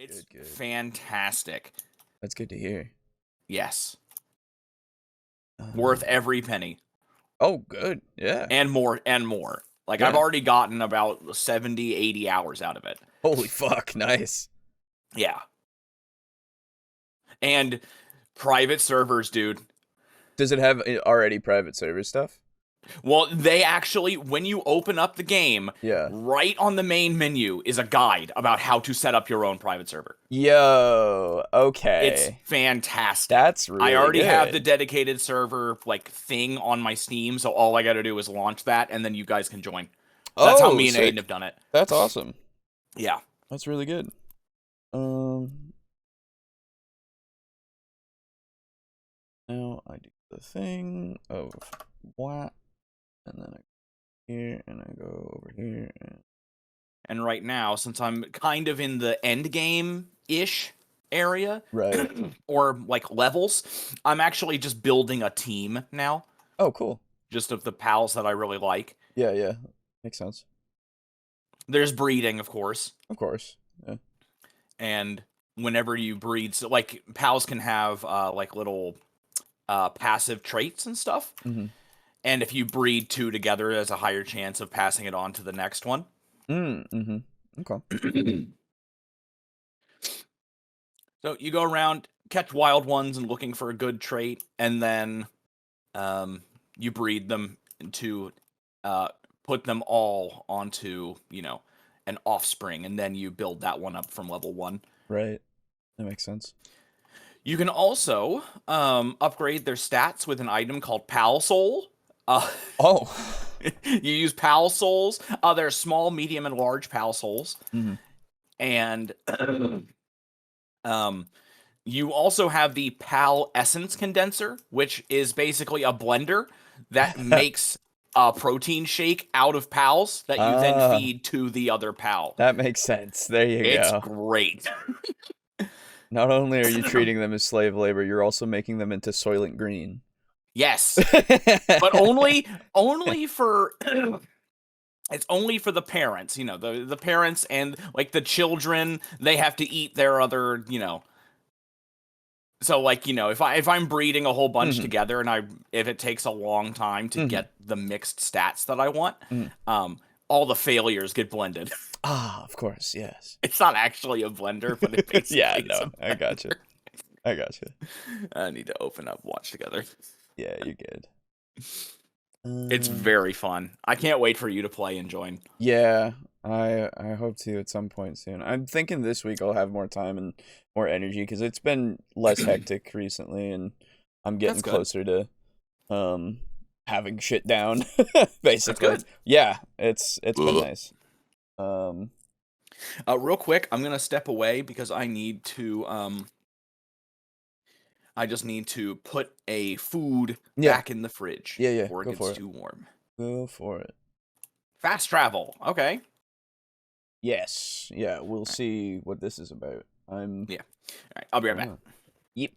It's Good. fantastic. That's good to hear. Yes. Worth every penny. Oh, good. Yeah. And more and more. Like, Yeah. I've already gotten about 70, 80 hours out of it. Holy fuck, nice. Yeah. And private servers, dude. Does it have already private server stuff? Well, they actually, when you open up the game, Yeah. right on the main menu is a guide about how to set up your own private server. Yo, okay. It's fantastic. That's really I already have the good. dedicated server like thing on my Steam, so all I got to do is launch that, and then you guys can join. That's how me and sick. Aiden have done it. That's awesome. Yeah. That's really good. Now I do the thing of what, and then I go here, and I go over here. And right now, since I'm kind of in the end game-ish area, Right. or like levels, I'm actually just building a team now. Oh, cool. Just of the pals that I really like. Yeah. Makes sense. There's breeding, of course. Of course. Yeah. And whenever you breed, so like pals can have like little passive traits and stuff. Mm-hmm. And if you breed two together, there's a higher chance of passing it on to the next one. Mm-hmm. Okay. So you go around, catch wild ones and looking for a good trait, and then you breed them to put them all onto, an offspring, and then you build that one up from level 1. Right. That makes sense. You can also upgrade their stats with an item called Pal Soul. Oh. You use Pal Souls. There's small, medium, and large Pal Souls. Mm-hmm. And you also have the Pal Essence Condenser, which is basically a blender that makes a protein shake out of pals that you then feed to the other pal. That makes sense. There you go. It's great. Not only are you treating them as slave labor, you're also making them into Soylent Green. Yes. But only for it's only for the parents, the parents and like the children, they have to eat their other, So like, if I'm breeding a whole bunch Mm-hmm. together and if it takes a long time to Mm-hmm. get the mixed stats that I want, Mm-hmm. all the failures get blended. Ah, of course, yes. It's not actually a blender, but it basically Yeah, is no, I got you. I need to open up Watch Together. Yeah, you're good. It's very fun. I can't wait for you to play and join. Yeah, I hope to at some point soon. I'm thinking this week I'll have more time and more energy because it's been less hectic recently, and I'm getting closer to having shit down. Basically, That's good. Yeah, it's been nice. Real quick, I'm gonna step away because I need to I just need to put a food back in the fridge before it gets too warm. Go for it. Fast travel. Okay. Yes. Yeah, we'll see what this is about. Yeah. All right. I'll be right back. Yep.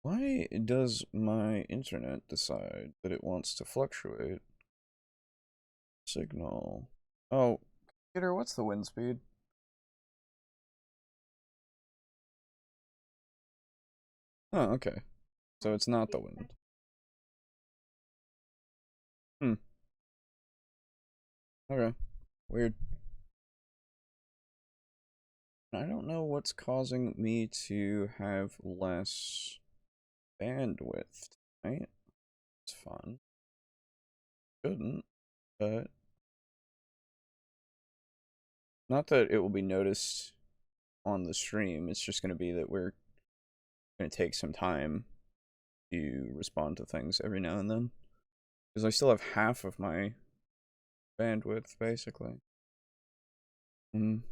Why does my internet decide that it wants to fluctuate? Signal. Oh, Peter, what's the wind speed? Oh, okay. So it's not the wind. Okay. Weird. I don't know what's causing me to have less bandwidth tonight. It's fun. Shouldn't, but not that it will be noticed on the stream. It's just going to be that we're going to take some time to respond to things every now and then. Because I still have half of my bandwidth, basically. Strange.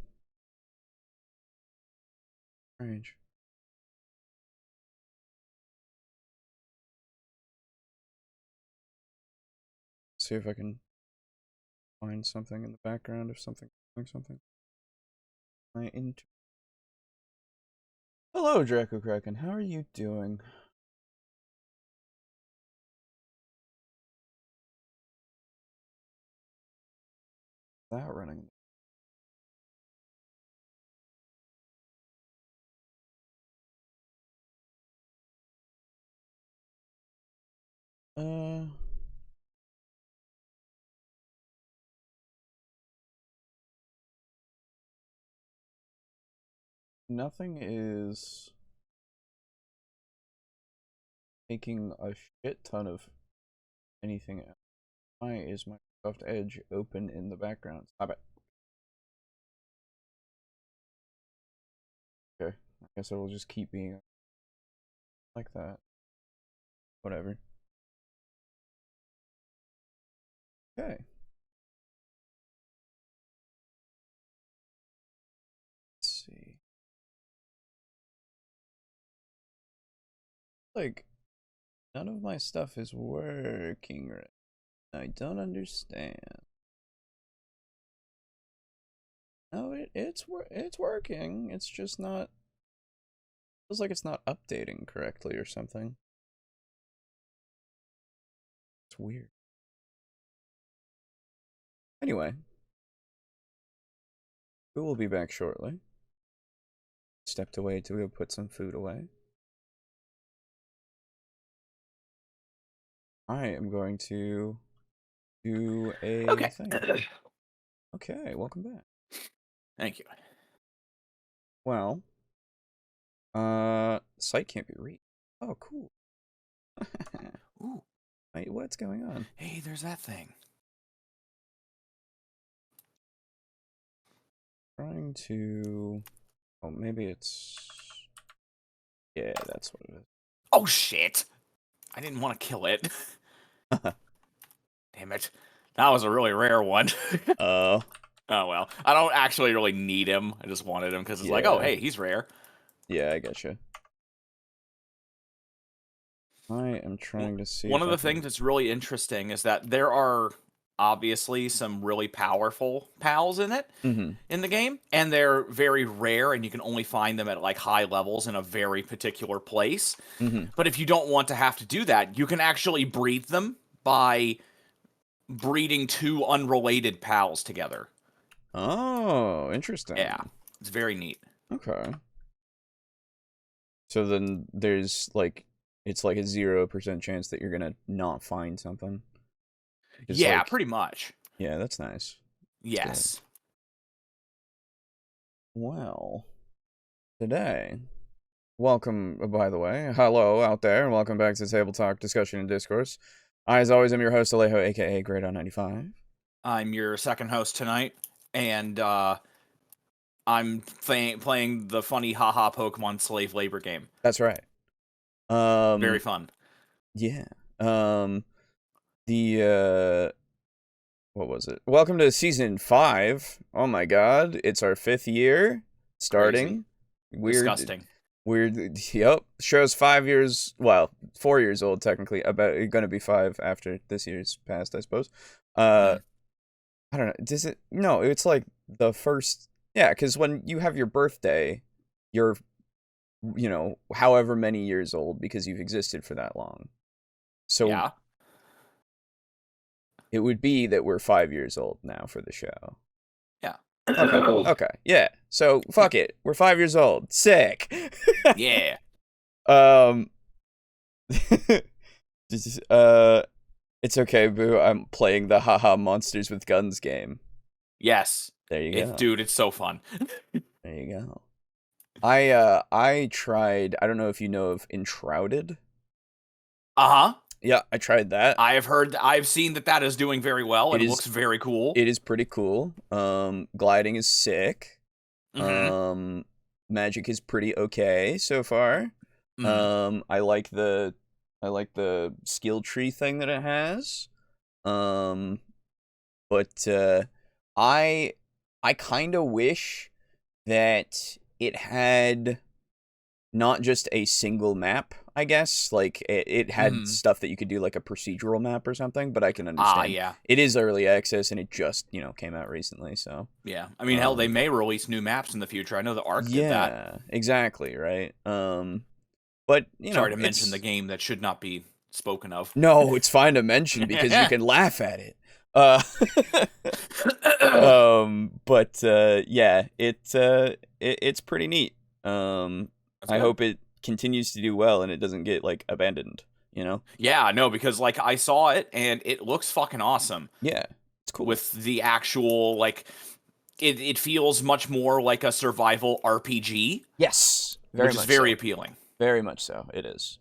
See if I can find something in the background of something. Hello, Draco Kraken. How are you doing? that running? Nothing is taking a shit ton of anything out. Why is Microsoft Edge open in the background? Stop it. Okay, I guess it will just keep being like that. Whatever. Okay. Let's see. Like, none of my stuff is working right. I don't understand. No, it's working. It's just not. Feels like it's not updating correctly or something. It's weird. Anyway, we will be back shortly. Stepped away to go put some food away. I am going to do a thing. Okay, welcome back. Thank you. Well, site can't be reached. Oh, cool. Ooh. Wait, what's going on? Hey, there's that thing. Trying to. Oh, maybe it's. Yeah, that's what it is. Oh shit! I didn't want to kill it. Damn it. That was a really rare one. Oh well. I don't actually really need him. I just wanted him because it's like, oh hey, he's rare. Yeah, I getcha. I am trying to see. One of the things that's really interesting is that there are obviously some really powerful pals in it in the game, and they're very rare, and you can only find them at like high levels in a very particular place. But if you don't want to have to do that, you can actually breed them by breeding two unrelated pals together. Oh, interesting. Yeah, it's very neat. Okay. So then there's like, it's like a 0% chance that you're gonna not find something. Yeah, like, pretty much. Yeah, that's nice. Yes. Well, today, welcome, by the way, hello out there, and welcome back to Table Talk, Discussion, and Discourse. I, as always, am your host, Alejo, aka Great95. I'm your second host tonight, and I'm playing the funny haha Pokemon slave labor game. That's right. Very fun. Yeah. What was it? Welcome to season 5. Oh my god, it's our 5th year starting. Crazy. Weird. Disgusting. Weird. Yep. Show's 4 years old technically. About gonna be 5 after this year's passed, I suppose. I don't know. Does it? No, it's like the first. Yeah, because when you have your birthday, you're, however many years old because you've existed for that long. So yeah. It would be that we're 5 years old now for the show. Yeah. Okay. Yeah. So fuck it. We're 5 years old. Sick. Yeah. It's okay, Boo. I'm playing the haha Monsters with Guns game. Yes. There you go. Dude, it's so fun. There you go. I tried, I don't know if you know of Enshrouded. Uh-huh. Yeah, I tried that. I've seen that is doing very well, and it looks very cool. It is pretty cool. Gliding is sick. Magic is pretty okay so far. I like the skill tree thing that it has. But I kind of wish that it had not just a single map, I guess. Like, it had stuff that you could do, like a procedural map or something, but I can understand. Yeah. It is early access, and it just, came out recently, so. Yeah. I mean, hell, they may release new maps in the future. I know the Ark did that. Yeah, exactly, right? But, Sorry to mention the game that should not be spoken of. No, it's fine to mention because you can laugh at it. But yeah, it's pretty neat. I hope it continues to do well and it doesn't get like abandoned, you know? Yeah, no, because like I saw it and it looks fucking awesome. Yeah, it's cool. With the actual like it feels much more like a survival RPG. Yes, which is very appealing. Very much so. It is.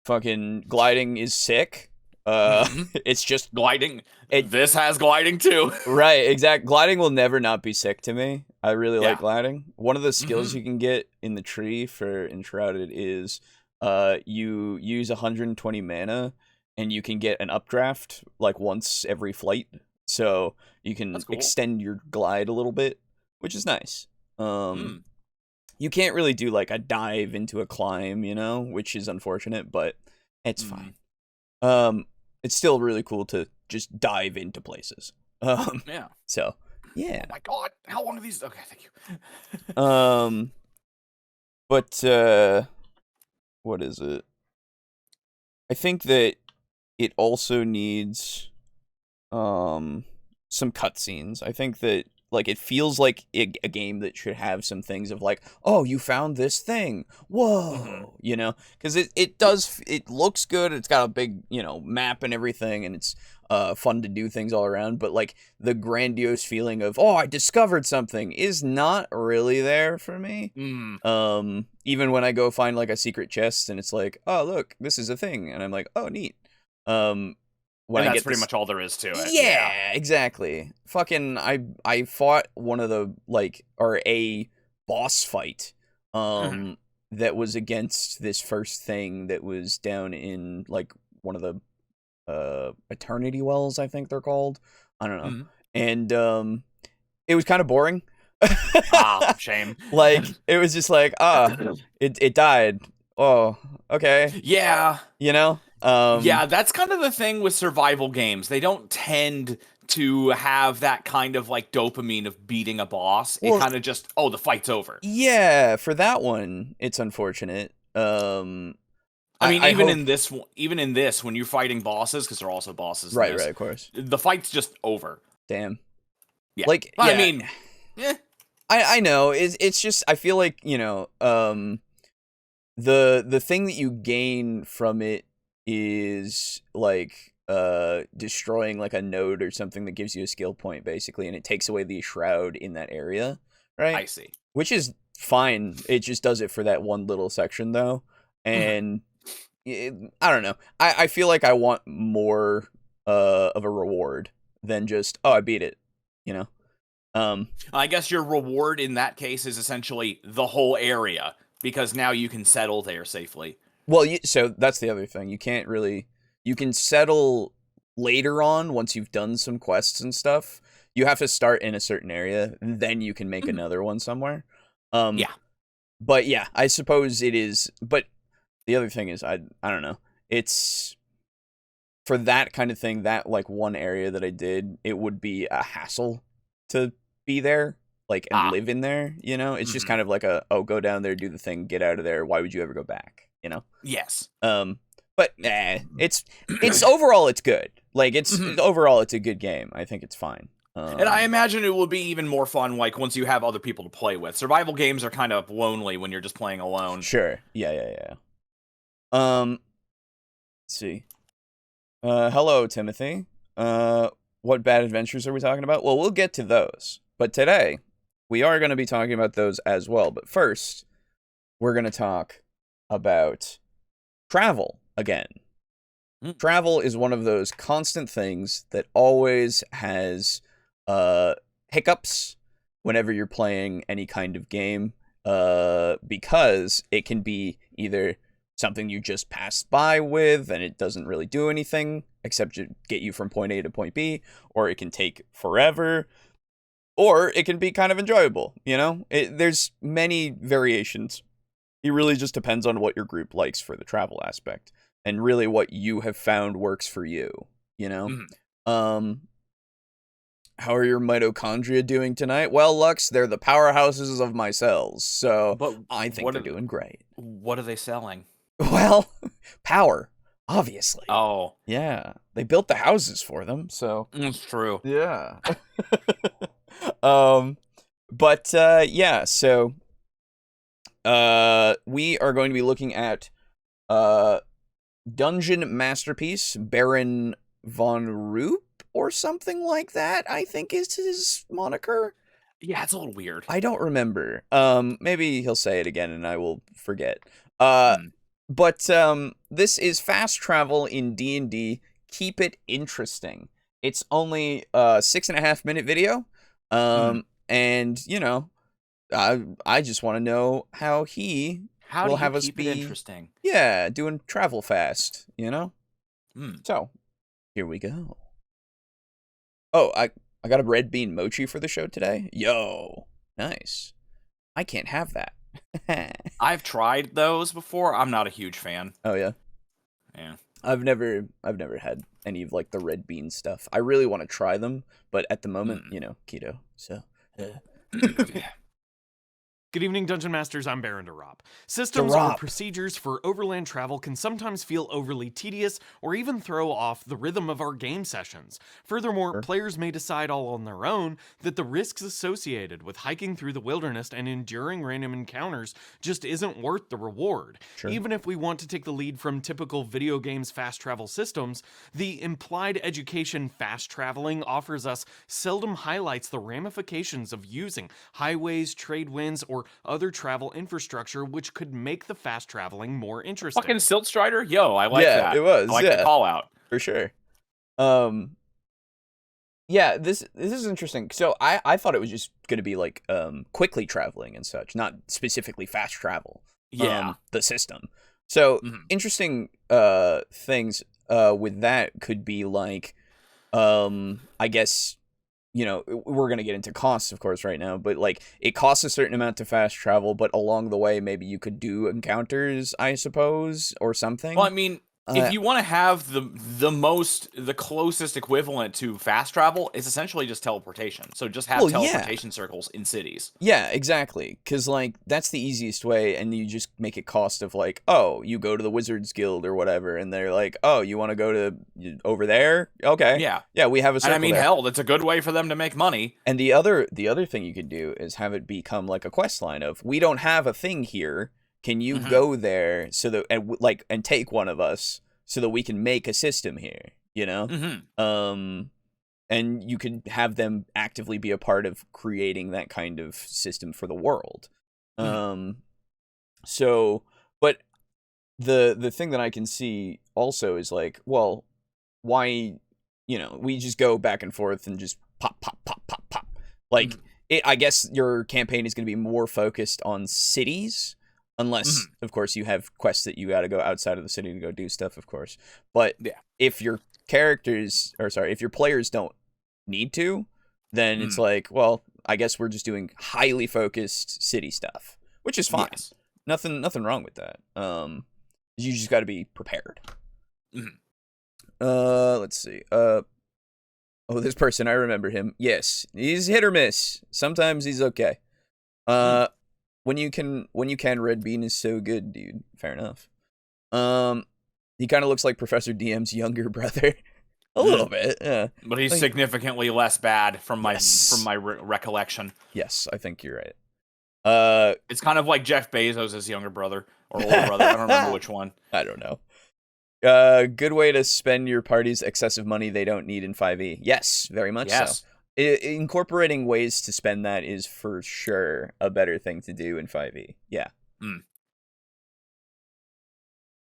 Fucking gliding is sick. It's just gliding. This has gliding too. Right, exact. Gliding will never not be sick to me. I really like gliding. One of the skills you can get in the tree for Enshrouded is you use 120 mana and you can get an updraft like once every flight. So you can extend your glide a little bit, which is nice. You can't really do like a dive into a climb, you know, which is unfortunate, but it's fine. It's still really cool to just dive into places. Yeah. So, yeah. Oh my god, how long are these? Okay, thank you. But what is it? I think that it also needs some cutscenes. I think that like it feels like a game that should have some things of like, oh, you found this thing, whoa, you know, because it looks good. It's got a big, you know, map and everything, and it's fun to do things all around. But like the grandiose feeling of, oh, I discovered something is not really there for me. Even when I go find like a secret chest and it's like, oh, look, this is a thing, and I'm like, oh, neat. And that's pretty much all there is to it. Yeah, exactly. Fucking, I fought one of the, like, or a boss fight, that was against this first thing that was down in, like, one of the, Eternity Wells, I think they're called. I don't know. And, it was kind of boring. Shame. Like, it was just like, it died. Oh, okay. Yeah. You know? Yeah, that's kind of the thing with survival games. They don't tend to have that kind of like dopamine of beating a boss. It kind of just, oh, the fight's over. Yeah, for that one, it's unfortunate. I mean, even in this, when you're fighting bosses, because they're also bosses. Right, of course. The fight's just over. Damn. Yeah. Like, I mean, I know. It's just, I feel like, you know, the thing that you gain from it is like destroying like a node or something that gives you a skill point basically, and it takes away the shroud in that area, right? I see. Which is fine. It just does it for that one little section though, and I don't know. I feel like I want more of a reward than just, oh, I beat it, you know. I guess your reward in that case is essentially the whole area, because now you can settle there safely. Well, so that's the other thing. You can settle later on once you've done some quests and stuff. You have to start in a certain area, and then you can make another one somewhere. Yeah. But yeah, I suppose it is. But the other thing is, I don't know. It's for that kind of thing, that like one area that I did, it would be a hassle to be there, like, and live in there, you know? It's just kind of like go down there, do the thing, get out of there. Why would you ever go back? You know? Yes. But it's overall it's good. Like overall it's a good game. I think it's fine. And I imagine it will be even more fun like once you have other people to play with. Survival games are kind of lonely when you're just playing alone. Sure. Yeah. Let's see. Hello, Timothy. What bad adventures are we talking about? Well, we'll get to those. But today we are going to be talking about those as well. But first, we're going to talk about travel again. Travel is one of those constant things that always has hiccups whenever you're playing any kind of game, because it can be either something you just pass by with and it doesn't really do anything except to get you from point A to point B, or it can take forever, or it can be kind of enjoyable, you know? There's many variations. It really just depends on what your group likes for the travel aspect, and really what you have found works for you, you know? How are your mitochondria doing tonight? Well, Lux, they're the powerhouses of my cells, so I think they're doing great. What are they selling? Well, power. Obviously. Oh, Yeah. They built the houses for them, so it's true. yeah. um but yeah, so we are going to be looking at uh Dungeon Masterpiece, Baron von Roop or something like that, I think is his moniker. Yeah, it's a little weird. I don't remember. Maybe he'll say it again and I will forget. Uh, Mm. but this is fast travel in D&D. Keep it interesting. It's only a 6.5-minute video. And you know, I just want to know how he How do will you have us keep it be, interesting? yeah, doing travel fast, you know? Mm. So, here we go. Oh, I got a red bean mochi for the show today. Yo, nice. I can't have that. I've tried those before. I'm not a huge fan. Oh yeah. Yeah. I've never had any of like the red bean stuff. I really want to try them, but at the moment, Mm. you know, keto. So, Good evening, Dungeon Masters. I'm Baron Derop. Systems or procedures for overland travel can sometimes feel overly tedious or even throw off the rhythm of our game sessions. Furthermore, Sure. players may decide all on their own that the risks associated with hiking through the wilderness and enduring random encounters just isn't worth the reward. Sure. Even if we want to take the lead from typical video games fast travel systems, the implied education fast traveling offers us seldom highlights the ramifications of using highways, trade winds, or other travel infrastructure which could make the fast traveling more interesting. Fucking Silt Strider? Yo, I like Yeah, that. it was, I like yeah. the call out. For sure. Yeah, this is interesting. So I thought it was just going to be like quickly traveling and such, not specifically fast travel. Yeah. The system. So Mhm. interesting things with that could be like I guess, you know, we're going to get into costs, of course, right now, but like it costs a certain amount to fast travel, but along the way, maybe you could do encounters, I suppose, or something. Well, I mean, if you want to have the closest equivalent to fast travel, it's essentially just teleportation. So just have Well, yeah. teleportation circles in cities. Yeah, exactly. Because, like, that's the easiest way, and you just make it cost of, like, oh, you go to the Wizards Guild or whatever, and they're like, oh, you want to go to over there? Okay. Yeah. Yeah, we have a circle And I mean, there. hell, that's a good way for them to make money. And the other thing you could do is have it become, like, a quest line of, we don't have a thing here. Can you go there so that, and take one of us so that we can make a system here, you know? And you could have them actively be a part of creating that kind of system for the world. So, but the thing that I can see also is like, well, why, you know, we just go back and forth and just pop, pop, pop, pop, pop. Like, I guess your campaign is going to be more focused on cities, unless, of course, you have quests that you got to go outside of the city to go do stuff, of course. But if your if your players don't need to, then it's like, well, I guess we're just doing highly focused city stuff, which is fine. Yes. Nothing wrong with that. You just got to be prepared. Let's see. Oh, this person, I remember him. Yes, he's hit or miss. Sometimes he's okay. When you can, Red Bean is so good, dude. Fair enough. He kind of looks like Professor DM's younger brother. A little bit, yeah. But he's significantly less bad from my recollection. Yes, I think you're right. It's kind of like Jeff Bezos' younger brother or older brother. I don't remember which one. I don't know. Good way to spend your party's excessive money they don't need in 5e. Yes, very much so. Incorporating ways to spend that is for sure a better thing to do in 5e. Yeah.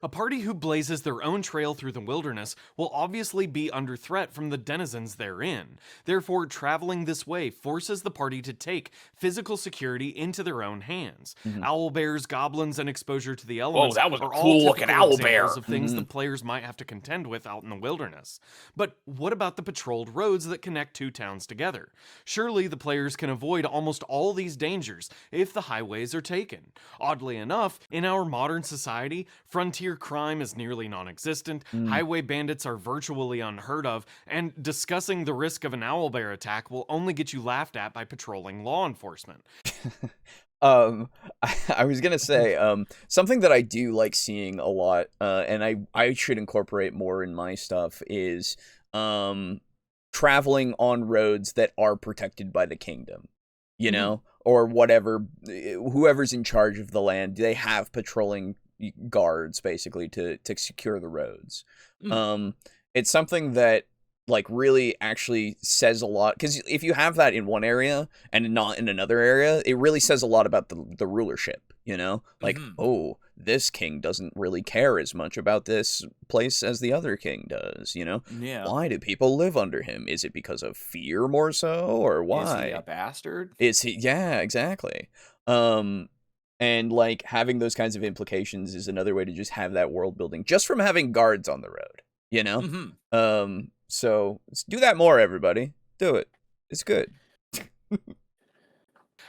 A party who blazes their own trail through the wilderness will obviously be under threat from the denizens therein. Therefore, traveling this way forces the party to take physical security into their own hands. Owlbears, goblins, and exposure to the elements that was a are all cool-looking typical owlbear. examples of things the players might have to contend with out in the wilderness. But what about the patrolled roads that connect two towns together? Surely the players can avoid almost all these dangers if the highways are taken. Oddly enough, in our modern society, frontier crime is nearly non-existent, highway bandits are virtually unheard of, and discussing the risk of an owlbear attack will only get you laughed at by patrolling law enforcement. I was gonna say, something that I do like seeing a lot, and I should incorporate more in my stuff is, traveling on roads that are protected by the kingdom, you know, or whatever, whoever's in charge of the land, they have patrolling guards basically to secure the roads. It's something that like really actually says a lot, because if you have that in one area and not in another area, it really says a lot about the rulership, you know, like, oh, this king doesn't really care as much about this place as the other king does, you know. Why do people live under him? Is it because of fear more so, or why? Is he a bastard? Is he? Yeah, exactly. And like having those kinds of implications is another way to just have that world building just from having guards on the road, you know. So let's do that more, everybody. Do it. It's good.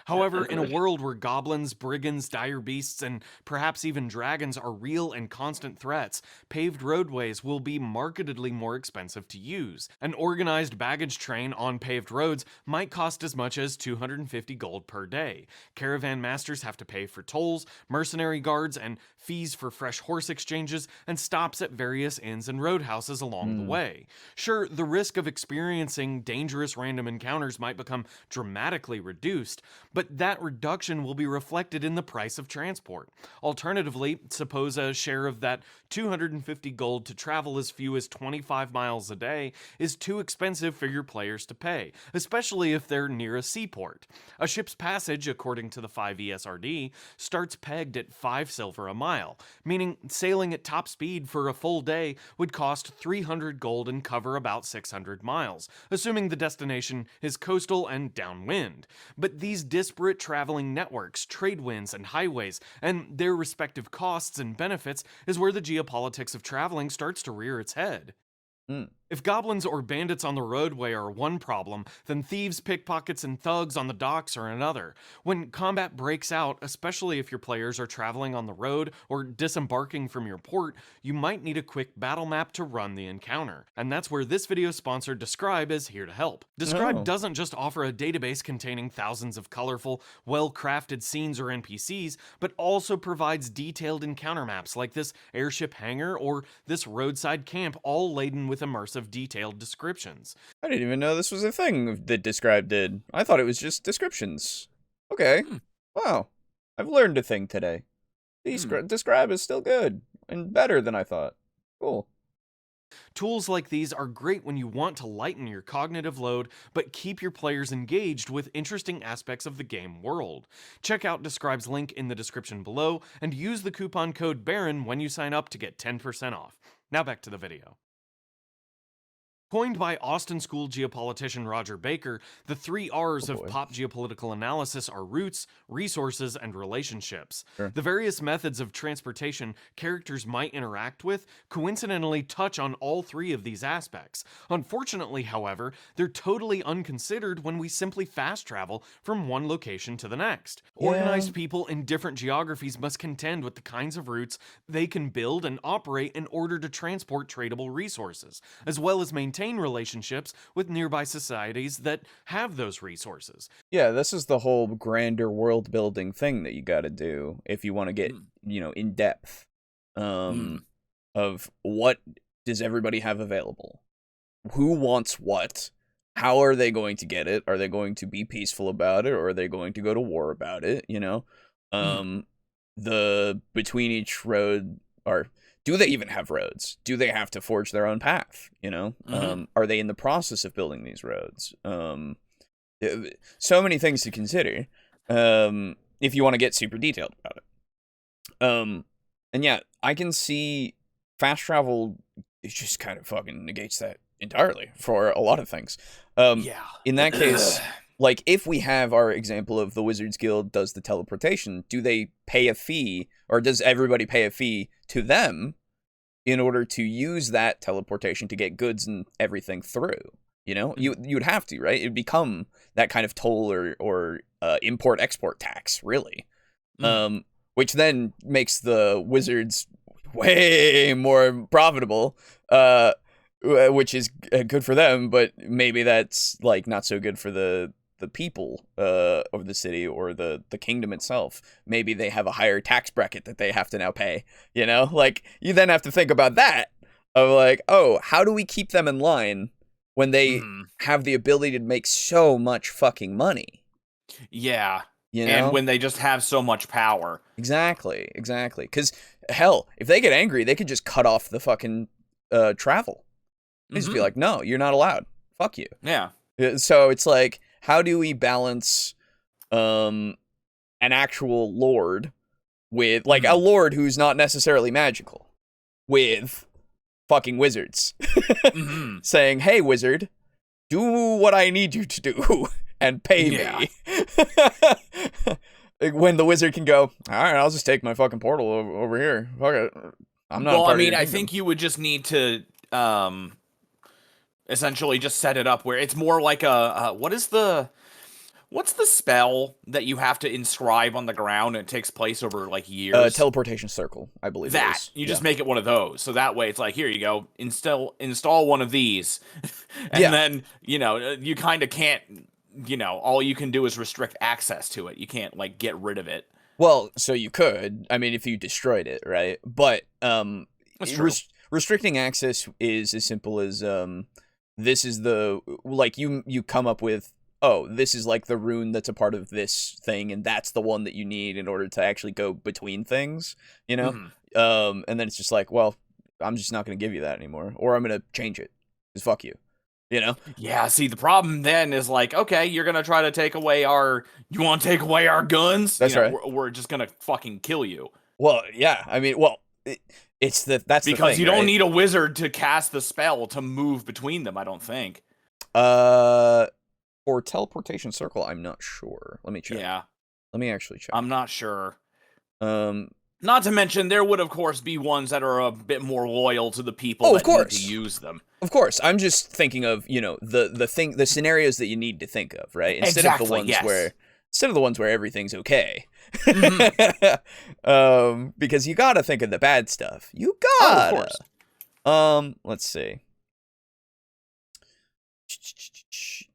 However, in a world where goblins, brigands, dire beasts, and perhaps even dragons are real and constant threats, paved roadways will be markedly more expensive to use. An organized baggage train on paved roads might cost as much as 250 gold per day. Caravan masters have to pay for tolls, mercenary guards, and fees for fresh horse exchanges, and stops at various inns and roadhouses along the way. Sure, the risk of experiencing dangerous random encounters might become dramatically reduced, but that reduction will be reflected in the price of transport. Alternatively, suppose a share of that 250 gold to travel as few as 25 miles a day is too expensive for your players to pay, especially if they're near a seaport. A ship's passage, according to the 5 ESRD, starts pegged at 5 silver a mile, meaning sailing at top speed for a full day would cost 300 gold and cover about 600 miles, assuming the destination is coastal and downwind. But these disparate traveling networks, trade winds, and highways, and their respective costs and benefits is where the geopolitics of traveling starts to rear its head. If goblins or bandits on the roadway are one problem, then thieves, pickpockets, and thugs on the docks are another. When combat breaks out, especially if your players are traveling on the road or disembarking from your port, you might need a quick battle map to run the encounter. And that's where this video sponsor Describe is here to help. Describe doesn't just offer a database containing thousands of colorful, well-crafted scenes or NPCs, but also provides detailed encounter maps like this airship hangar or this roadside camp, all laden with immersive detailed descriptions. I didn't even know this was a thing that Describe did. I thought it was just descriptions. Okay. Wow. I've learned a thing today. Describe is still good and better than I thought. Cool. Tools like these are great when you want to lighten your cognitive load, but keep your players engaged with interesting aspects of the game world. Check out Describe's link in the description below, and use the coupon code Baron when you sign up to get 10% off. Now back to the video. Coined by Austin School geopolitician Roger Baker, the 3 R's of pop geopolitical analysis are roots, resources, and relationships. The various methods of transportation characters might interact with coincidentally touch on all 3 of these aspects. Unfortunately, however, they're totally unconsidered when we simply fast travel from one location to the next. Organized people in different geographies must contend with the kinds of routes they can build and operate in order to transport tradable resources, as well as maintain relationships with nearby societies that have those resources. Yeah, this is the whole grander world building thing that you got to do if you want to get, you know, in depth of what does everybody have available? Who wants what? How are they going to get it? Are they going to be peaceful about it, or are they going to go to war about it, you know? The between each road are, do they even have roads? Do they have to forge their own path? You know, are they in the process of building these roads? So many things to consider if you want to get super detailed about it. And yeah, I can see fast travel. It just kind of fucking negates that entirely for a lot of things. In that case, like if we have our example of the Wizards Guild does the teleportation, do they pay a fee, or does everybody pay a fee to them in order to use that teleportation to get goods and everything through? You know, you would have to, right? It'd become that kind of toll or import-export tax, really. Which then makes the Wizards way more profitable, which is good for them, but maybe that's like not so good for the the people of the city or the kingdom itself, maybe they have a higher tax bracket that they have to now pay. You know, like you then have to think about that of like, oh, how do we keep them in line when they have the ability to make so much fucking money? Yeah. You know? And when they just have so much power. Exactly. Because, hell, if they get angry, they could just cut off the fucking travel. They just be like, no, you're not allowed. Fuck you. Yeah. So it's like, how do we balance an actual lord with, like, a lord who's not necessarily magical with fucking wizards saying, hey, wizard, do what I need you to do and pay me. When the wizard can go, all right, I'll just take my fucking portal over here. Fuck it. I'm not. Well, part I mean, of your I kingdom. think you would just need to essentially just set it up where it's more like a what's the spell that you have to inscribe on the ground and it takes place over like years? Teleportation circle, I believe. That you just make it one of those, so that way it's like, here you go, install one of these, and then you kind of can't. All you can do is restrict access to it. You can't like get rid of it. Well, so you could. I mean, if you destroyed it, right? But That's true. Restricting access is as simple as this is the like you come up with, oh, this is like the rune that's a part of this thing, and that's the one that you need in order to actually go between things, you know? And then it's just like, well, I'm just not going to give you that anymore, or I'm going to change it, because fuck you, you know? Yeah, see, the problem then is like, okay, you're going to try to take away you want to take away our guns? That's right. We're just going to fucking kill you. Well, yeah, I mean, well, that's the thing, because you don't right? need a wizard to cast the spell to move between them, I don't think. For teleportation circle, I'm not sure. Let me check. Yeah. Let me actually check. I'm not sure. Not to mention, there would, of course, be ones that are a bit more loyal to the people that need to use them. Of course. I'm just thinking of, the scenarios that you need to think of, right? Instead of the ones where everything's okay. Because you gotta think of the bad stuff. You gotta. Oh, of course. Let's see.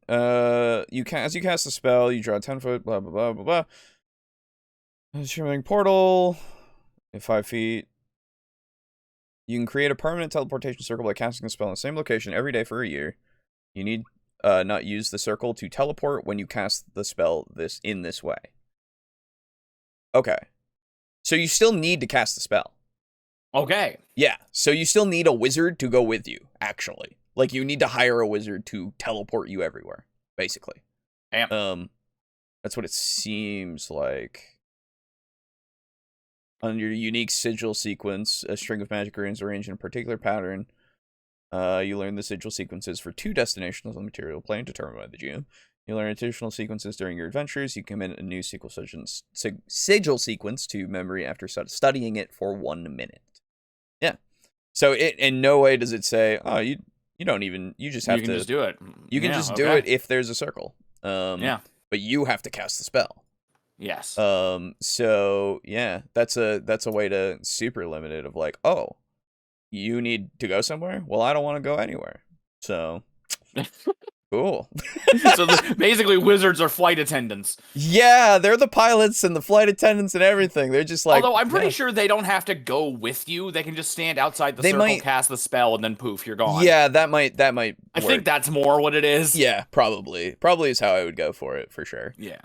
As you cast the spell, you draw 10 foot, blah, blah, blah, blah, blah. Shimmering portal, 5 feet. You can create a permanent teleportation circle by casting a spell in the same location every day for a year. You need not use the circle to teleport when you cast the spell in this way. Okay. So you still need to cast the spell. Okay. Yeah. So you still need a wizard to go with you, actually. Like, you need to hire a wizard to teleport you everywhere, basically. Damn. That's what it seems like. On your unique sigil sequence, a string of magic runes arranged in a particular pattern. You learn the sigil sequences for 2 destinations on the material plane determined by the GM. You learn additional sequences during your adventures. You commit a new sigil sequence to memory after studying it for 1 minute. Yeah. So in no way does it say, oh, you just have to. You can just do it. You can just do it if there's a circle. Yeah. But you have to cast the spell. Yes. So yeah, that's a way to super limit it of like, oh, you need to go somewhere? Well, I don't want to go anywhere. So cool. So basically wizards are flight attendants. Yeah, they're the pilots and the flight attendants and everything. They're just like, although I'm pretty sure they don't have to go with you. They can just stand outside the circle, cast the spell, and then poof, you're gone. Yeah, that might I think that's more what it is. Yeah, probably is how I would go for it for sure. Yeah.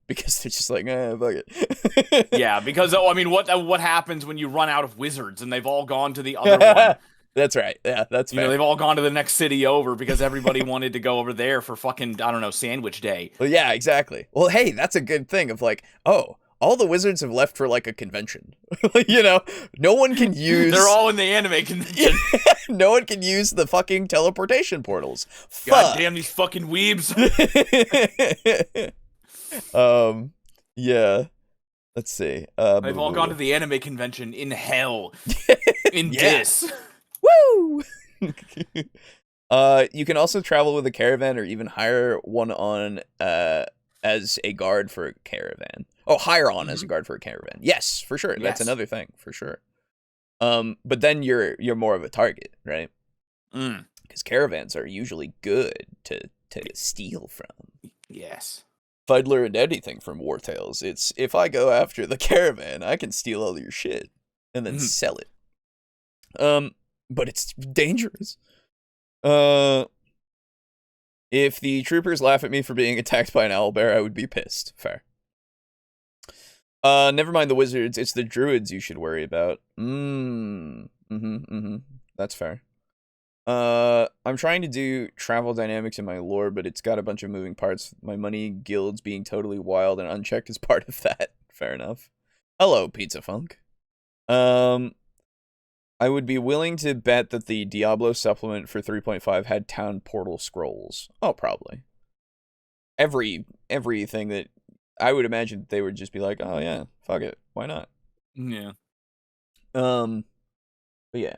Because they're just like, fuck it. Yeah, because I mean, what happens when you run out of wizards and they've all gone to the other one? That's right. Yeah, that's fair. They've all gone to the next city over because everybody wanted to go over there for fucking, I don't know, sandwich day. Well, yeah, exactly. Well, hey, that's a good thing of like, oh, all the wizards have left for like a convention. No one can use. They're all in the anime convention. No one can use the fucking teleportation portals. God damn these fucking weebs. Yeah. Let's see. They've all gone to the anime convention in hell. In this. Woo! You can also travel with a caravan or even hire one on as a guard for a caravan. Oh, hire on as a guard for a caravan. Yes, for sure. That's another thing, for sure. But then you're more of a target, right? Because caravans are usually good to steal from. Yes. If I'd learned anything from War Tales, it's if I go after the caravan, I can steal all your shit and then sell it. But it's dangerous. If the troopers laugh at me for being attacked by an owlbear, I would be pissed. Fair. Never mind the wizards, it's the druids you should worry about. That's fair. I'm trying to do travel dynamics in my lore, but it's got a bunch of moving parts. My money guilds being totally wild and unchecked is part of that. Fair enough. Hello, Pizza Funk. I would be willing to bet that the Diablo supplement for 3.5 had town portal scrolls. Oh, probably. Everything that I would imagine they would just be like, oh yeah, fuck it, why not? Yeah. But yeah.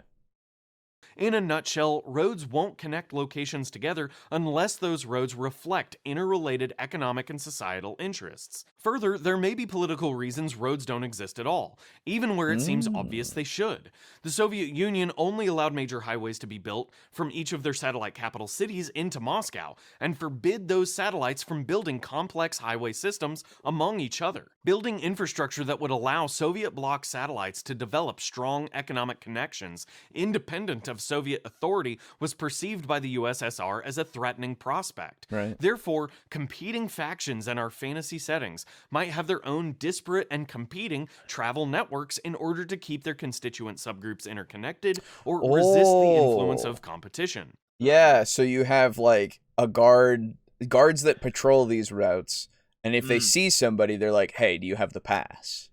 In a nutshell, roads won't connect locations together unless those roads reflect interrelated economic and societal interests. Further, there may be political reasons roads don't exist at all, even where it seems obvious they should. The Soviet Union only allowed major highways to be built from each of their satellite capital cities into Moscow, and forbid those satellites from building complex highway systems among each other. Building infrastructure that would allow Soviet bloc satellites to develop strong economic connections, independent of Soviet authority, was perceived by the USSR as a threatening prospect. Right. Therefore, competing factions in our fantasy settings might have their own disparate and competing travel networks in order to keep their constituent subgroups interconnected or resist the influence of competition. Yeah, so you have like a guards that patrol these routes, and if they see somebody, they're like, hey, do you have the pass?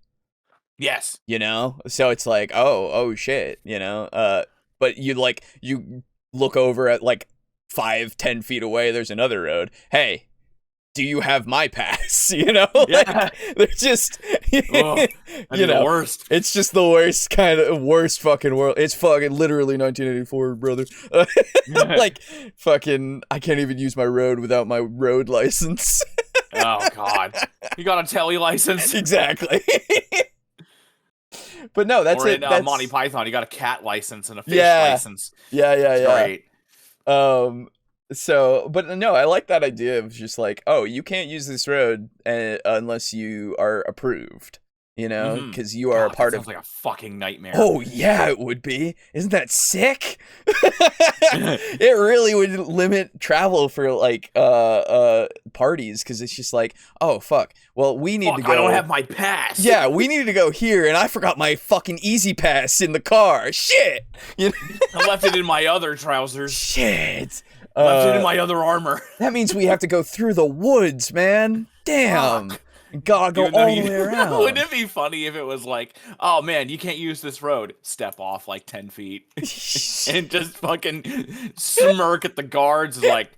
Yes. You know? So it's like, oh shit, you know? But you look over at like 5-10 feet away, there's another road. Hey, do you have my pass? You know? Yeah. They're just you know, the worst. It's just the worst fucking world. It's fucking literally 1984, brother. Like fucking I can't even use my road without my road license. Oh god. You got a tele license? Exactly. But no, that's or it. in That's Monty Python, you got a cat license and a fish license. Yeah. Great. So, but no, I like that idea of just like, oh, you can't use this road unless you are approved, you know, because you are a part that of. Sounds like a fucking nightmare. Oh yeah, it would be. Isn't that sick? It really would limit travel for like parties because it's just like, oh fuck. Well, we need to go. I don't have my pass. Yeah, we needed to go here, and I forgot my fucking Easy Pass in the car. Shit. You know? I left it in my other trousers. Shit. Left it in my other armor. That means we have to go through the woods, man. Damn. Fuck. Gotta go all the way around. Wouldn't it be funny if it was like, oh man, you can't use this road. Step off like 10 feet. And just fucking smirk at the guards like,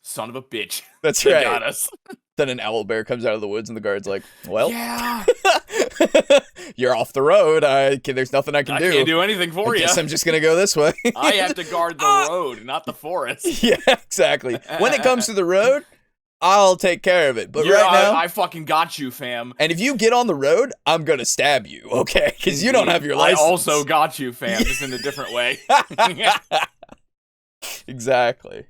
son of a bitch. That's they right. got us. Then an owlbear comes out of the woods and the guard's like, well, yeah. You're off the road. There's nothing I can do. I can't do anything for I you. guess I'm just gonna go this way. I have to guard the road, not the forest. Yeah, exactly. When it comes to the road, I'll take care of it. But right now, I fucking got you, fam. and if you get on the road, I'm gonna stab you, okay? Because you don't have your license. I also got you, fam, just in a different way. Exactly.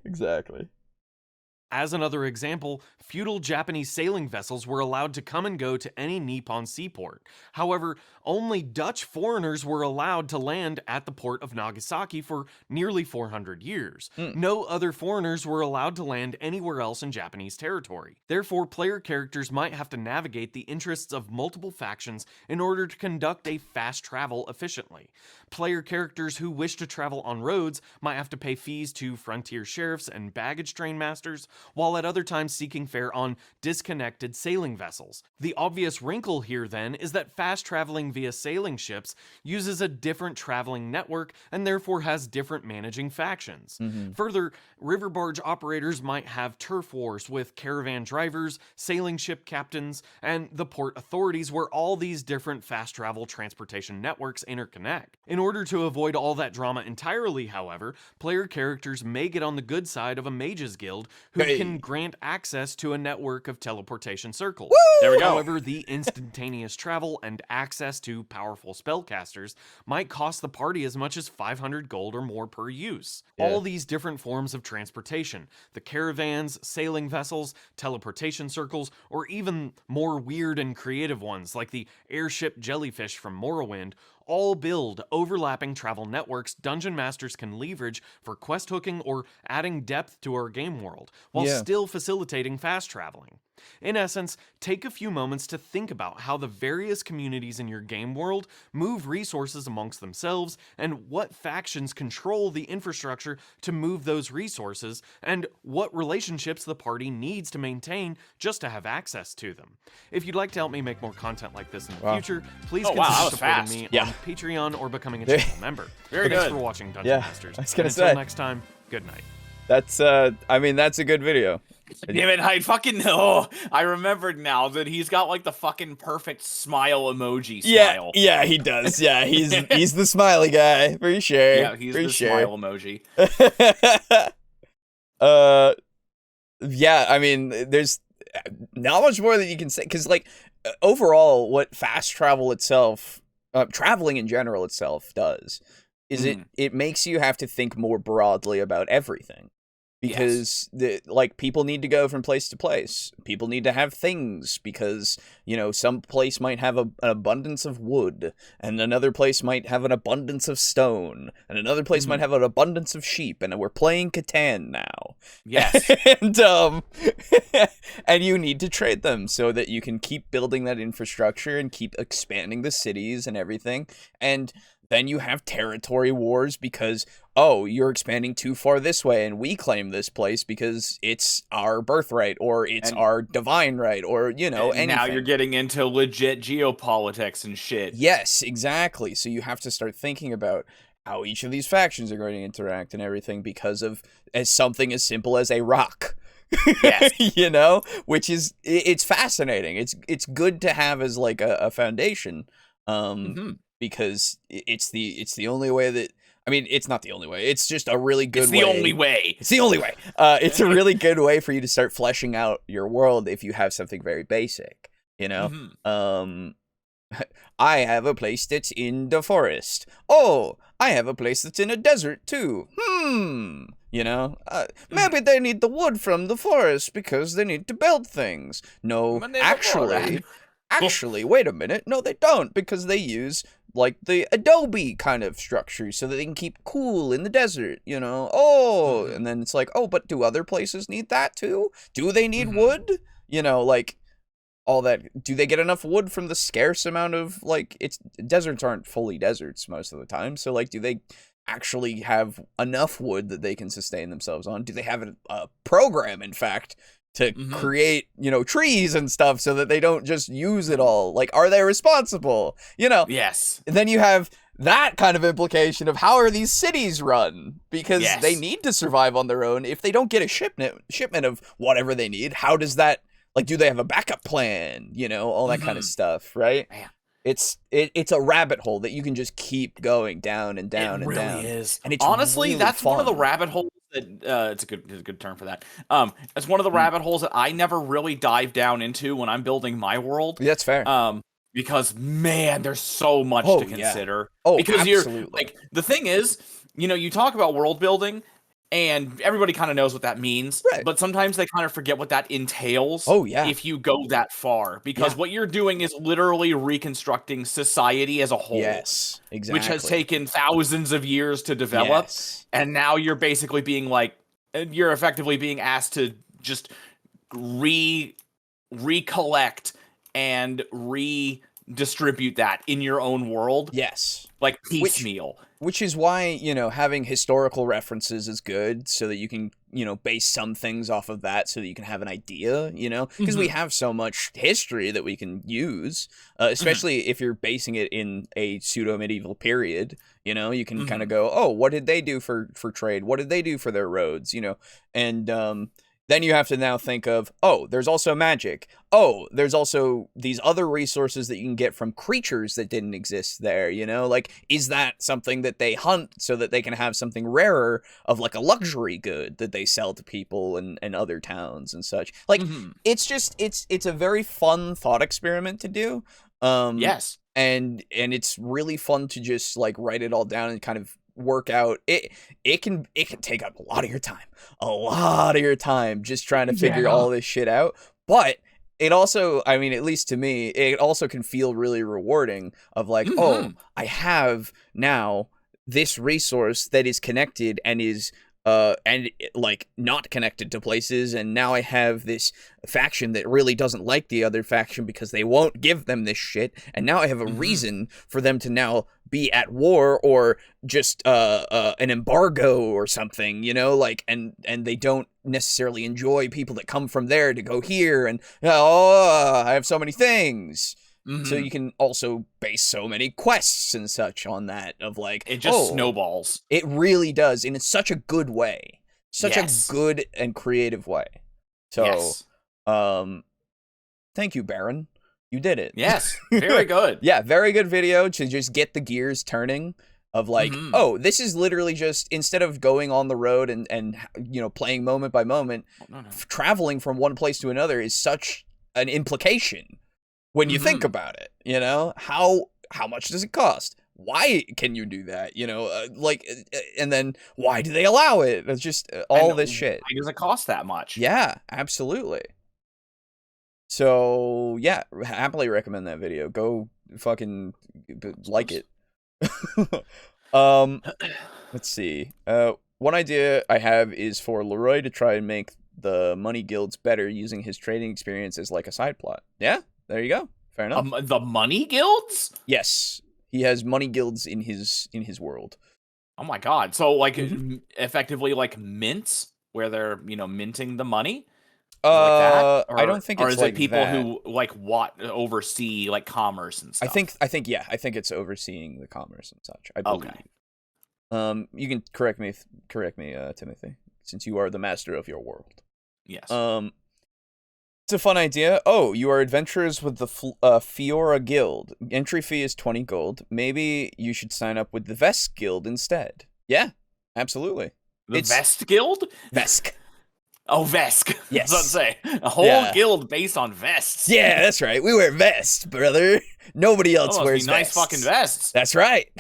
As another example, feudal Japanese sailing vessels were allowed to come and go to any Nippon seaport. However, only Dutch foreigners were allowed to land at the port of Nagasaki for nearly 400 years. No other foreigners were allowed to land anywhere else in Japanese territory. Therefore, player characters might have to navigate the interests of multiple factions in order to conduct a fast travel efficiently. Player characters who wish to travel on roads might have to pay fees to frontier sheriffs and baggage train masters, while at other times seeking fare on disconnected sailing vessels. The obvious wrinkle here then is that fast traveling via sailing ships uses a different traveling network and therefore has different managing factions. Further, river barge operators might have turf wars with caravan drivers, sailing ship captains, and the port authorities where all these different fast travel transportation networks interconnect. In order to avoid all that drama entirely, however, player characters may get on the good side of a mages guild who can grant access to to a network of teleportation circles. There we go. However, the instantaneous travel and access to powerful spellcasters might cost the party as much as 500 gold or more per use. Yeah. All these different forms of transportation, the caravans, sailing vessels, teleportation circles, or even more weird and creative ones like the airship jellyfish from Morrowind, all build overlapping travel networks dungeon masters can leverage for quest hooking or adding depth to our game world, while still facilitating fast traveling. In essence, take a few moments to think about how the various communities in your game world move resources amongst themselves, and what factions control the infrastructure to move those resources, and what relationships the party needs to maintain just to have access to them. If you'd like to help me make more content like this in the future, please consider supporting me on Patreon or becoming a channel member. Thanks for watching, Dungeon Masters. I was gonna until say. next time, good night. That's I mean, that's a good video. Damn it, I fucking know. I remembered now that he's got like the fucking perfect smile emoji smile. Yeah, he does. Yeah, he's the smiley guy for sure. Yeah, he's the smile emoji. Yeah, I mean, there's not much more that you can say, because like overall, what fast travel itself, traveling in general itself does, is it makes you have to think more broadly about everything. Because like people need to go from place to place. People need to have things because, you know, some place might have an abundance of wood, and another place might have an abundance of stone, and another place might have an abundance of sheep, and we're playing Catan now. Yes. And and you need to trade them so that you can keep building that infrastructure and keep expanding the cities and everything. And then you have territory wars because, oh, you're expanding too far this way and we claim this place because it's our birthright or it's our divine right or, you know, anything. Now you're getting into legit geopolitics and shit. Yes, exactly. So you have to start thinking about how each of these factions are going to interact and everything because of something as simple as a rock. Yes. You know, which is, it's fascinating. It's good to have as like a foundation. Because it's the only way that, I mean, it's not the only way. It's just a really good way. It's the only way. It's the only way. It's a really good way for you to start fleshing out your world if you have something very basic, you know? I have a place that's in the forest. Oh, I have a place that's in a desert too. You know, maybe they need the wood from the forest because they need to build things. No, actually, wait a minute. No, they don't, because they use like the adobe kind of structure so that they can keep cool in the desert, you know? Oh, and then it's like, oh, but do other places need that too? Do they need wood? You know, like all that. Do they get enough wood from the scarce amount of, like, deserts aren't fully deserts most of the time. So like, do they actually have enough wood that they can sustain themselves on? Do they have a program, in fact, to create, you know, trees and stuff so that they don't just use it all? Like, are they responsible? You know? Yes. And then you have that kind of implication of how are these cities run? Because they need to survive on their own. If they don't get a shipment of whatever they need, how does that, like, do they have a backup plan? You know, all that kind of stuff, right? Man. It's a rabbit hole that you can just keep going down and down and down. It really is. And it's honestly, really that's fun. one of the rabbit holes that it's a good term for that. It's one of the rabbit holes that I never really dive down into when I'm building my world. That's fair. Because man, there's so much to consider. Oh, because absolutely. You're like, the thing is, you know, you talk about world building and everybody kind of knows what that means, but sometimes they kind of forget what that entails. Oh, yeah. If you go that far, because what you're doing is literally reconstructing society as a whole. Yes, exactly. Which has taken thousands of years to develop. Yes. And now you're basically being like, you're effectively being asked to just recollect and redistribute that in your own world. Yes. Like piecemeal. Which is why, you know, having historical references is good so that you can, you know, base some things off of that so that you can have an idea, you know, because we have so much history that we can use, especially if you're basing it in a pseudo-medieval period, you know, you can kind of go, oh, what did they do for trade? What did they do for their roads? You know, and then you have to now think of, oh, there's also magic. Oh, there's also these other resources that you can get from creatures that didn't exist there, you know? Like, is that something that they hunt so that they can have something rarer of, like, a luxury good that they sell to people and other towns and such? Like, it's just, it's a very fun thought experiment to do. Yes. And it's really fun to just, like, write it all down and kind of work out. It can take up a lot of your time just trying to figure all this shit out, but it also, I mean, at least to me, it also can feel really rewarding of like, oh, I have now this resource that is connected and is like not connected to places, and now I have this faction that really doesn't like the other faction because they won't give them this shit, and now I have a reason for them to now be at war or just an embargo or something, you know, like, and they don't necessarily enjoy people that come from there to go here, and I have so many things. So you can also base so many quests and such on that of like, it just snowballs. It really does, and it's such a good way. Such a good and creative way. So, thank you, Baron. You did it. Yes, very good. Yeah, very good video to just get the gears turning of like, oh, this is literally just, instead of going on the road and you know, playing moment by moment, traveling from one place to another is such an implication. When you think about it, you know, how much does it cost? Why can you do that? You know, like, and then why do they allow it? It's just all this shit. Why does it cost that much? Yeah, absolutely. So yeah, happily recommend that video. Go fucking like it. Let's see. One idea I have is for Leroy to try and make the money guilds better using his trading experience as like a side plot. Yeah. There you go. Fair enough. The money guilds? Yes, he has money guilds in his world. Oh my god! So like, effectively like mints, where they're, you know, minting the money. Like that? Or, I don't think it's, or is like it people that. who like oversee like commerce and stuff. I think it's overseeing the commerce and such. I believe. Okay. You can correct me, Timothy, since you are the master of your world. Yes. It's a fun idea. Oh, you are adventurers with the Fiora Guild. Entry fee is 20 gold. Maybe you should sign up with the Vesk Guild instead. Yeah, absolutely. It's Vest Guild? Vesk. Oh, Vesk. Yes. I was about to say, a whole guild based on vests. Yeah, that's right. We wear vests, brother. Nobody else wears vests. Nice fucking vests. That's right.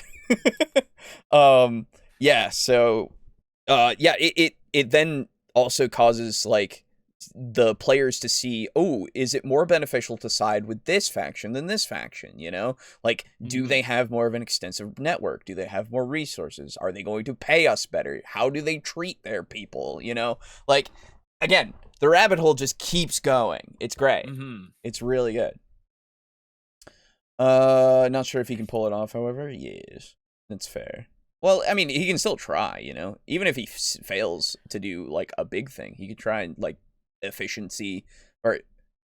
Yeah, so, yeah, it then also causes, like, the players to see, oh, is it more beneficial to side with this faction than this faction, you know? Like, do they have more of an extensive network? Do they have more resources? Are they going to pay us better? How do they treat their people, you know? Like, again, the rabbit hole just keeps going. It's great. It's really good. Not sure if he can pull it off, however. Yes, that's fair. Well, I mean, he can still try, you know? Even if he fails to do, like, a big thing, he could try and, like, efficiency or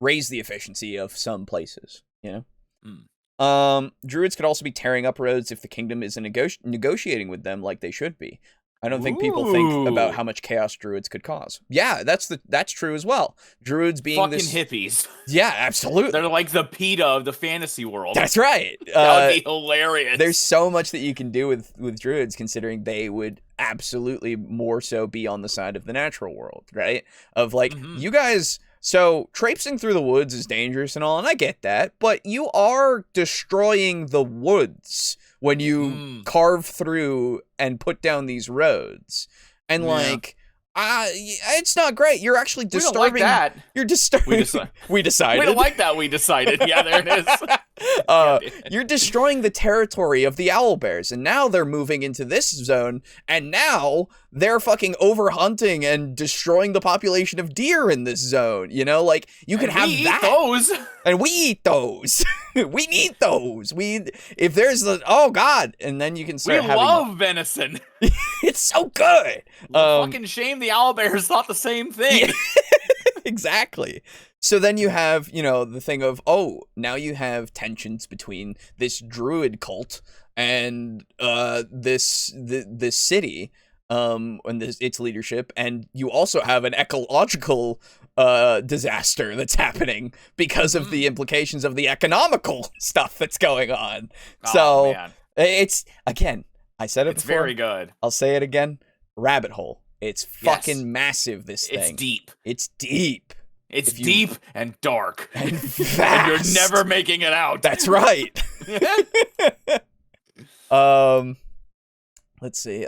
raise the efficiency of some places, you know. Druids could also be tearing up roads if the kingdom isn't negotiating with them like they should be. I don't think people think about how much chaos druids could cause. Yeah, that's true as well. Druids being fucking hippies. Yeah, absolutely. They're like the PETA of the fantasy world. That's right. That would be hilarious. There's so much that you can do with druids, considering they would absolutely more so be on the side of the natural world, right? Of like, you guys, so traipsing through the woods is dangerous and all, and I get that, but you are destroying the woods when you carve through and put down these roads. And like, it's not great. You're actually disturbing. We don't like that. You're disturbing. We decided. We don't like that. We decided. Yeah, there it is. You're destroying the territory of the owlbears, and now they're moving into this zone, and now they're fucking overhunting and destroying the population of deer in this zone. You know, like, you can have that. Those. And we eat those. We need those. If there's the, oh god, and then you can start having. We love venison. It's so good. Fucking shame the owlbears thought the same thing. Yeah. Exactly. So then you have, you know, the thing of, oh, now you have tensions between this druid cult and this city. and its leadership, and you also have an ecological disaster that's happening because of the implications of the economical stuff that's going on. Oh, So man. it's, again, I said it It's before. very good. I'll say it again. Rabbit hole. It's fucking massive, this thing. It's deep. It's deep. It's deep and dark. And fast. And you're never making it out. That's right. Let's see.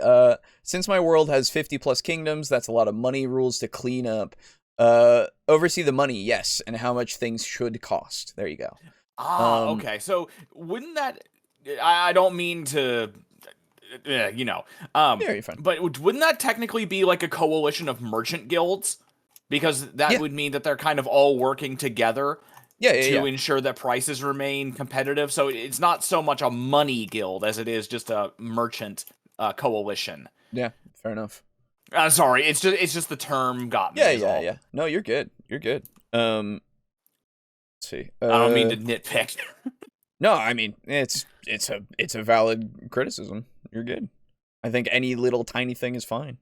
Since my world has 50 plus kingdoms, that's a lot of money rules to clean up. Oversee the money, yes, and how much things should cost. There you go. Okay. So wouldn't that? I don't mean to. Yeah, you're fine. But wouldn't that technically be like a coalition of merchant guilds? Because that would mean that they're kind of all working together to ensure that prices remain competitive. So it's not so much a money guild as it is just a merchant coalition. Yeah, fair enough. Sorry, it's just the term got me. Yeah. No, you're good. You're good. Let's see. I don't mean to nitpick. No, I mean it's a valid criticism. You're good. I think any little tiny thing is fine.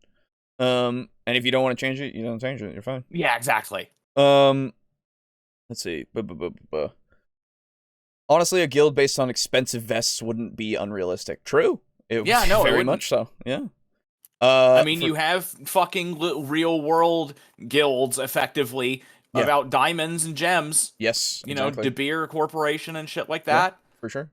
And if you don't want to change it, you don't change it. You're fine. Yeah, exactly. Let's see. Honestly, a guild based on expensive vests wouldn't be unrealistic. True. Very much so. Yeah. I mean, you have fucking real world guilds, effectively, about diamonds and gems. Yes. You know, De Beer Corporation and shit like that. Yeah, for sure.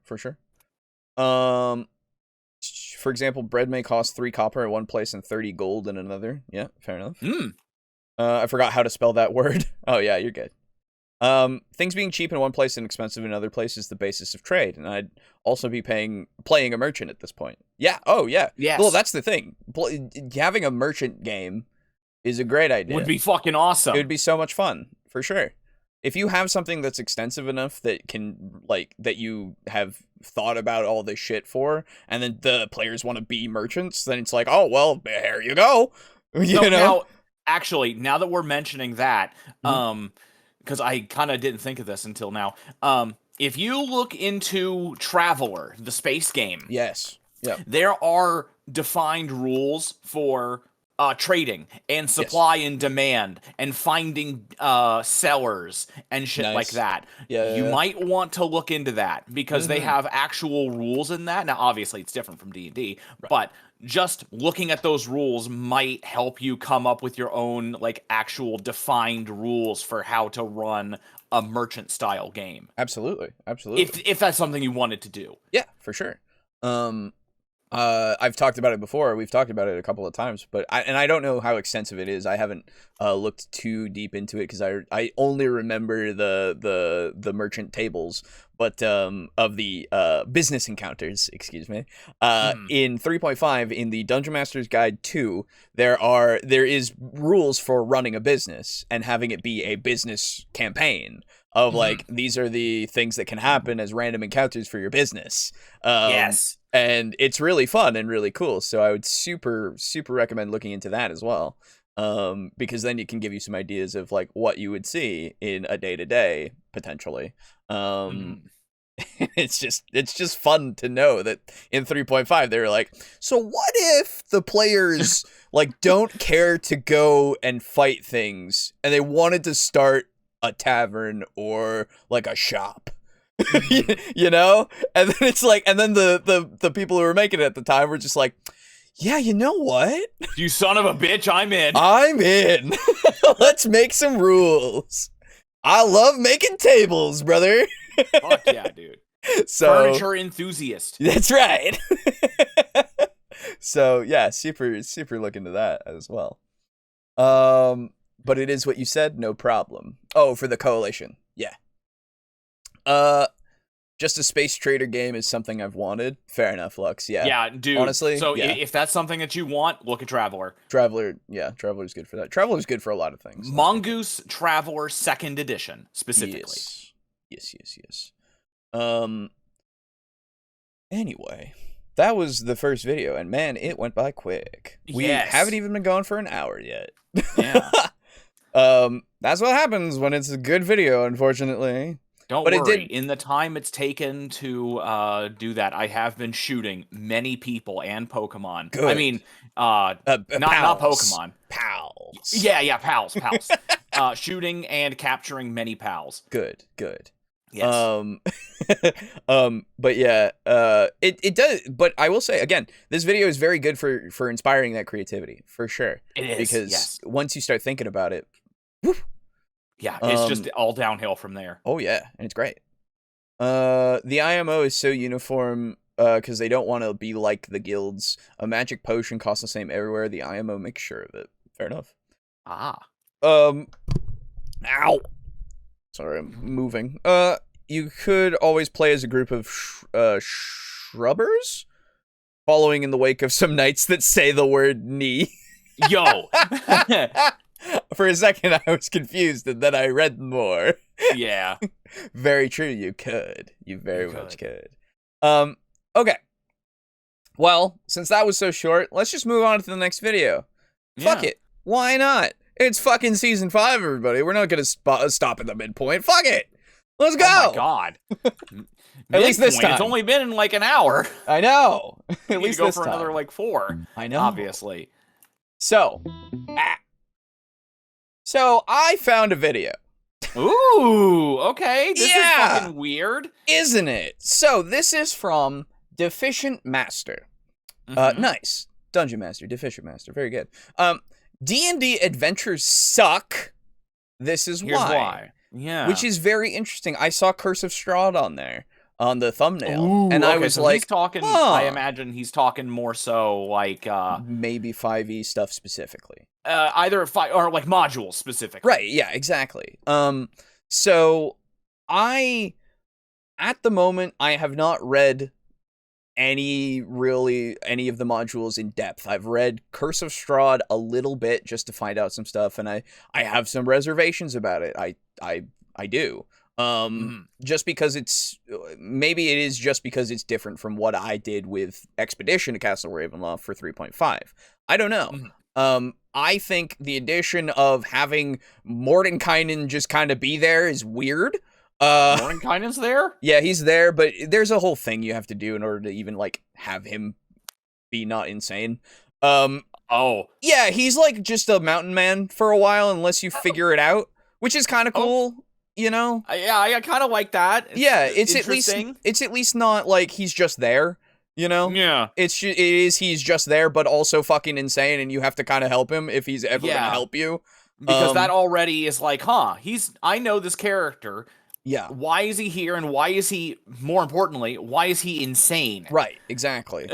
For example, bread may cost 3 copper at one place and 30 gold in another. Yeah, fair enough. I forgot how to spell that word. Oh yeah, you're good. Things being cheap in one place and expensive in another place is the basis of trade, and I'd also be playing a merchant at this point. Yeah. Oh yeah. Yes. Well, that's the thing. Having a merchant game is a great idea. Would be fucking awesome. It would be so much fun, for sure. If you have something that's extensive enough that can, like, that you have thought about all this shit for, and then the players want to be merchants, then it's like, oh, well, here you go. You know? Now, actually, now that we're mentioning that, because I kind of didn't think of this until now, if you look into Traveler, the space game, yes, there are defined rules for trading and supply and demand and finding sellers and shit like that. You might want to look into that because they have actual rules in that. Now, obviously, it's different from D&D, but just looking at those rules might help you come up with your own, like, actual defined rules for how to run a merchant style game. Absolutely. If that's something you wanted to do. Yeah, for sure. I've talked about it before. We've talked about it a couple of times, but I don't know how extensive it is. I haven't looked too deep into it because I only remember the merchant tables, but of the business encounters, excuse me. In 3.5, in the Dungeon Master's Guide 2, there is rules for running a business and having it be a business campaign. Of like, these are the things that can happen as random encounters for your business. Yes. And it's really fun and really cool. So I would super recommend looking into that as well. Because then it can give you some ideas of like what you would see in a day-to-day potentially. It's just fun to know that in 3.5 they were like, so what if the players like don't care to go and fight things and they wanted to start a tavern or like a shop, you know? And then it's like, and then the people who were making it at the time were just like, yeah, you know what? You son of a bitch, I'm in. Let's make some rules. I love making tables, brother. Fuck yeah, dude. So, furniture enthusiast. That's right. So yeah, super look into that as well. But it is what you said, no problem. Oh, for the coalition. Yeah. Just a space trader game is something I've wanted. Fair enough, Lux. Yeah. Yeah, dude. Honestly, so if that's something that you want, look at Traveler. Traveler's good for that. Traveler's good for a lot of things. Mongoose Traveler 2nd Edition, specifically. Yes. Anyway, that was the first video, and man, it went by quick. We haven't even been going for an hour yet. Yeah. That's what happens when it's a good video, unfortunately. Don't But it worry. did- In the time it's taken to do that, I have been shooting many people and Pokemon. I Good. mean, not pals. Pokemon. Pals. Yeah, pals. Shooting and capturing many pals. Good. Yes. But yeah, it does. But I will say again, this video is very good for inspiring that creativity for sure. It is because once you start thinking about it, whew, yeah, it's just all downhill from there. oh yeah, and it's great. The IMO is so uniform because they don't want to be like the guilds. A magic potion costs the same everywhere. The IMO makes sure of it. Fair enough. Ah. Ow. Sorry, I'm moving. You could always play as a group of shrubbers, following in the wake of some knights that say the word knee. Yo. For a second, I was confused, and then I read more. Yeah. Very true. You could. You very much could. could. Okay. Well, since that was so short, let's just move on to the next video. Fuck Yeah. it. Why not? It's fucking season 5, everybody. We're not gonna stop at the midpoint. Fuck it. Let's go. Oh my god. At least this Midpoint, It's time. only been in like an hour. I know. At We need least to go this for time. another like 4. I know. Obviously. So I found a video. Ooh, okay. This is Yeah. fucking weird. Isn't it? So this is from Deficient Master. Mhm. Nice. Dungeon Master, Deficient Master. Very good. D&D adventures suck. This is Here's why. Yeah. Which is very interesting. I saw Curse of Strahd on there on the thumbnail, Ooh, and I okay, was so like, he's talking. huh. I imagine he's talking more so like maybe 5e stuff specifically. either or like modules specifically. Right, yeah, exactly. So at the moment, I have not read any of the modules in depth. I've read Curse of Strahd a little bit just to find out some stuff, and I have some reservations about it. I do. Just because maybe it is just because it's different from what I did with Expedition to Castle Ravenloft for 3.5. I don't know. I think the addition of having Mordenkainen just kind of be there is weird. Mordenkainen's there? Yeah, he's there, but there's a whole thing you have to do in order to even like have him be not insane. Oh. Yeah, he's like just a mountain man for a while unless you figure it out, which is kind of cool, you know? Yeah, I kind of like that. It's interesting. at least not like he's just there, you know? Yeah. He's just there, but also fucking insane, and you have to kind of help him if he's ever gonna help you. Because that already is like, I know this character. Yeah. Why is he here, and why is he, more importantly, why is he insane? Right, exactly.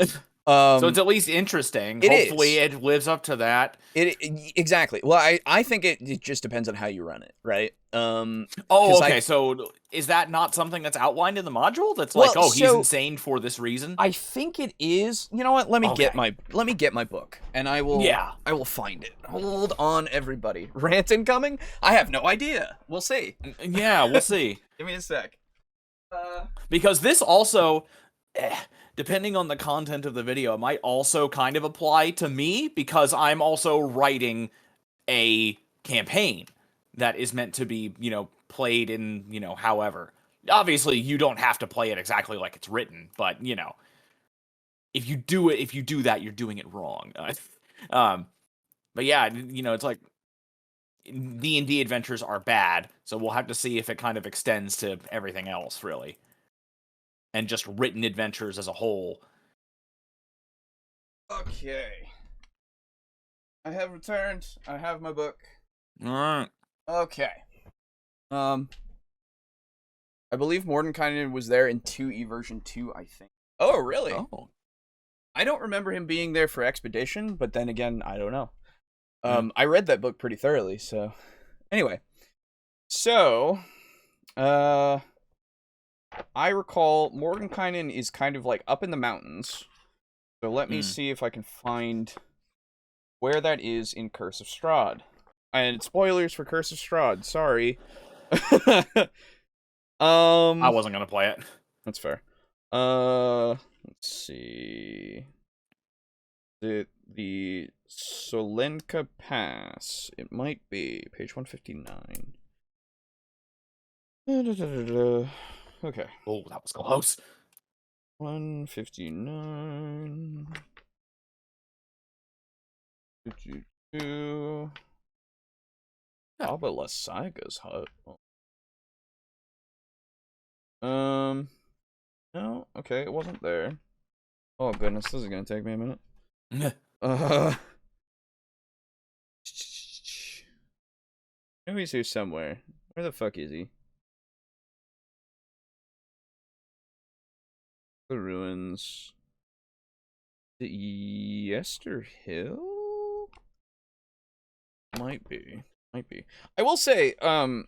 So it's at least interesting. Hopefully it lives up to that. Exactly. Well, I think it just depends on how you run it, right? Okay. So is that not something that's outlined in the module? That's like, he's insane for this reason. I think it is. You know what? Let me get my book, and I will find it. Hold on, everybody. Rant incoming? I have no idea. We'll see. Yeah, we'll see. Give me a sec. Because this also, depending on the content of the video, it might also kind of apply to me, because I'm also writing a campaign that is meant to be, played in, however. Obviously, you don't have to play it exactly like it's written, but, if you do that, you're doing it wrong. But yeah, it's like D&D adventures are bad, so we'll have to see if it kind of extends to everything else, really. And just written adventures as a whole. Okay. I have returned. I have my book. Alright. Okay. I believe Mordenkainen was there in 2E version 2, I think. Oh, really? Oh. I don't remember him being there for Expedition, but then again, I don't know. I read that book pretty thoroughly, so... Anyway. So... I recall Mordenkainen is kind of like up in the mountains. So let me see if I can find where that is in Curse of Strahd. And spoilers for Curse of Strahd, sorry. I wasn't gonna play it. That's fair. Let's see. The Solenka Pass. It might be page 159. Okay. Oh, that was close. 159. 222. Baba Lasaga's hut. No, okay, it wasn't there. Oh goodness, this is gonna take me a minute. Uh, I know he's here somewhere. Where the fuck is he? The ruins. The Yester Hill? Might be. Might be. I will say, the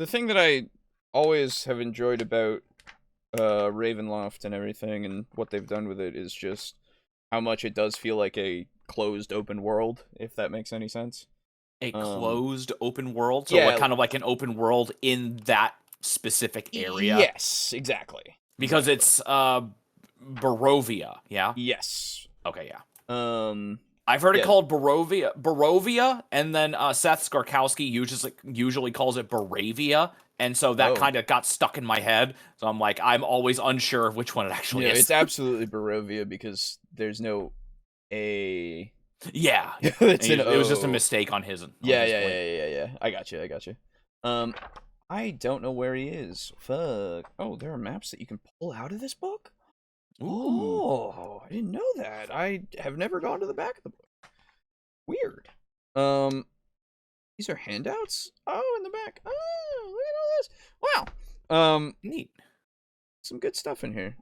thing that I always have enjoyed about Ravenloft and everything and what they've done with it is just how much it does feel like a closed open world, if that makes any sense. A closed open world? So yeah, like, kind of like an open world in that specific area? Yes, exactly. Because it's Barovia, yeah? Yes. Okay, yeah. I've heard it called Barovia, and then Seth Skarkowski usually calls it Baravia, and so that kind of got stuck in my head. So I'm like, I'm always unsure of which one it actually is. It's absolutely Barovia because there's no A. Yeah, it was just a mistake on his. Yeah. I got you. I don't know where he is. Fuck. Oh, there are maps that you can pull out of this book? Ooh. Oh, I didn't know that. I have never gone to the back of the book. Weird. These are handouts? Oh, in the back. Oh, look at all this. Wow. Neat. Some good stuff in here.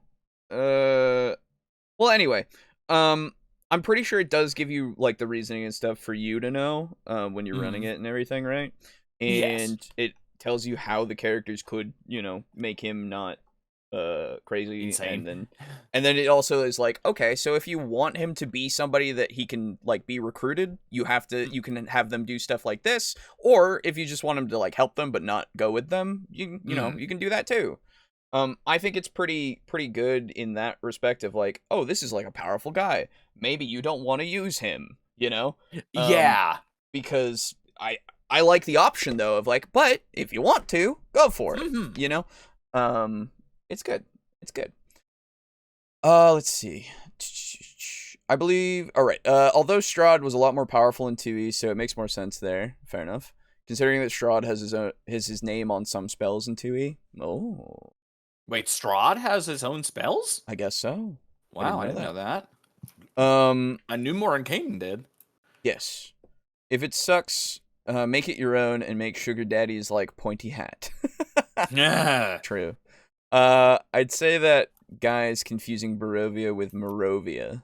Well, anyway, I'm pretty sure it does give you like the reasoning and stuff for you to know when you're running it and everything, right? And it tells you how the characters could, make him not crazy. Insane. And then it also is like, okay, so if you want him to be somebody that he can like be recruited, you can have them do stuff like this, or if you just want him to like help them but not go with them, you can do that too. I think it's pretty good in that respect of like, oh, this is like a powerful guy. Maybe you don't want to use him, Yeah. Because I like the option though of like, but if you want to, go for it. It's good. It's good. Let's see. I believe. All right. Although Strahd was a lot more powerful in 2e, so it makes more sense there. Fair enough. Considering that Strahd has his name on some spells in 2e. Oh. Wait, Strahd has his own spells? I guess so. Wow, I didn't know that. I knew Morin Caden did. Yes. If it sucks, make it your own and make Sugar Daddy's like pointy hat. Yeah. True. I'd say that guy's confusing Barovia with Morovia.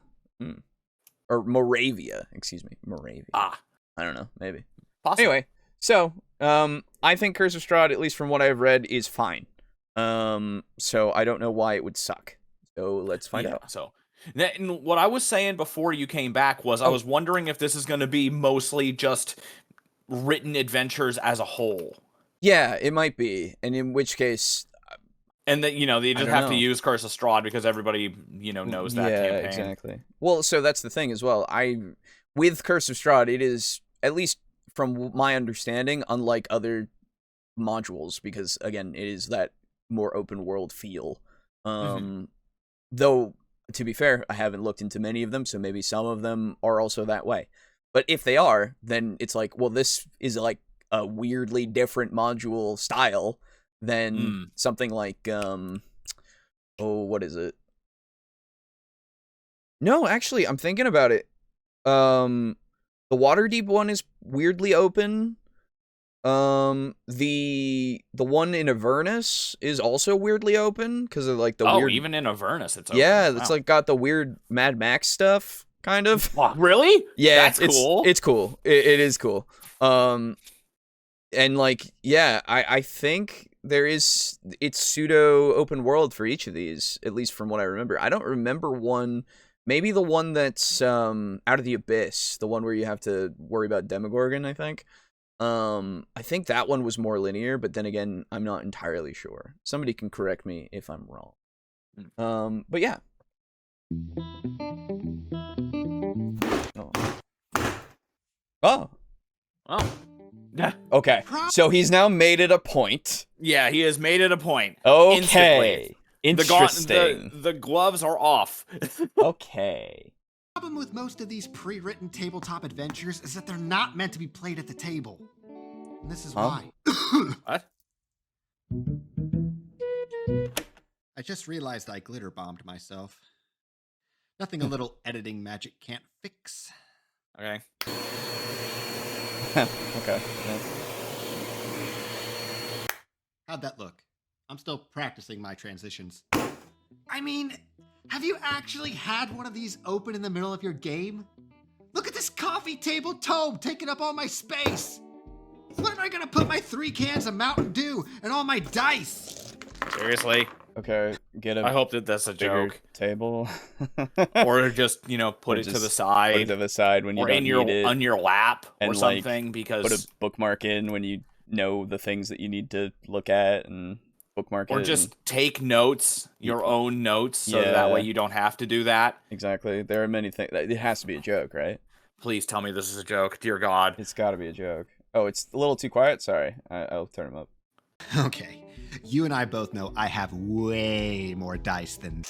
Or Moravia, excuse me. Moravia. Ah. I don't know, maybe. Possibly. Anyway, so, I think Curse of Strahd, at least from what I've read, is fine. So I don't know why it would suck. So let's find out. So, what I was saying before you came back was I was wondering if this is going to be mostly just written adventures as a whole. Yeah, it might be. And in which case... And that, they just have to use Curse of Strahd because everybody, knows that campaign. Yeah, exactly. Well, so that's the thing as well. With Curse of Strahd, it is, at least from my understanding, unlike other modules, because, again, it is that more open world feel. Though, to be fair, I haven't looked into many of them, so maybe some of them are also that way. But if they are, then it's like, well, this is like a weirdly different module style than something like, what is it? No, actually, I'm thinking about it. The Waterdeep one is weirdly open. The one in Avernus is also weirdly open because of like the weird. Even in Avernus, it's open. Yeah, it's like got the weird Mad Max stuff, kind of. Wow, really? Yeah, that's cool. It's cool. It is cool. And like, yeah, I think it's pseudo open world for each of these, at least from what I remember. I don't remember one. Maybe the one that's Out of the Abyss, the one where you have to worry about Demogorgon, I think. I think that one was more linear, but then again, I'm not entirely sure. Somebody can correct me if I'm wrong. But yeah. Oh. Okay, so he's now made it a point. Yeah, he has made it a point. Okay, Interesting. The gloves are off. Okay. The problem with most of these pre-written tabletop adventures is that they're not meant to be played at the table. And this is why. What? I just realized I glitter bombed myself. Nothing a little editing magic can't fix. Okay. Okay. Yeah. How'd that look? I'm still practicing my transitions. I mean, have you actually had one of these open in the middle of your game? Look at this coffee table tome taking up all my space. When am I gonna put my 3 cans of Mountain Dew and all my dice? Seriously? Okay, get a I hope that that's a bigger joke. table. Or just, put it to the side. Put it to the side when you or don't in your need it. on your lap and or something, because put a bookmark in when you know the things that you need to look at and bookmark it. or just take notes, your own notes, so that way you don't have to do that. Exactly. There are many things. It has to be a joke, right? Please tell me this is a joke, dear God. It's got to be a joke. Oh, it's a little too quiet? Sorry. I'll turn him up. Okay, you and I both know I have way more dice than...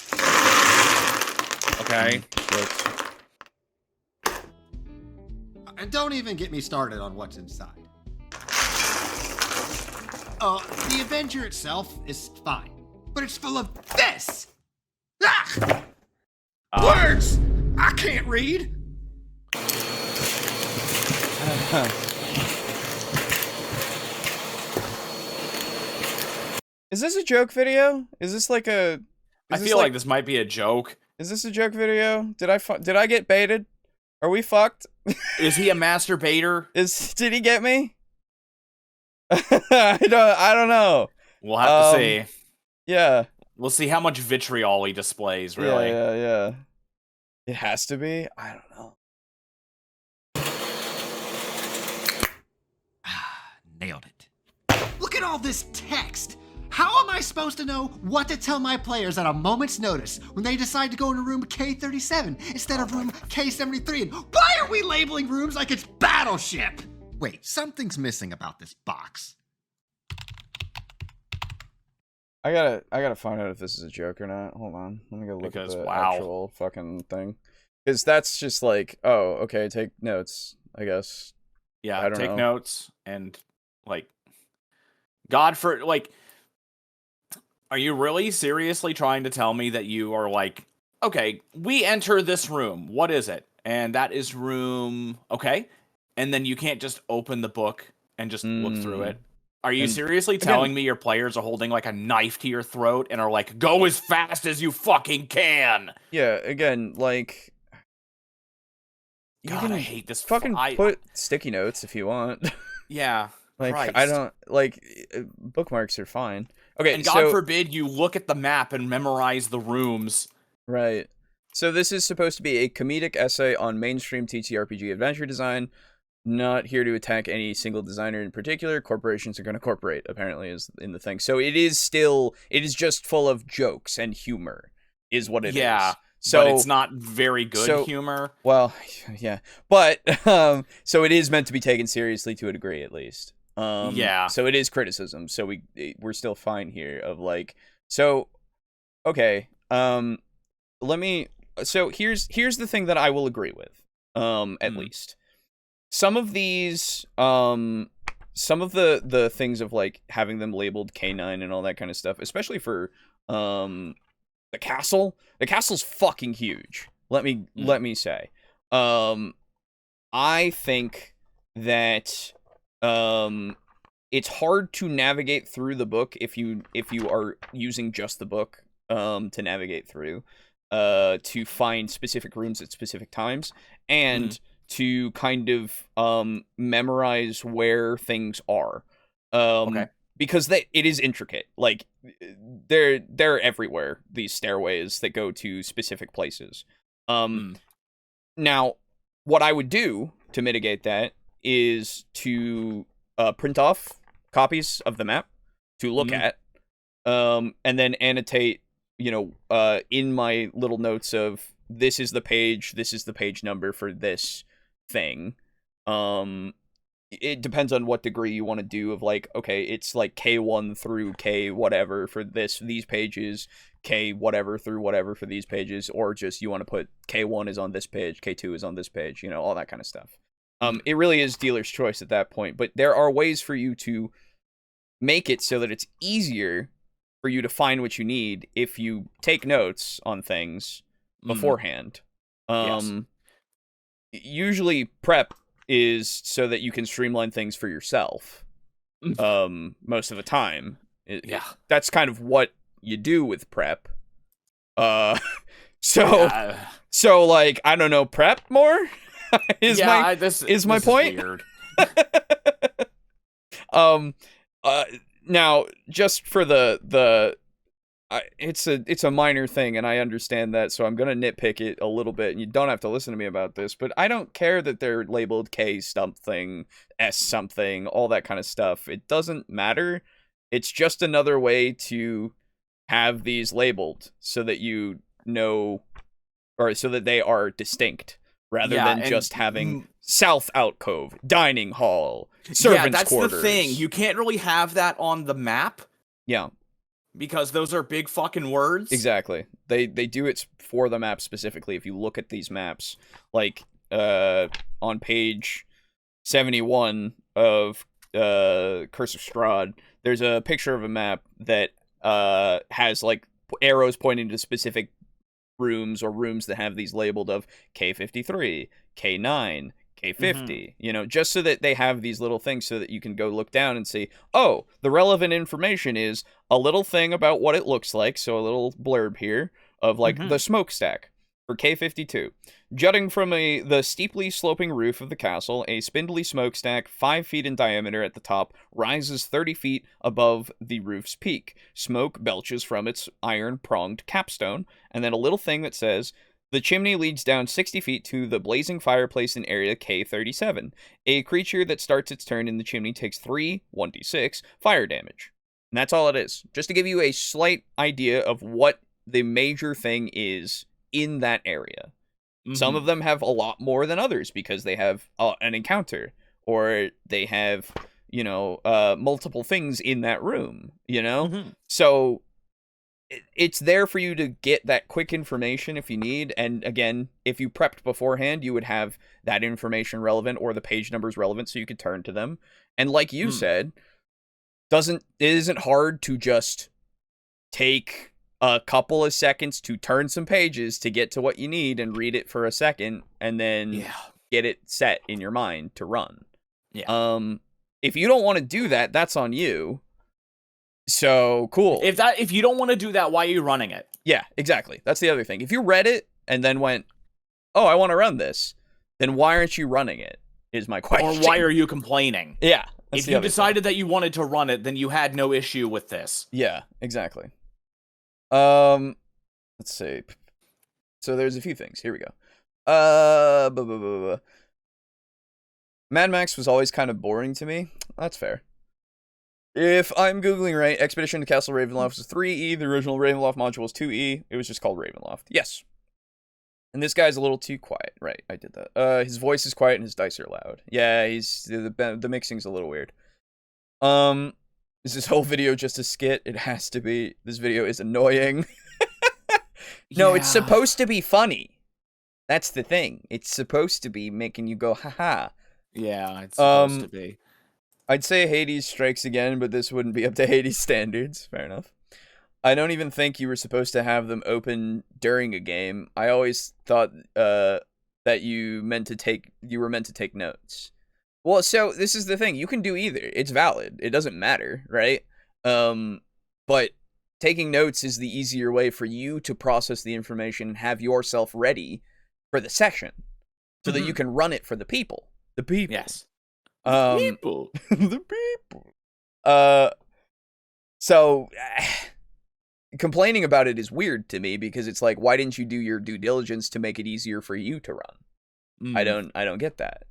Okay. And don't even get me started on what's inside. The adventure itself is fine, but it's full of this! Ah! Words! I can't read! Is this a joke video? Is this like a... I feel like this might be a joke. Is this a joke video? Did I get baited? Are we fucked? Is he a masturbator? Did he get me? I don't know. We'll have to see. Yeah. We'll see how much vitriol he displays, really. Yeah. It has to be? I don't know. Nailed it. Look at all this text! How am I supposed to know what to tell my players at a moment's notice when they decide to go into room K37 instead of room K73? And why are we labeling rooms like it's Battleship? Wait, something's missing about this box. I gotta find out if this is a joke or not. Hold on. Let me go look at the actual fucking thing. Because that's just like, oh, okay, take notes, I guess. Yeah, I don't take know. notes and, are you really seriously trying to tell me that you are like, okay, we enter this room. What is it? And that is room, okay. And then you can't just open the book and just look through it. Are you seriously telling me your players are holding like a knife to your throat and are like, go as fast as you fucking can? Yeah, again, like... God, I hate this. Fucking put sticky notes if you want. Yeah. Like, Christ. I don't... Like, bookmarks are fine. Okay, and God forbid you look at the map and memorize the rooms. Right. So this is supposed to be a comedic essay on mainstream TTRPG adventure design. Not here to attack any single designer in particular. Corporations are going to corporate, apparently, is in the thing. So it is just full of jokes and humor, is what it is. Yeah. So but it's not very good humor. Well, yeah. But, so it is meant to be taken seriously to a degree, at least. Yeah. So it is criticism. So we're still fine here of like, so, okay. So here's the thing that I will agree with, at least. Some of these, some of the things of like having them labeled K9 and all that kind of stuff, especially for, the castle's fucking huge. Let me say, I think that, it's hard to navigate through the book if you are using just the book to navigate through, to find specific rooms at specific times and to kind of memorize where things are. Okay. Because it is intricate. Like they're everywhere, these stairways that go to specific places. Now what I would do to mitigate that is to print off copies of the map to look at, and then annotate, in my little notes of this is the page number for this thing, it depends on what degree you want to do of like, okay, it's like K1 through K whatever for these pages, K whatever through whatever for these pages, or just you want to put K1 is on this page, K2 is on this page, you know, all that kind of stuff. It really is dealer's choice at that point, but there are ways for you to make it so that it's easier for you to find what you need if you take notes on things beforehand. Yes. Usually prep is so that you can streamline things for yourself. Most of the time. That's kind of what you do with prep. So like, I don't know, prep more is my point. Weird. Now just for it's a minor thing, and I understand that, so I'm gonna nitpick it a little bit, and you don't have to listen to me about this, but I don't care that they're labeled K something, S something, all that kind of stuff. It doesn't matter. It's just another way to have these labeled so that you know, or so that they are distinct, rather than just having South Alcove, Dining Hall, Servants' Quarters. The thing. You can't really have that on the map. Yeah. Because those are big fucking words. Exactly. They do it for the map specifically. If you look at these maps, like on page 71 of Curse of Strahd, there's a picture of a map that has like arrows pointing to specific rooms, or rooms that have these labeled of K53, K9, K50, you know, just so that they have these little things so that you can go look down and see, oh, the relevant information is a little thing about what it looks like, so a little blurb here of like the smokestack for K52. Jutting from the steeply sloping roof of the castle, a spindly smokestack 5 feet in diameter at the top rises 30 feet above the roof's peak. Smoke belches from its iron-pronged capstone, and then a little thing that says, the chimney leads down 60 feet to the blazing fireplace in area K37. A creature that starts its turn in the chimney takes 3 1d6 fire damage. And that's all it is. Just to give you a slight idea of what the major thing is in that area. Some of them have a lot more than others because they have an encounter, or they have, you know, multiple things in that room, you know? So it's there for you to get that quick information if you need. And again, if you prepped beforehand, you would have that information relevant, or the page numbers relevant, so you could turn to them. And like you said, it isn't hard to just take a couple of seconds to turn some pages to get to what you need and read it for a second, and then get it set in your mind to run. If you don't want to do that, that's on you. So cool. If you don't want to do that, why are you running it? Yeah, exactly. That's the other thing. If you read it and then went, oh, I want to run this, then why aren't you running it, is my question. Or why are you complaining? Yeah. If you decided that you wanted to run it, then you had no issue with this. Yeah, exactly. Let's see. So there's a few things. Here we go. Mad Max was always kind of boring to me. That's fair. If I'm Googling right, Expedition to Castle Ravenloft was 3E, the original Ravenloft module was 2E, it was just called Ravenloft. Yes. And this guy's a little too quiet. Right, I did that. His voice is quiet and his dice are loud. Yeah, the mixing's a little weird. Is this whole video just a skit? It has to be. This video is annoying. No, it's supposed to be funny. That's the thing. It's supposed to be making you go, haha. Yeah, it's supposed to be. I'd say Hades strikes again, but this wouldn't be up to Hades standards. Fair enough. I don't even think you were supposed to have them open during a game. I always thought that you were meant to take notes. Well, so this is the thing. You can do either. It's valid. It doesn't matter, right? But taking notes is the easier way for you to process the information and have yourself ready for the session, so that you can run it for the people. The people. Yes. People. The people. So complaining about it is weird to me, because it's like, why didn't you do your due diligence to make it easier for you to run? I don't get that.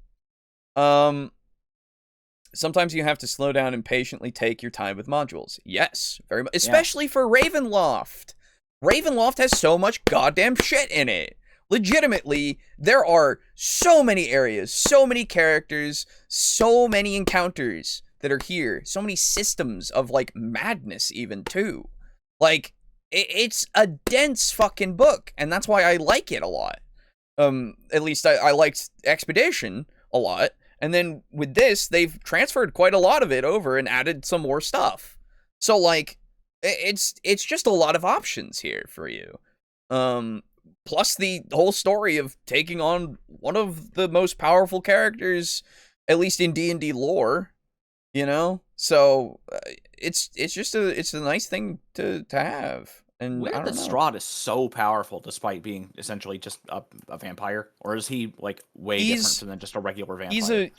Sometimes you have to slow down and patiently take your time with modules. Yes, very much. Especially for Ravenloft. Ravenloft has so much goddamn shit in it. legitimately, there are so many areas, so many characters, so many encounters that are here, so many systems of, like, madness even, too. Like, it's a dense fucking book, and that's why I like it a lot. At least I liked Expedition a lot, and then with this, they've transferred quite a lot of it over and added some more stuff. So, like, it's just a lot of options here for you. Plus the whole story of taking on one of the most powerful characters, at least in D&D lore, you know? So, it's a nice thing to have. And I Weird don't that know. Strahd is so powerful despite being essentially just a vampire, or is he like way different than just a regular vampire?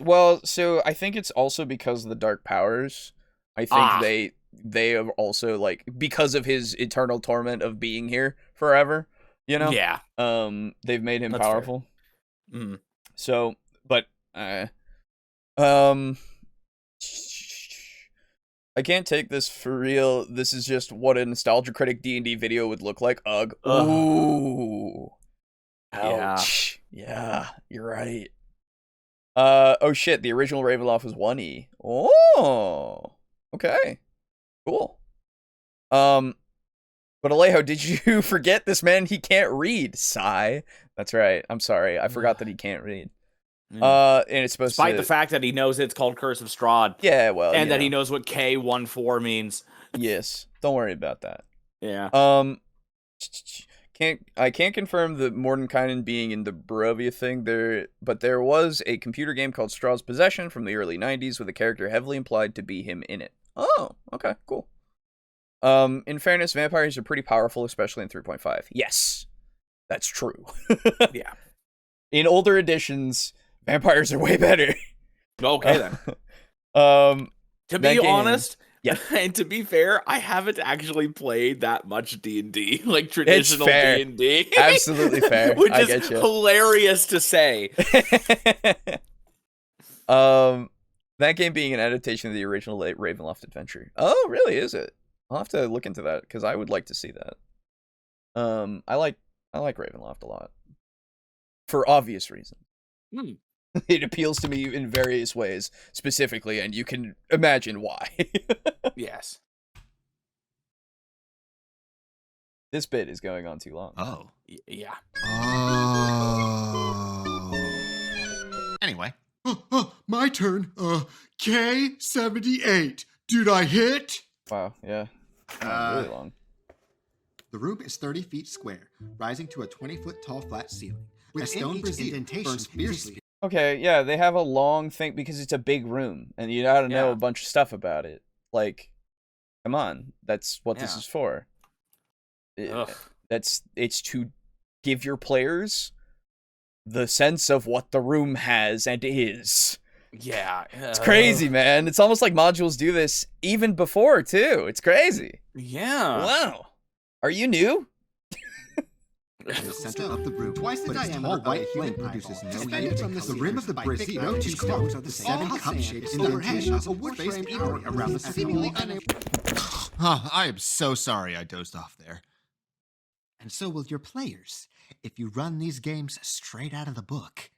So I think it's also because of the dark powers. I think they have also, like, because of his eternal torment of being here forever, you know? Yeah. They've made him That's fair. powerful. Mm. So, but I can't take this for real. This is just what a Nostalgia Critic D&D video would look like. Ugh. Ooh. Ouch. Yeah, you're right. Oh shit, the original Ravenloft was 1E. Oh. Okay. Cool. But Alejo, did you forget this man? He can't read. Sigh. That's right. I'm sorry. I forgot that he can't read. And it's supposed Despite to... the fact that he knows it's called Curse of Strahd. Yeah, well, and that he knows what K14 means. Yes. Don't worry about that. Yeah. I can't confirm the Mordenkainen being in the Barovia thing but there was a computer game called Strahd's Possession from the early 90s with a character heavily implied to be him in it. Oh, okay, cool. In fairness, vampires are pretty powerful, especially in 3.5. Yes, that's true. Yeah. In older editions, vampires are way better. Okay, then. To be honest, yeah, and to be fair, I haven't actually played that much D&D, like traditional D&D. Absolutely fair. Which I is get you. Hilarious to say. That game being an adaptation of the original Ravenloft adventure. Oh, really? Is it? I'll have to look into that because I would like to see that. I like Ravenloft a lot for obvious reasons. It appeals to me in various ways, specifically, and you can imagine why. Yes. This bit is going on too long. Oh. Yeah. Oh. Anyway. My turn. K78. Did I hit? Wow, yeah. Really long. The room is 30 feet square, rising to a 20-foot tall flat ceiling. With a stone indentation fiercely. Okay, yeah, they have a long thing because it's a big room, and you gotta know a bunch of stuff about it. Like, come on, that's what this is for. It's to give your players the sense of what the room has and is. Yeah. It's crazy, man. It's almost like modules do this even before, too. It's crazy. Yeah. Wow. Are you new? In the center of the room, twice the diameter of white flame produces no heat from the rim of the brazier. No two stones are the same. 7 cup shapes in overhead, a wood-based area around the seemingly unable. I am so sorry I dozed off there. And so will your players if you run these games straight out of the book.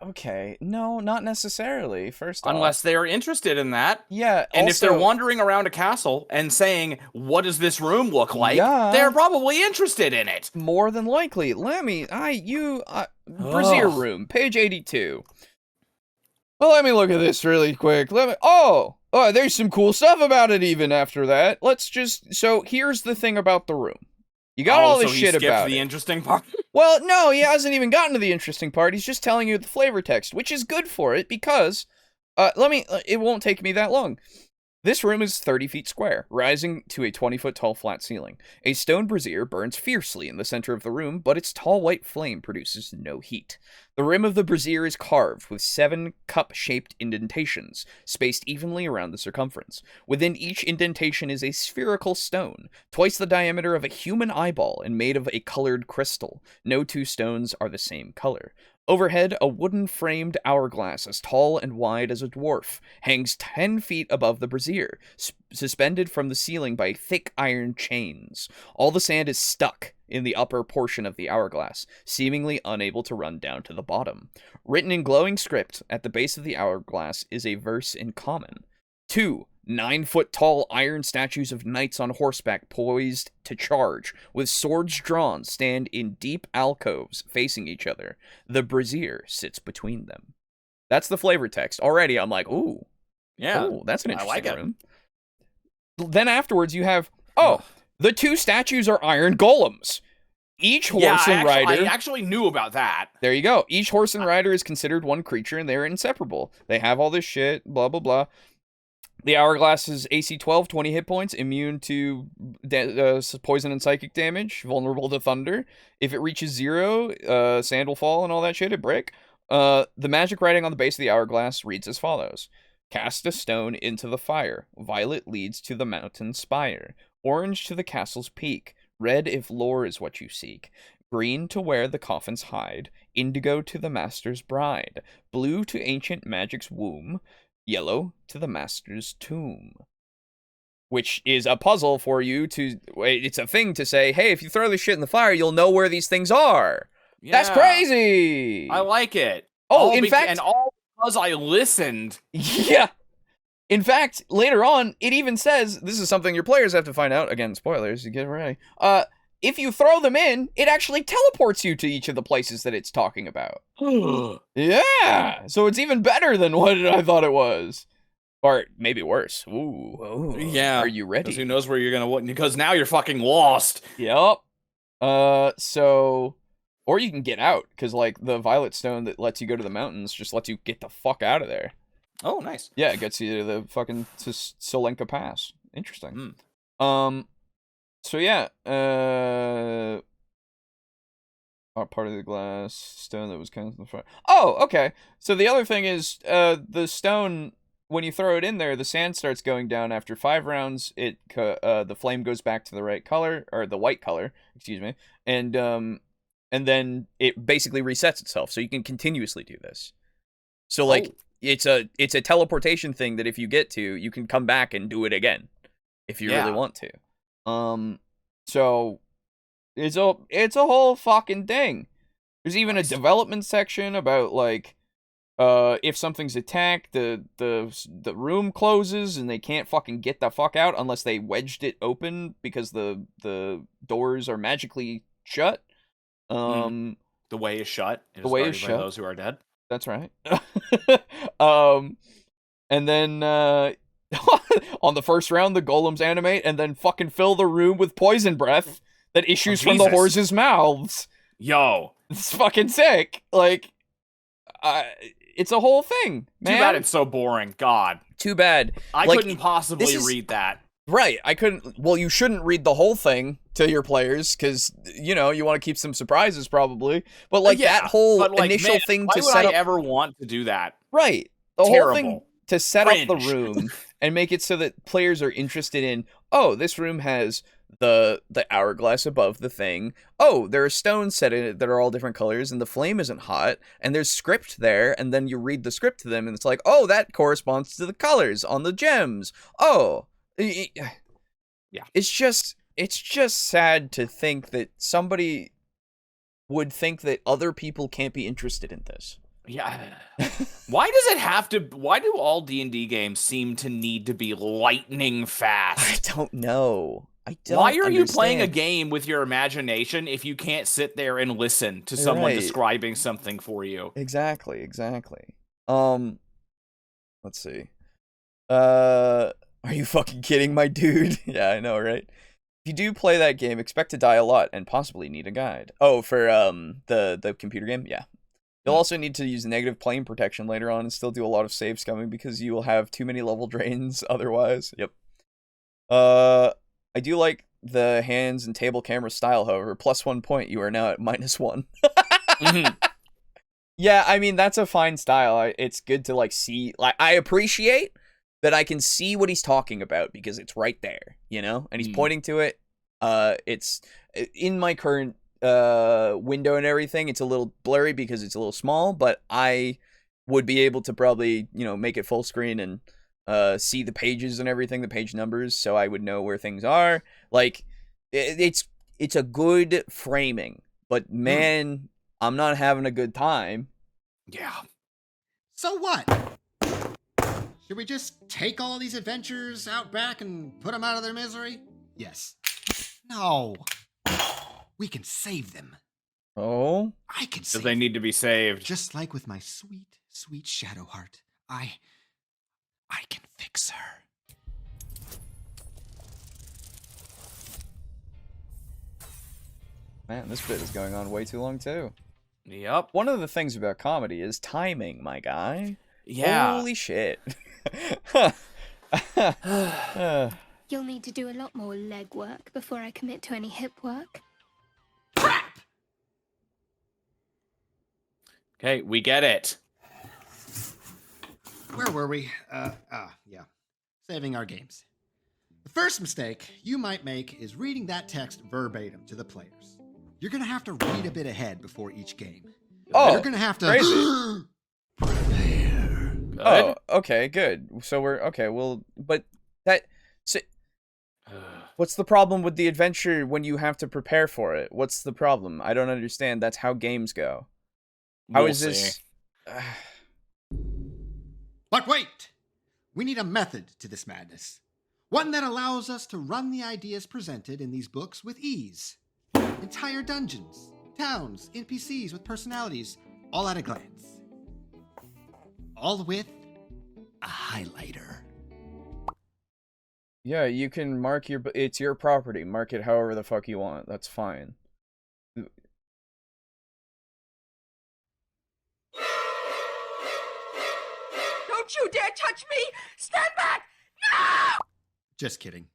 Okay, no, not necessarily. First off, unless they're interested in that. Yeah, and also, if they're wandering around a castle and saying, "What does this room look like?" Yeah, they're probably interested in it. More than likely. Brazier room, page 82. Well, let me look at this really quick. Oh, there's some cool stuff about it. Even after that, so here's the thing about the room. You got all this shit about the it. Interesting part. Well, no, he hasn't even gotten to the interesting part. He's just telling you the flavor text, which is good for it because, it won't take me that long. This room is 30 feet square, rising to a 20-foot tall flat ceiling. A stone brazier burns fiercely in the center of the room, but its tall white flame produces no heat. The rim of the brazier is carved with 7 cup-shaped indentations, spaced evenly around the circumference. Within each indentation is a spherical stone, twice the diameter of a human eyeball and made of a colored crystal. No two stones are the same color. Overhead, a wooden-framed hourglass as tall and wide as a dwarf hangs 10 feet above the brazier, suspended from the ceiling by thick iron chains. All the sand is stuck in the upper portion of the hourglass, seemingly unable to run down to the bottom. Written in glowing script at the base of the hourglass is a verse in common. 2 9-foot-tall iron statues of knights on horseback poised to charge, with swords drawn, stand in deep alcoves facing each other. The brazier sits between them. That's the flavor text. Already, I'm like, ooh. Yeah. Ooh, that's an interesting I like room. Then afterwards, you have, the 2 statues are iron golems. Each horse and rider... I actually knew about that. There you go. Each horse and rider is considered one creature, and they're inseparable. They have all this shit, blah, blah, blah. The hourglass is AC 12, 20 hit points, immune to poison and psychic damage, vulnerable to thunder. If it reaches 0, sand will fall and all that shit, it break. The magic writing on the base of the hourglass reads as follows. Cast a stone into the fire. Violet leads to the mountain spire. Orange to the castle's peak. Red if lore is what you seek. Green to where the coffins hide. Indigo to the master's bride. Blue to ancient magic's womb. Yellow to the master's tomb. Which is a puzzle for you to... It's a thing to say, hey, if you throw this shit in the fire, you'll know where these things are. Yeah. That's crazy! I like it. Oh, in fact... And all because I listened. Yeah. In fact, later on, it even says, this is something your players have to find out. Again, spoilers, you get it ready. If you throw them in, it actually teleports you to each of the places that it's talking about. Yeah! So it's even better than what I thought it was. Or maybe worse. Ooh. Yeah. Are you ready? Because who knows where you're gonna... Because now you're fucking lost. Yep. So... Or you can get out, because, like, the Violet Stone that lets you go to the mountains just lets you get the fuck out of there. Oh, nice. Yeah, it gets you to the fucking Solenka Pass. Interesting. So yeah, part of the glass stone that was kind of in the front. Oh, okay. So the other thing is, the stone, when you throw it in there, the sand starts going down after 5 rounds. The flame goes back to the right color, or the white color, excuse me, and then it basically resets itself, so you can continuously do this. So like, it's a teleportation thing that if you get to, you can come back and do it again, if you really want to. So it's a whole fucking thing. There's even a development section about like, if something's attacked, the room closes and they can't fucking get the fuck out unless they wedged it open because the doors are magically shut. The way is shut. The way is shut. By those who are dead. That's right. And then on the first round, the golems animate and then fucking fill the room with poison breath that issues from the horses' mouths. Yo, it's fucking sick. Like, it's a whole thing, man. Too bad it's so boring. God. Too bad. I couldn't possibly read that. Right, I couldn't... Well, you shouldn't read the whole thing to your players, because, you know, you want to keep some surprises, probably. But, like, that whole initial thing to set up... Why would I ever want to do that? Right. The whole thing to set up the room and make it so that players are interested in, oh, this room has the hourglass above the thing. Oh, there are stones set in it that are all different colors, and the flame isn't hot, and there's script there, and then you read the script to them, and it's like, oh, that corresponds to the colors on the gems. Oh... Yeah, it's just sad to think that somebody would think that other people can't be interested in this. Yeah. Why does it have to? Why do all D&D games seem to need to be lightning fast? I don't know. Why are you playing a game with your imagination if you can't sit there and listen to someone describing something for you? Exactly. Let's see. Are you fucking kidding, my dude? Yeah, I know, right? If you do play that game, expect to die a lot and possibly need a guide. Oh, for the computer game? Yeah. You'll also need to use negative plane protection later on and still do a lot of save scumming because you will have too many level drains otherwise. Yep. I do like the hands and table camera style, however. +1 point, you are now at -1. Yeah, I mean, that's a fine style. It's good to, like, see... Like, I appreciate... that I can see what he's talking about because it's right there, you know? And he's pointing to it. It's in my current window and everything. It's a little blurry because it's a little small, but I would be able to probably, you know, make it full screen and see the pages and everything, the page numbers, so I would know where things are. Like, it's it's a good framing, but man, I'm not having a good time. Yeah. So what? Should we just take all these adventures out back and put them out of their misery? Yes. No. We can save them. Oh? I can Because save they them. need to be saved. Just like with my sweet, sweet shadow heart. I can fix her. Man, this bit is going on way too long, too. Yep. One of the things about comedy is timing, my guy. Yeah. Holy shit. You'll need to do a lot more leg work before I commit to any hip work. Crap! Okay, we get it. Where were we? Yeah. Saving our games. The first mistake you might make is reading that text verbatim to the players. You're gonna have to read a bit ahead before each game. Oh, You're gonna have to crazy. prepare. Good. Oh, okay, good. So we're okay. Well, but that. So, what's the problem with the adventure when you have to prepare for it? What's the problem? I don't understand. That's how games go. How We'll is this? see. But wait! We need a method to this madness. One that allows us to run the ideas presented in these books with ease. Entire dungeons, towns, NPCs with personalities, all at a glance. All with a highlighter. Yeah, you can mark your. It's your property. Mark it however the fuck you want. That's fine. Don't you dare touch me! Stand back! No! Just kidding.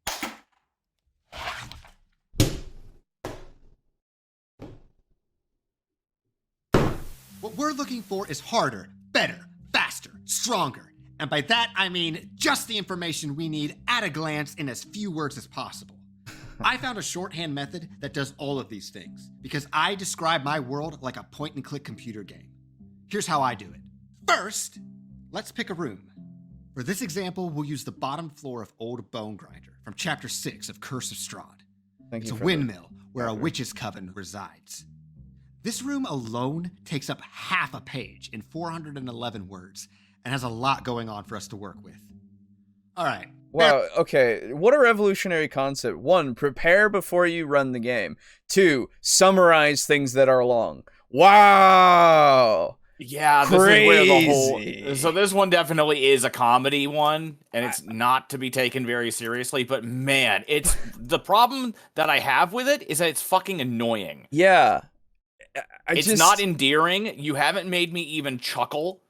What we're looking for is harder, better, faster, stronger. And by that, I mean just the information we need at a glance in as few words as possible. I found a shorthand method that does all of these things because I describe my world like a point-and-click computer game. Here's how I do it. First, let's pick a room. For this example, we'll use the bottom floor of Old Bone Grinder from Chapter 6 of Curse of Strahd. Thank It's you a for windmill where a witch's coven resides. This room alone takes up half a page in 411 words and has a lot going on for us to work with. All right. Wow, okay. What a revolutionary concept. 1, prepare before you run the game. 2, summarize things that are long. Wow! Yeah, this is where the whole. Crazy. So this one definitely is a comedy one, and it's not to be taken very seriously. But man, it's the problem that I have with it is that it's fucking annoying. Yeah. It's not endearing. You haven't made me even chuckle.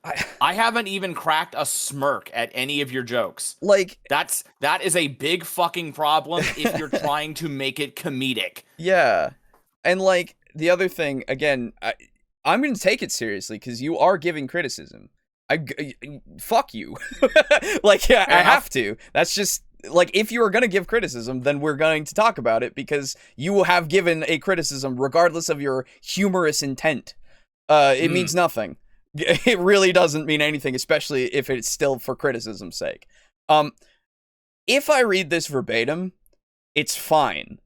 I haven't even cracked a smirk at any of your jokes. Like, that is a big fucking problem if you're trying to make it comedic. yeah. And like, the other thing, again, I'm going to take it seriously because you are giving criticism. Fuck you. Like, yeah, I have to. That's just, like, if you are going to give criticism, then we're going to talk about it because you have given a criticism regardless of your humorous intent. It means nothing. It really doesn't mean anything, especially if it's still for criticism's sake. If I read this verbatim, it's fine.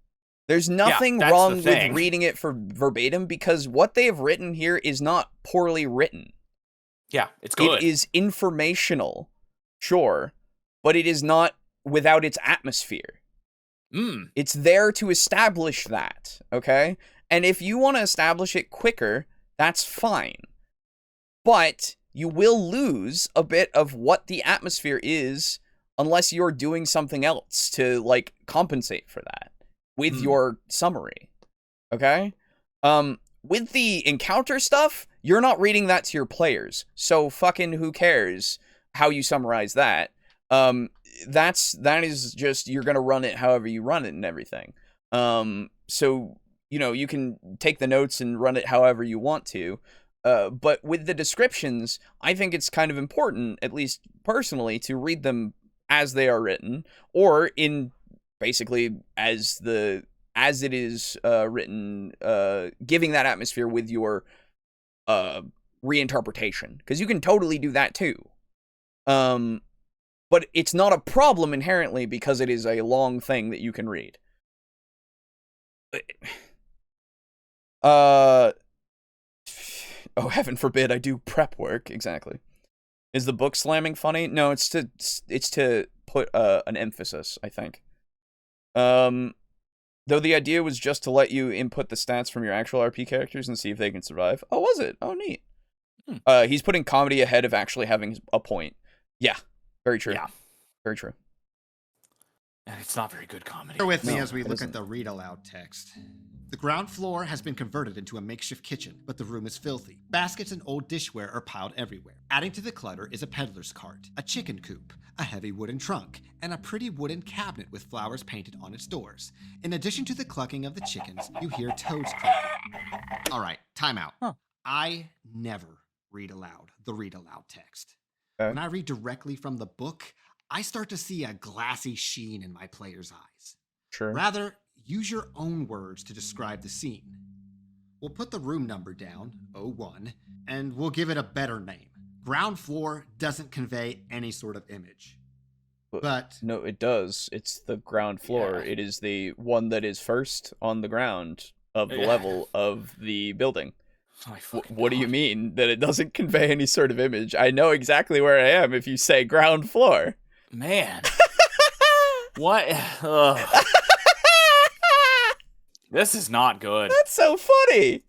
There's nothing wrong with reading it for verbatim because what they have written here is not poorly written. Yeah, it's good. It is informational, sure, but it is not without its atmosphere. It's there to establish that, okay? And if you want to establish it quicker, that's fine. But you will lose a bit of what the atmosphere is unless you're doing something else to, like, compensate for that with your summary, okay? With the encounter stuff, you're not reading that to your players, so fucking who cares how you summarize that? That is just, you're gonna run it however you run it and everything. So, you know, you can take the notes and run it however you want to. But with the descriptions, I think it's kind of important, at least personally, to read them as they are written, or in basically as it is written, giving that atmosphere with your reinterpretation, because you can totally do that too. But it's not a problem inherently because it is a long thing that you can read. Oh, heaven forbid I do prep work. Exactly. Is the book slamming funny? No, it's to put an emphasis, I think. Though the idea was just to let you input the stats from your actual RP characters and see if they can survive. Oh, was it? Oh, neat. He's putting comedy ahead of actually having a point. Yeah, very true. Yeah. Very true. And it's not very good comedy. Bear with me No, as we it look isn't. at the read aloud text. The ground floor has been converted into a makeshift kitchen, but the room is filthy. Baskets and old dishware are piled everywhere. Adding to the clutter is a peddler's cart, a chicken coop, a heavy wooden trunk, and a pretty wooden cabinet with flowers painted on its doors. In addition to the clucking of the chickens, you hear toads clucking. All right, time out. Huh. I never read aloud the read aloud text. Okay. When I read directly from the book, I start to see a glassy sheen in my player's eyes. Sure. Rather, use your own words to describe the scene. We'll put the room number down, 01, and we'll give it a better name. Ground floor doesn't convey any sort of image. But No, it does. It's the ground floor. Yeah. It is the one that is first on the ground of the Yeah. level of the building. My fucking What do you God. mean that it doesn't convey any sort of image? I know exactly where I am if you say ground floor. Man. What? Ugh. This is not good. That's so funny.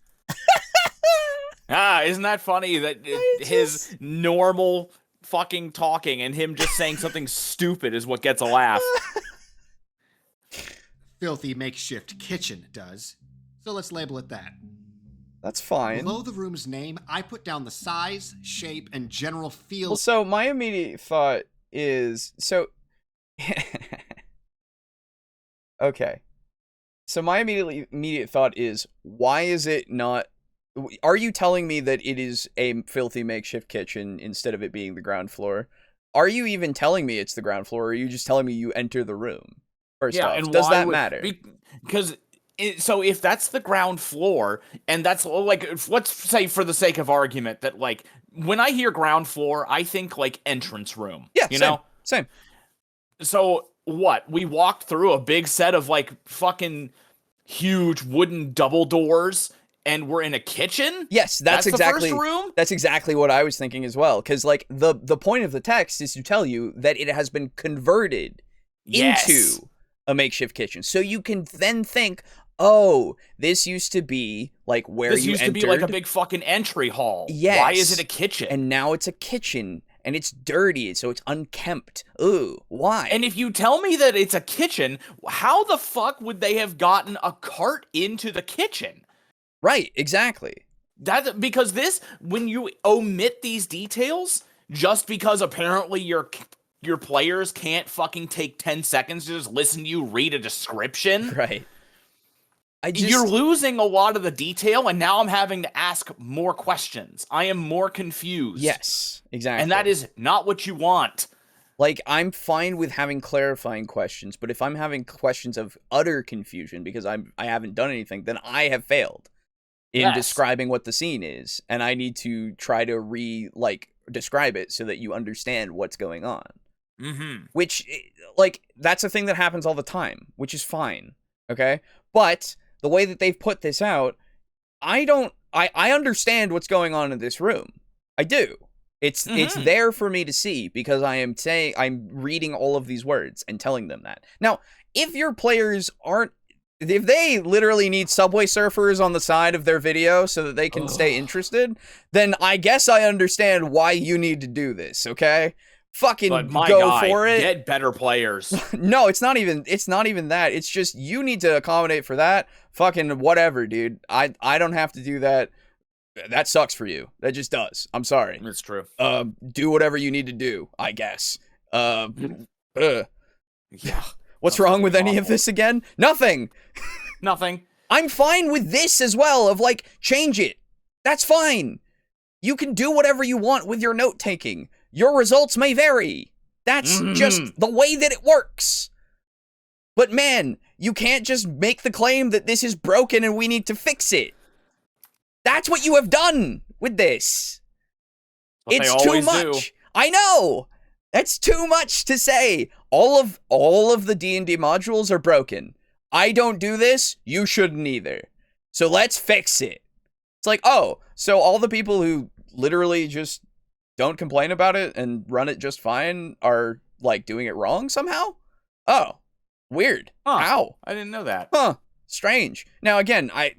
Isn't that funny that his normal fucking talking and him just saying something stupid is what gets a laugh? filthy makeshift kitchen does. So let's label it that. That's fine. Below the room's name, I put down the size, shape, and general feel. Well, so my immediate thought is okay. So my immediate thought is, why is it not? Are you telling me that it is a filthy makeshift kitchen instead of it being the ground floor? Are you even telling me it's the ground floor, or are you just telling me you enter the room? First off, and does why that would- matter? Because so if that's the ground floor, and that's like, let's say for the sake of argument that like when I hear ground floor, I think like entrance room. Yeah, you same, know. same. So what? We walked through a big set of like fucking huge wooden double doors, and we're in a kitchen. Yes, that's exactly the first room. That's exactly what I was thinking as well. Because like the point of the text is to tell you that it has been converted Yes. into a makeshift kitchen, so you can then think, oh, this used to be like where This you used entered, to be like a big fucking entry hall. Yes. Why is it a kitchen? and now it's a kitchen, and it's dirty, so it's unkempt. Ooh, why? And if you tell me that it's a kitchen, how the fuck would they have gotten a cart into the kitchen? Right, exactly. That because this, when you omit these details, just because apparently your players can't fucking take 10 seconds to just listen to you read a description, Right. you're losing a lot of the detail, and now I'm having to ask more questions. I am more confused. Yes, exactly. And that is not what you want. Like, I'm fine with having clarifying questions, but if I'm having questions of utter confusion because I haven't done anything, then I have failed in Yes. describing what the scene is, and I need to try to describe it so that you understand what's going on. Mm-hmm. Which, like, that's a thing that happens all the time, which is fine, okay? But the way that they've put this out, I understand what's going on in this room. I do. It's there for me to see because I'm reading all of these words and telling them that. Now, if your players if they literally need Subway Surfers on the side of their video so that they can stay interested, then I guess I understand why you need to do this, okay? Fucking But my go guy, for it. get better players. No, it's not even that. It's just you need to accommodate for that. Fucking whatever, dude. I don't have to do that. That sucks for you. That just does. I'm sorry. It's true. Do whatever you need to do, I guess. Yeah. What's Sounds wrong with any of awful. this again? Nothing. Nothing. I'm fine with this as well, of like, change it. That's fine. You can do whatever you want with your note taking. Your results may vary. That's just the way that it works. But man, you can't just make the claim that this is broken and we need to fix it. That's what you have done with this. But It's they too always much. do. I know. That's too much to say. All of the D&D modules are broken. I don't do this, you shouldn't either. So let's fix it. It's like, oh, so all the people who literally just don't complain about it and run it just fine are, like, doing it wrong somehow? Oh, weird. Huh. How? I didn't know that. Huh. Strange. Now, again, I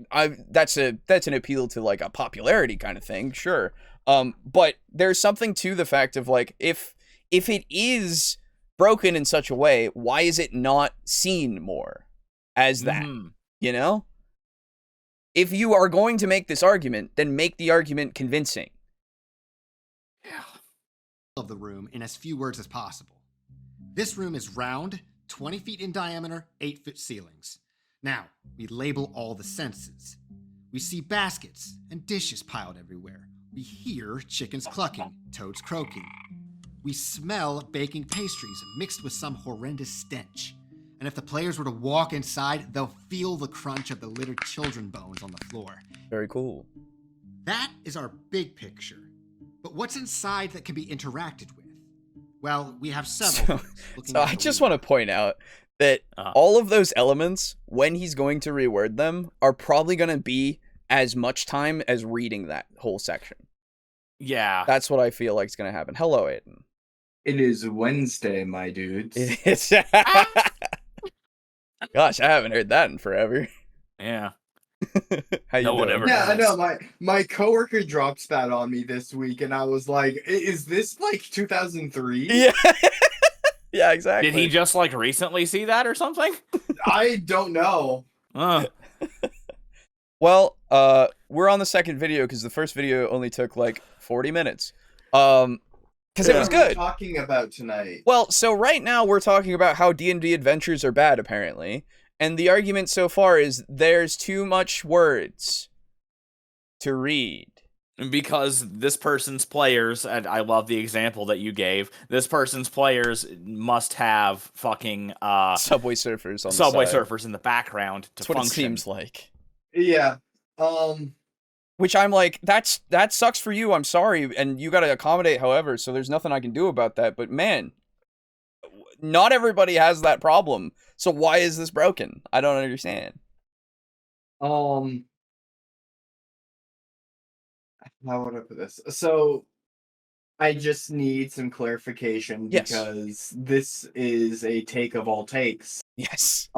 that's an appeal to, like, a popularity kind of thing, sure. But there's something to the fact of, like, if it is broken in such a way, why is it not seen more as that? You know? If you are going to make this argument, then make the argument convincing. Of the room in as few words as possible. This room is round, 20 feet in diameter, 8-foot ceilings. Now, we label all the senses. We see baskets and dishes piled everywhere. We hear chickens clucking, toads croaking. We smell baking pastries mixed with some horrendous stench. And if the players were to walk inside, they'll feel the crunch of the littered children bones on the floor. Very cool. That is our big picture. But what's inside that can be interacted with? Well, we have several things. So I just want to point out that all of those elements, when he's going to reword them, are probably going to be as much time as reading that whole section. Yeah. That's what I feel like is going to happen. Hello, Aiden. It is Wednesday, my dudes. It's Gosh, I haven't heard that in forever. Yeah. How you No doing? one ever Yeah, I has. know. My coworker dropped that on me this week, and I was like, "Is this like 2003?" Yeah. Yeah, exactly. Did he just like recently see that or something? I don't know. Well, we're on the second video because the first video only took like 40 minutes. Because it was What are we good. talking about tonight? Well, so right now we're talking about how D&D adventures are bad, apparently. And the argument so far is there's too much words to read. Because this person's players, and I love the example that you gave, this person's players must have fucking Subway surfers on Subway the side. surfers in the background to That's what function. it seems like. Yeah. Which I'm like, that sucks for you, I'm sorry, and you gotta accommodate however, so there's nothing I can do about that, but man, not everybody has that problem, so why is this broken? I don't understand. How would I put this? So, I just need some clarification Yes. because this is a take of all takes. Yes.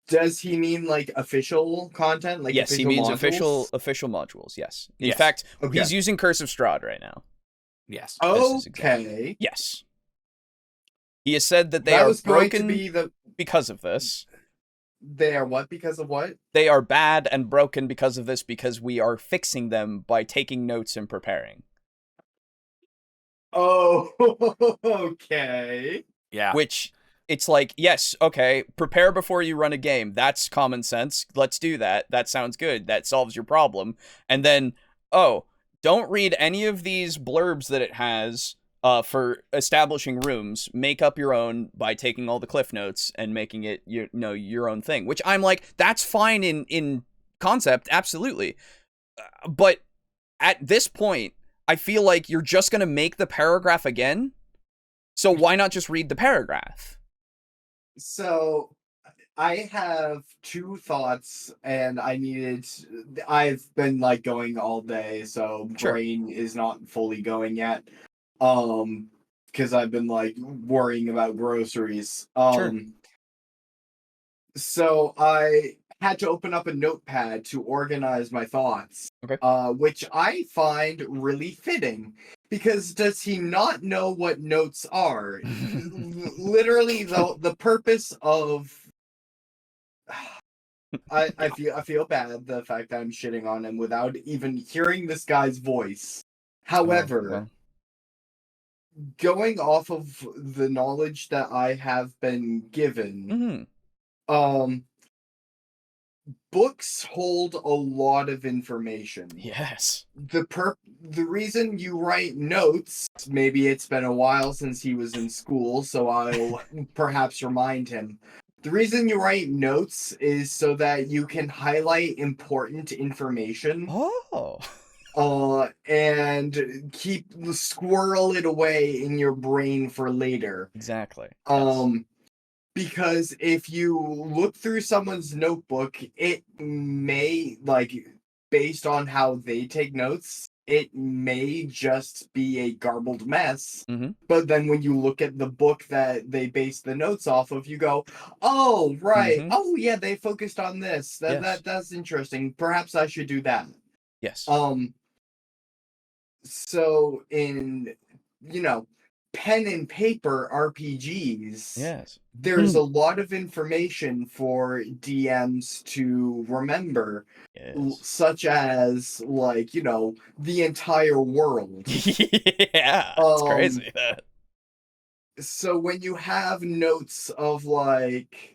Does he mean like official content? Like Yes, he official means modules? official modules, yes. In Yes. fact, Okay. he's using Curse of Strahd right now. Yes. This is Okay. Yes. He has said that they That are was going broken to be the. because of this. They are what? Because of what? They are bad and broken because of this, because we are fixing them by taking notes and preparing. Oh, okay. Yeah. Which, it's like, yes, okay, prepare before you run a game. That's common sense. Let's do that. That sounds good. That solves your problem. And then, oh, don't read any of these blurbs that it has for establishing rooms. Make up your own by taking all the cliff notes and making it your own thing. Which I'm like, that's fine in concept, absolutely. But at this point, I feel like you're just going to make the paragraph again. So why not just read the paragraph? So, I have two thoughts, and I've been like going all day, so Sure. brain is not fully going yet. Because I've been like worrying about groceries. Sure. So I had to open up a notepad to organize my thoughts. Okay. Which I find really fitting. Because does he not know what notes are? Literally, the purpose of I feel bad the fact that I'm shitting on him without even hearing this guy's voice. However, well. going off of the knowledge that I have been given, books hold a lot of information. Yes. The reason you write notes, maybe it's been a while since he was in school, so I'll perhaps remind him. The reason you write notes is so that you can highlight important information. Oh. And squirrel it away in your brain for later. Exactly. Yes. because if you look through someone's notebook, it may, like, based on how they take notes, it may just be a garbled mess. Mm-hmm. But then when you look at the book that they base the notes off of, you go, "Oh, right. Mhm. Oh, yeah, they focused on this. Yes. That's interesting. Perhaps I should do that." Yes. So in, you know, pen and paper RPGs, Yes. there's a lot of information for DMs to remember, Yes. such as, like, you know, the entire world. Yeah, it's crazy. That. So when you have notes of, like,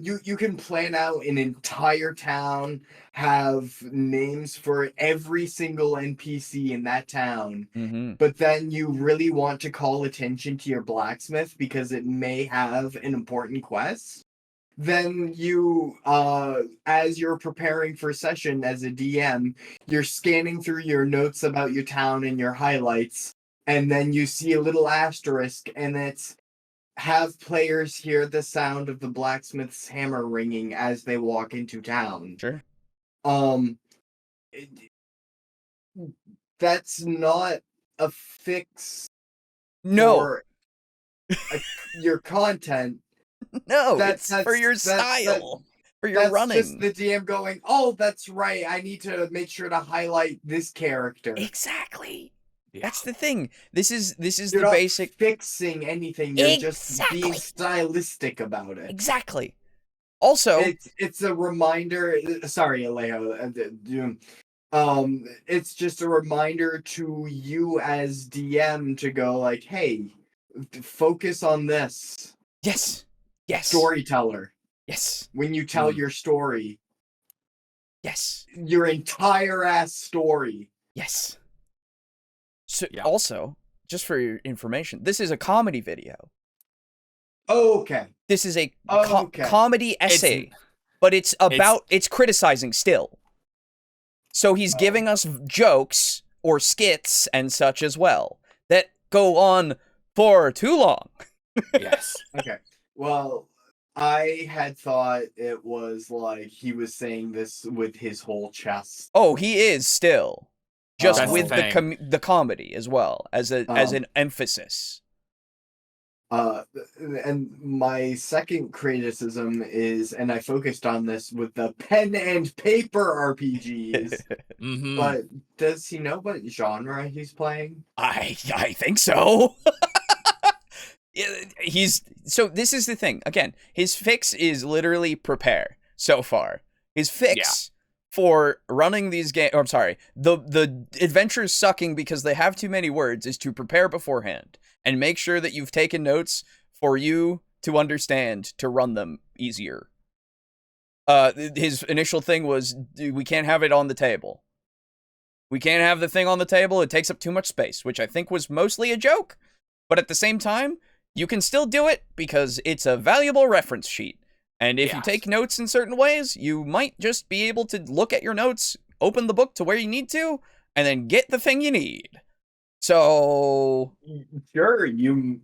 you can plan out an entire town, have names for every single NPC in that town, Mm-hmm. but then you really want to call attention to your blacksmith because it may have an important quest. Then you, as you're preparing for session as a DM, you're scanning through your notes about your town and your highlights, and then you see a little asterisk, and it's have players hear the sound of the blacksmith's hammer ringing as they walk into town. Sure. It- that's not a fix No. for your content. No, That's for your style. For your running. Just the DM going, "Oh, that's right. I need to make sure to highlight this character." Exactly. Yeah. That's the thing. This is You're the not basic. fixing anything. You're just being Exactly. stylistic about it. Exactly. Also, It's a reminder. Sorry, Alejo. It's just a reminder to you as DM to go like, "Hey, focus on this." yes. Yes. Storyteller. Yes. When you tell your story, Yes. your entire ass story. Yes. So Yeah. also, just for your information, this is a comedy video. Okay. This is a Okay. comedy essay, but it's criticizing still. So he's giving us jokes or skits and such as well that go on for too long. Yes. Okay. Well, I had thought it was like he was saying this with his whole chest. Oh, he is still. Just That's with the the comedy as well as an emphasis. And my second criticism is, and I focused on this with the pen and paper RPGs, Mm-hmm. but does he know what genre he's playing? I think so. So this is the thing. Again, his fix is literally prepare so far. His fix for running these games, I'm sorry, the adventures sucking because they have too many words is to prepare beforehand and make sure that you've taken notes for you to understand to run them easier. His initial thing was, we can't have it on the table. We can't have the thing on the table. It takes up too much space, which I think was mostly a joke. But at the same time, you can still do it because it's a valuable reference sheet. And if you take notes in certain ways, you might just be able to look at your notes, open the book to where you need to, and then get the thing you need. So Sure, you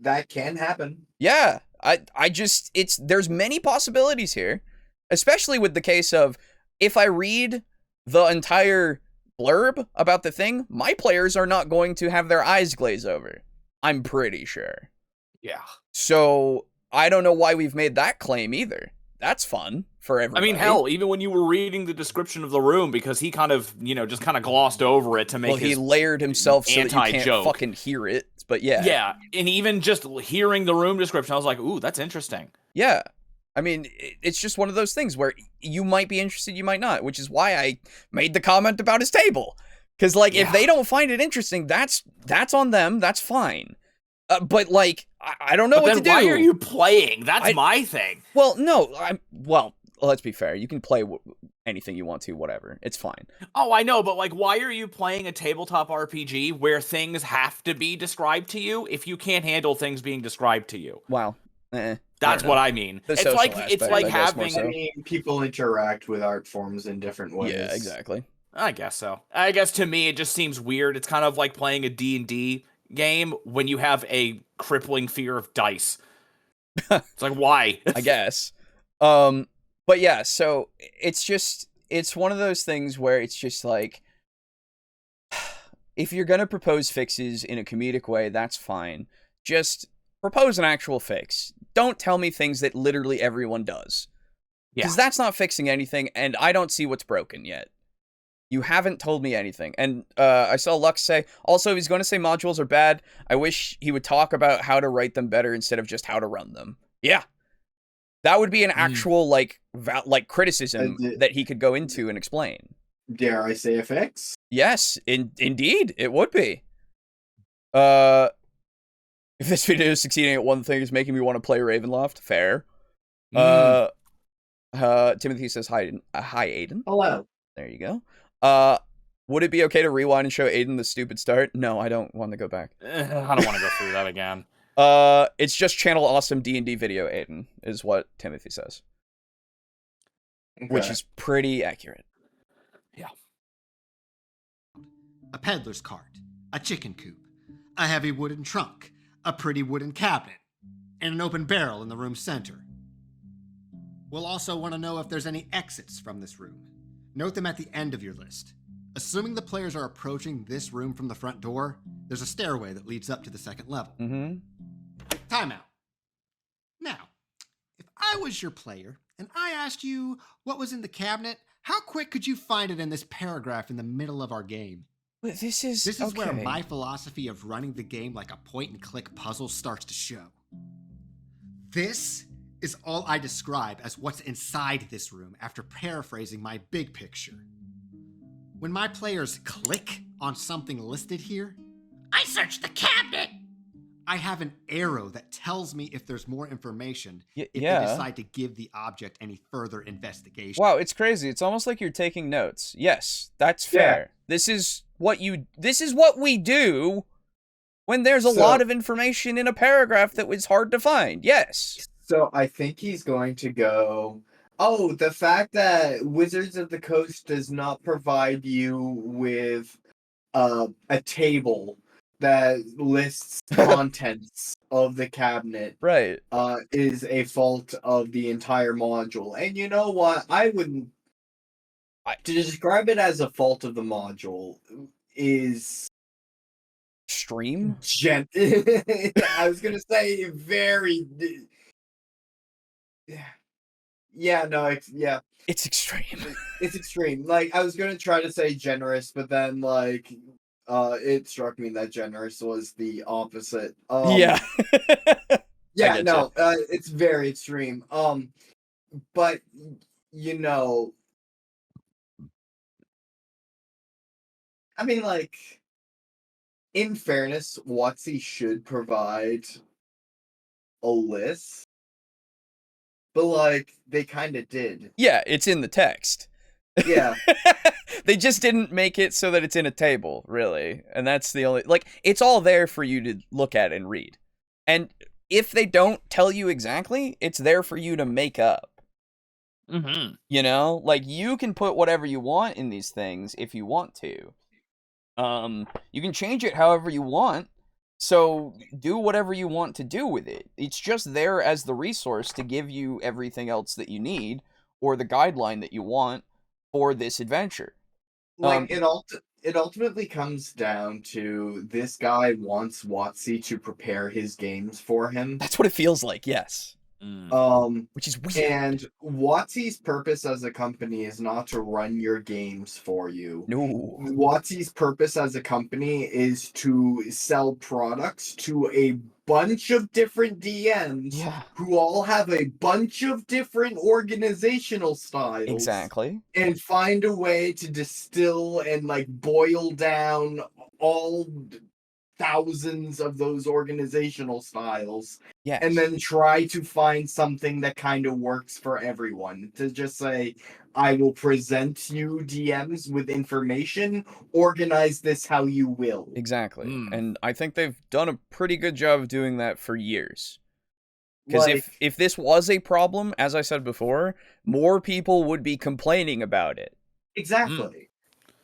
that can happen. yeah, there's many possibilities here, especially with the case of if I read the entire blurb about the thing, my players are not going to have their eyes glaze over. I'm pretty sure. Yeah. So I don't know why we've made that claim either. That's fun for everybody. I mean, hell, even when you were reading the description of the room, because he kind of, just kind of glossed over it to make he layered himself so that you can't anti-joke. fucking hear it. But yeah. Yeah, and even just hearing the room description, I was like, ooh, that's interesting. Yeah. I mean, it's just one of those things where you might be interested, you might not, which is why I made the comment about his table. Because, if they don't find it interesting, that's on them, that's fine. But, I don't know what to do. Why are you playing? That's my thing. Well, no, let's be fair. You can play anything you want to, whatever. It's fine. Oh, I know, but, why are you playing a tabletop RPG where things have to be described to you if you can't handle things being described to you? Wow. That's what I mean. The It's social like aspect, I guess, more having. so. I mean, people interact with art forms in different ways. Yeah, exactly. I guess so. I guess to me it just seems weird. It's kind of like playing a D&D game when you have a crippling fear of dice. It's like, why? I guess. But yeah, so it's one of those things where it's just like, if you're gonna propose fixes in a comedic way, that's fine. Just propose an actual fix. Don't tell me things that literally everyone does. Because that's not fixing anything, and I don't see what's broken yet. You haven't told me anything. And I saw Lux say, also, he's going to say modules are bad. I wish he would talk about how to write them better instead of just how to run them. Yeah. That would be an actual, like criticism that he could go into and explain. Dare I say a fix? Yes, indeed, it would be. If this video is succeeding at one thing, it's making me want to play Ravenloft. Fair. Timothy says, hi, Aiden. Hello. There you go. Would it be okay to rewind and show Aiden the stupid start? No, I don't want to go back. I don't want to go through that again. It's just channel awesome D&D video, Aiden, is what Timothy says. Okay. Which is pretty accurate. Yeah. A peddler's cart, a chicken coop, a heavy wooden trunk, a pretty wooden cabinet, and an open barrel in the room's center. We'll also want to know if there's any exits from this room. Note them at the end of your list. Assuming the players are approaching this room from the front door, there's a stairway that leads up to the second level. Mm-hmm. Timeout. Now, if I was your player and I asked you what was in the cabinet, how quick could you find it in this paragraph in the middle of our game? This is okay. Where my philosophy of running the game like a point-and-click puzzle starts to show. This is all I describe as what's inside this room after paraphrasing my big picture. When my players click on something listed here, I searched the cabinet! I have an arrow that tells me if there's more information if they yeah. decide to give the object any further investigation. Wow, it's crazy. It's almost like you're taking notes. Yes, that's fair. Yeah. This is what we do when there's a lot of information in a paragraph that was hard to find. Yes. So I think he's going to go, oh, the fact that Wizards of the Coast does not provide you with a table that lists contents of the cabinet, right, is a fault of the entire module. And you know what? I wouldn't. To describe it as a fault of the module is extreme. I was gonna say very. Yeah, no, it's extreme. It's extreme. Like, I was gonna try to say generous, but then like, it struck me that generous was the opposite. Yeah. Yeah, no, it's very extreme. But you know, I mean, like, in fairness, WotC should provide a list. But, like, they kind of did. Yeah, it's in the text. Yeah. They just didn't make it so that it's in a table, really. And that's the only... Like, it's all there for you to look at and read. And if they don't tell you exactly, it's there for you to make up. Mm-hmm. You know? Like, you can put whatever you want in these things if you want to. You can change it however you want. So do whatever you want to do with it. It's just there as the resource to give you everything else that you need or the guideline that you want for this adventure. Like, it ultimately comes down to this guy wants WotC to prepare his games for him. That's what it feels like, yes. Which is weird. And WotC's purpose as a company is not to run your games for you. No. WotC's purpose as a company is to sell products to a bunch of different DMs who all have a bunch of different organizational styles. Exactly. And find a way to distill and like boil down all thousands of those organizational styles. Yes. And then try to find something that kind of works for everyone. To just say, I will present you DMs with information, organize this how you will. Exactly. And I think they've done a pretty good job of doing that for years. Because if this was a problem, as I said before, more people would be complaining about it. Exactly.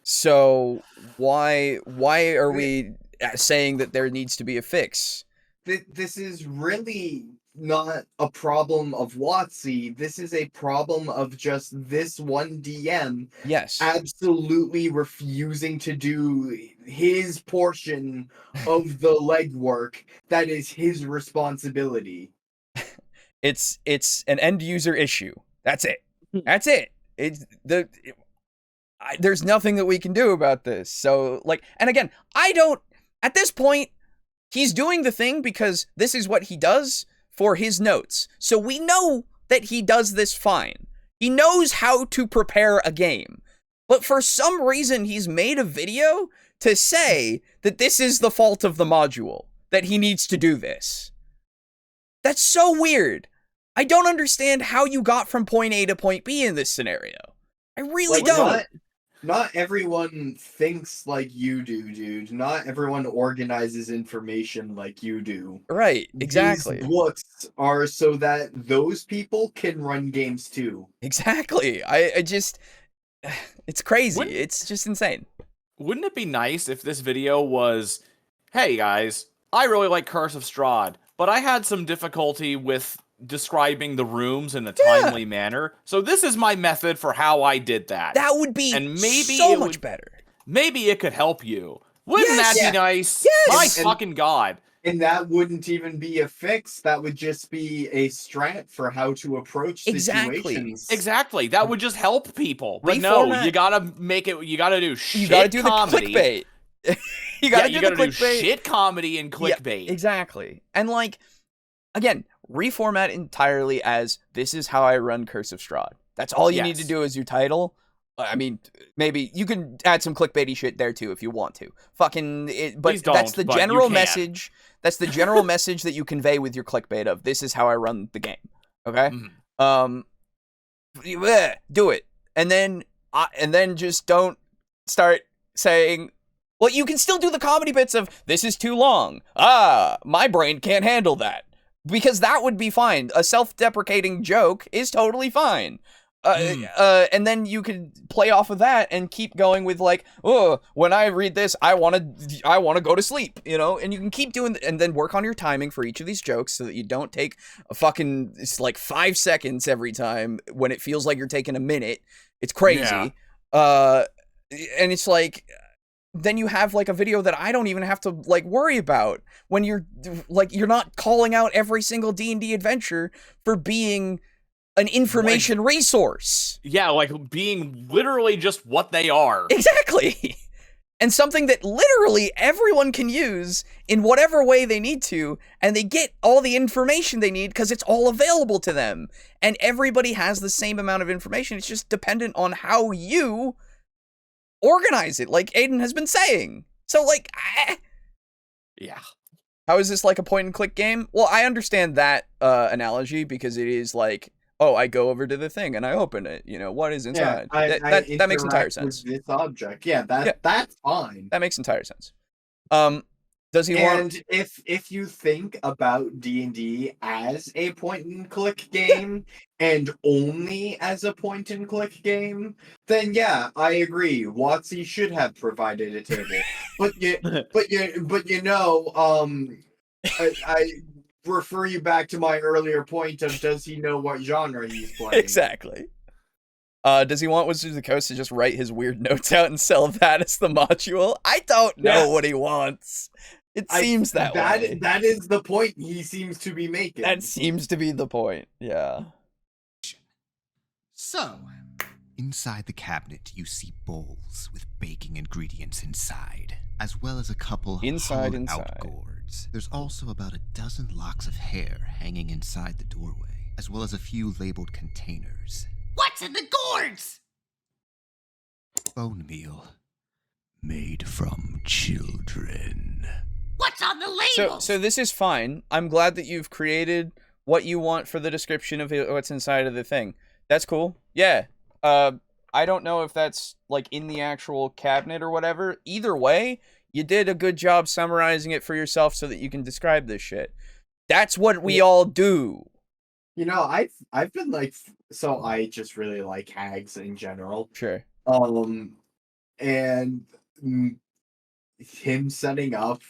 So why are we saying that there needs to be a fix? This is really not a problem of WotC. This is a problem of just this one DM Yes. absolutely refusing to do his portion of the legwork that is his responsibility. It's an end user issue. That's it. That's it. There's nothing that we can do about this. So, like, and again, at this point, he's doing the thing because this is what he does for his notes. So we know that he does this fine. He knows how to prepare a game. But for some reason, he's made a video to say that this is the fault of the module, that he needs to do this. That's so weird. I don't understand how you got from point A to point B in this scenario. I really don't. Not everyone thinks like you do, dude. Not everyone organizes information like you do. Right, exactly. These books are so that those people can run games too. Exactly. I just... It's crazy. It's just insane. Wouldn't it be nice if this video was, hey guys, I really like Curse of Strahd, but I had some difficulty with describing the rooms in a timely manner, so this is my method for how I did that. That would be so much better. Maybe it could help you. Wouldn't that be nice? Yes! My fucking god. And that wouldn't even be a fix. That would just be a strat for how to approach situations. Exactly. That would just help people. But no, you gotta make it. You gotta do shit. You gotta do comedy. the clickbait. you gotta do shit comedy and clickbait. Yeah, exactly. And like, again, reformat entirely as this is how I run Curse of Strahd. That's all you need to do as your title. I mean, maybe you can add some clickbaity shit there too if you want to. But that's the general message. That's the general message that you convey with your clickbait of this is how I run the game. Okay? Do it. And then just don't start saying, well, you can still do the comedy bits of this is too long. My brain can't handle that. Because that would be fine. A self-deprecating joke is totally fine. And then you could play off of that and keep going with like, oh, when I read this, I want to go to sleep, you know? And you can keep doing and then work on your timing for each of these jokes so that you don't take it's like 5 seconds every time when it feels like you're taking a minute. It's crazy. And it's like, then you have like a video that I don't even have to like worry about when you're not calling out every single D&D adventure for being an information resource. Yeah, like being literally just what they are. Exactly. And something that literally everyone can use in whatever way they need to, and they get all the information they need because it's all available to them. And everybody has the same amount of information. It's just dependent on how you organize it, like Aiden has been saying. So, like, yeah. How is this like a point-and-click game? Well, I understand that analogy because it is like, oh, I go over to the thing and I open it. You know, what is inside? That makes entire sense. With this object, that's fine. That makes entire sense. Does he want? And if you think about D&D as a point-and-click game and only as a point-and-click game, then yeah, I agree. WotC should have provided a table, but you know, I refer you back to my earlier point of does he know what genre he's playing? Exactly. Does he want Wizards of the Coast to just write his weird notes out and sell that as the module? I don't know what he wants. It seems that way. That is the point he seems to be making. That seems to be the point, yeah. So, inside the cabinet, you see bowls with baking ingredients inside, as well as a couple hollowed-out gourds. There's also about a dozen locks of hair hanging inside the doorway, as well as a few labeled containers. What's in the gourds? Bone meal. Made from children. What's on the label? So this is fine. I'm glad that you've created what you want for the description of what's inside of the thing. That's cool. Yeah. I don't know if that's like in the actual cabinet or whatever. Either way, you did a good job summarizing it for yourself so that you can describe this shit. That's what we all do. You know, I've been like, so I just really like hags in general. Sure. And him setting up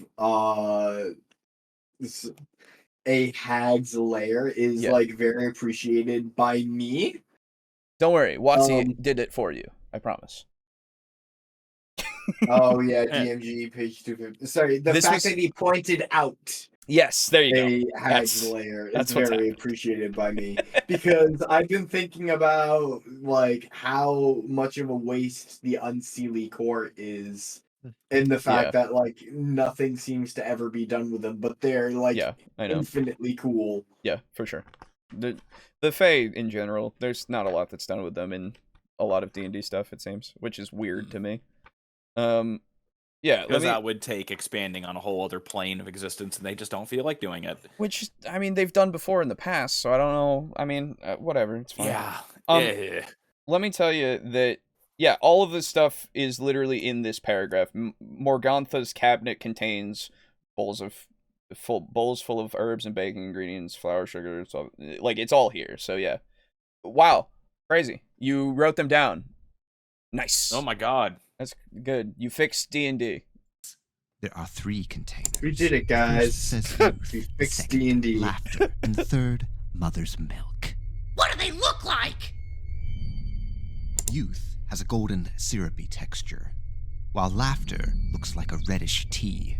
a hag's lair is like very appreciated by me. Don't worry, Watsy did it for you. I promise. Oh yeah, DMG page 250. Sorry, the fact that he pointed out. Yes, there you a go. hag's lair is what's very happening. appreciated by me because I've been thinking about like how much of a waste the Unseelie Court is, and the fact that like nothing seems to ever be done with them, but they're like infinitely cool. Yeah, for sure. The Fae in general, there's not a lot that's done with them in a lot of D&D stuff, it seems, which is weird to me. Yeah, because that would take expanding on a whole other plane of existence, and they just don't feel like doing it. Which, I mean, they've done before in the past, so I don't know. I mean, whatever, it's fine. Yeah. Let me tell you that, yeah, all of this stuff is literally in this paragraph. Morgantha's cabinet contains bowls full of herbs and baking ingredients, flour, sugar, so, like, it's all here, so yeah. Wow, crazy. You wrote them down. Nice. Oh my god. That's good. You fixed D&D. There are 3 containers. We did it, guys. First says youth, We fixed second, D&D. laughter, and third, mother's milk. What do they look like? Youth has a golden syrupy texture, while laughter looks like a reddish tea,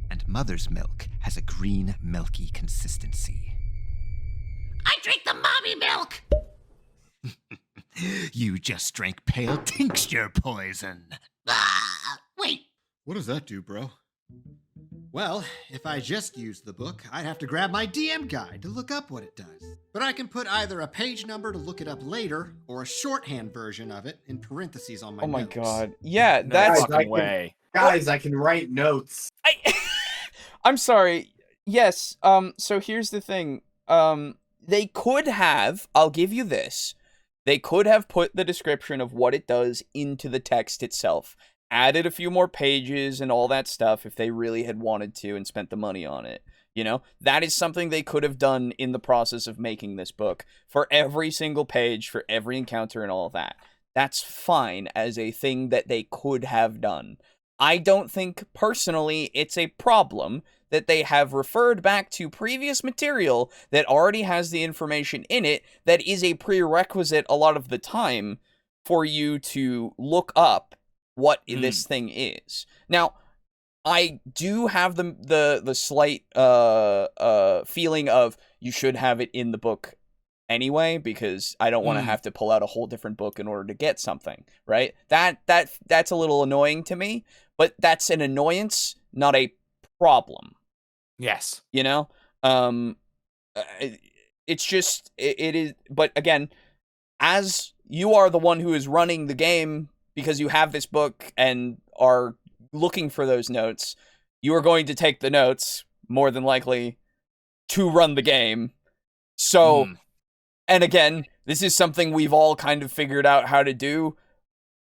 and mother's milk has a green milky consistency. I drink the mommy milk! You just drank pale tincture poison. Wait. What does that do, bro? Well, if I just used the book, I'd have to grab my DM guide to look up what it does. But I can put either a page number to look it up later, or a shorthand version of it in parentheses on my notes. Oh my god. Yeah, that's... fucking way. Guys, I can write notes. I'm sorry. Yes, so here's the thing. They could have, I'll give you this, they could have put the description of what it does into the text itself, added a few more pages and all that stuff if they really had wanted to and spent the money on it. You know, that is something they could have done in the process of making this book for every single page, for every encounter and all of that. That's fine as a thing that they could have done. I don't think personally it's a problem that they have referred back to previous material that already has the information in it that is a prerequisite a lot of the time for you to look up what this thing is. Now, I do have the slight feeling of you should have it in the book anyway, because I don't want to have to pull out a whole different book in order to get something, right? That's a little annoying to me, but that's an annoyance, not a problem. Yes. You know? It's just, it is, but again, as you are the one who is running the game because you have this book and are looking for those notes, you are going to take the notes, more than likely, to run the game. So, and again, this is something we've all kind of figured out how to do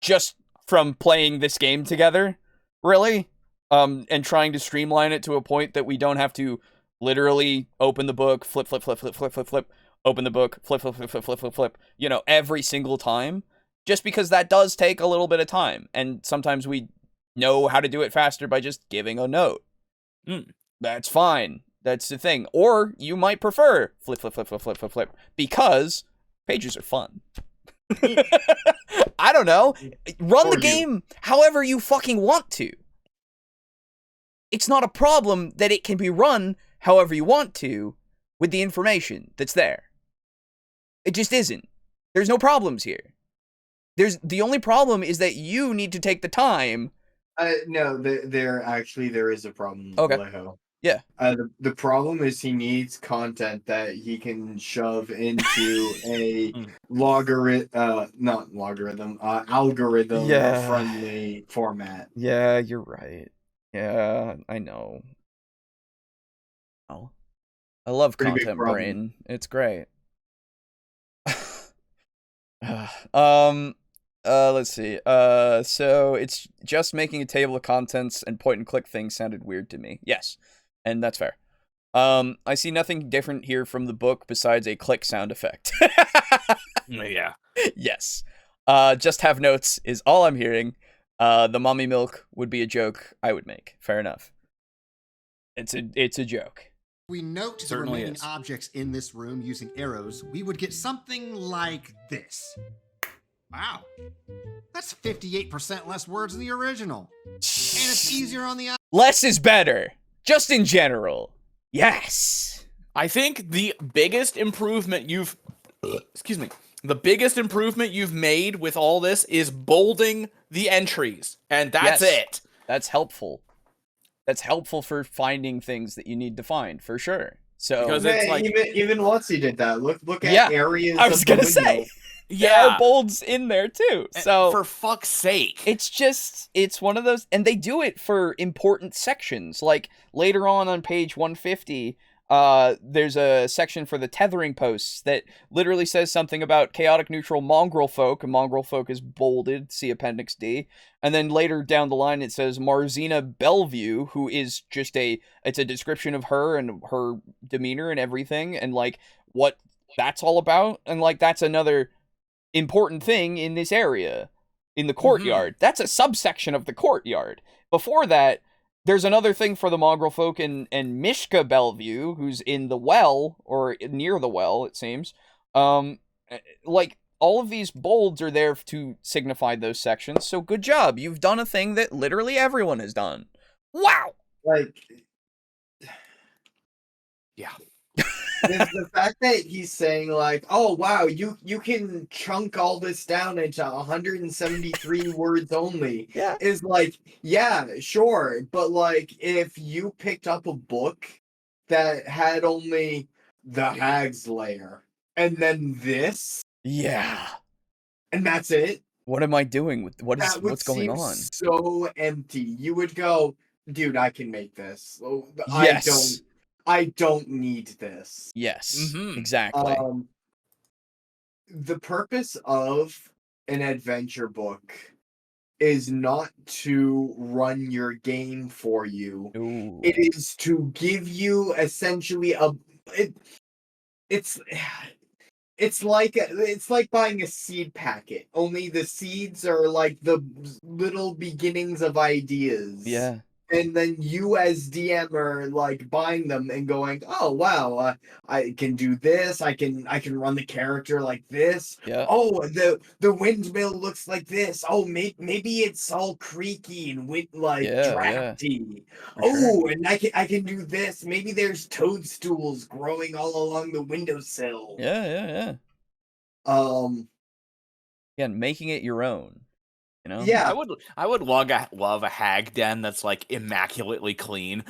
just from playing this game together, really. And trying to streamline it to a point that we don't have to literally open the book, flip, open the book, flip, you know, every single time. Just because that does take a little bit of time. And sometimes we know how to do it faster by just giving a note. That's fine. That's the thing. Or you might prefer flip, because pages are fun. I don't know. Run the game however you fucking want to. It's not a problem that it can be run however you want to with the information that's there. It just isn't. There's no problems here. The only problem is that you need to take the time. No, there is a problem. Okay. Alejo. Yeah. The problem is he needs content that he can shove into a algorithm friendly format. Yeah, you're right. Yeah, I know. Oh, I love Pretty content brain. It's great. Let's see. So it's just making a table of contents and point and click thing sounded weird to me. Yes, and that's fair. I see nothing different here from the book besides a click sound effect. Yeah. Yes. Just have notes is all I'm hearing. The mommy milk would be a joke I would make. Fair enough. It's a joke. we note the Certainly remaining is. objects in this room using arrows, we would get something like this. Wow. That's 58% less words than the original. And it's easier on the eye. Less is better. Just in general. Yes. I think the biggest improvement you've the biggest improvement you've made with all this is bolding the entries, and that's Yes. it. That's helpful. That's helpful for finding things that you need to find, for sure. So Because it's like even Lutsy did that. Look at Yeah, areas. I was of the gonna say window. there are bolds in there too. So for fuck's sake, it's one of those, and they do it for important sections. Like later on page 150, there's a section for the tethering posts that literally says something about chaotic neutral mongrel folk, and mongrel folk is bolded, see Appendix D. And then later down the line it says Marzina Bellevue, who is just it's a description of her and her demeanor and everything, and like what that's all about. And like that's another important thing in this area, in the courtyard. That's a subsection of the courtyard. Before that, there's another thing for the mongrel folk and Mishka Bellevue, who's in the well, or near the well, it seems. Like, all of these bolds are there to signify those sections, so good job. You've done a thing that literally everyone has done. Wow! Like, yeah. the fact that he's saying like, oh wow, you can chunk all this down into 173 words only, is like, yeah, sure, but like if you picked up a book that had only the Hag's Lair and then this, and that's it, what am I doing with what's going on? So empty. You would go, dude, I can make this. Yes. I don't need this. Yes, exactly. The purpose of an adventure book is not to run your game for you. Ooh. It is to give you essentially it's like buying a seed packet. Only the seeds are like the little beginnings of ideas. Yeah. And then you as DM are like buying them and going, oh wow, I can do this. I can run the character like this. Yeah. Oh, the windmill looks like this. Oh, maybe it's all creaky and drafty. Oh, and I can do this. Maybe there's toadstools growing all along the windowsill. Yeah. Again, making it your own. You know? Yeah, I would love a hag den that's like immaculately clean.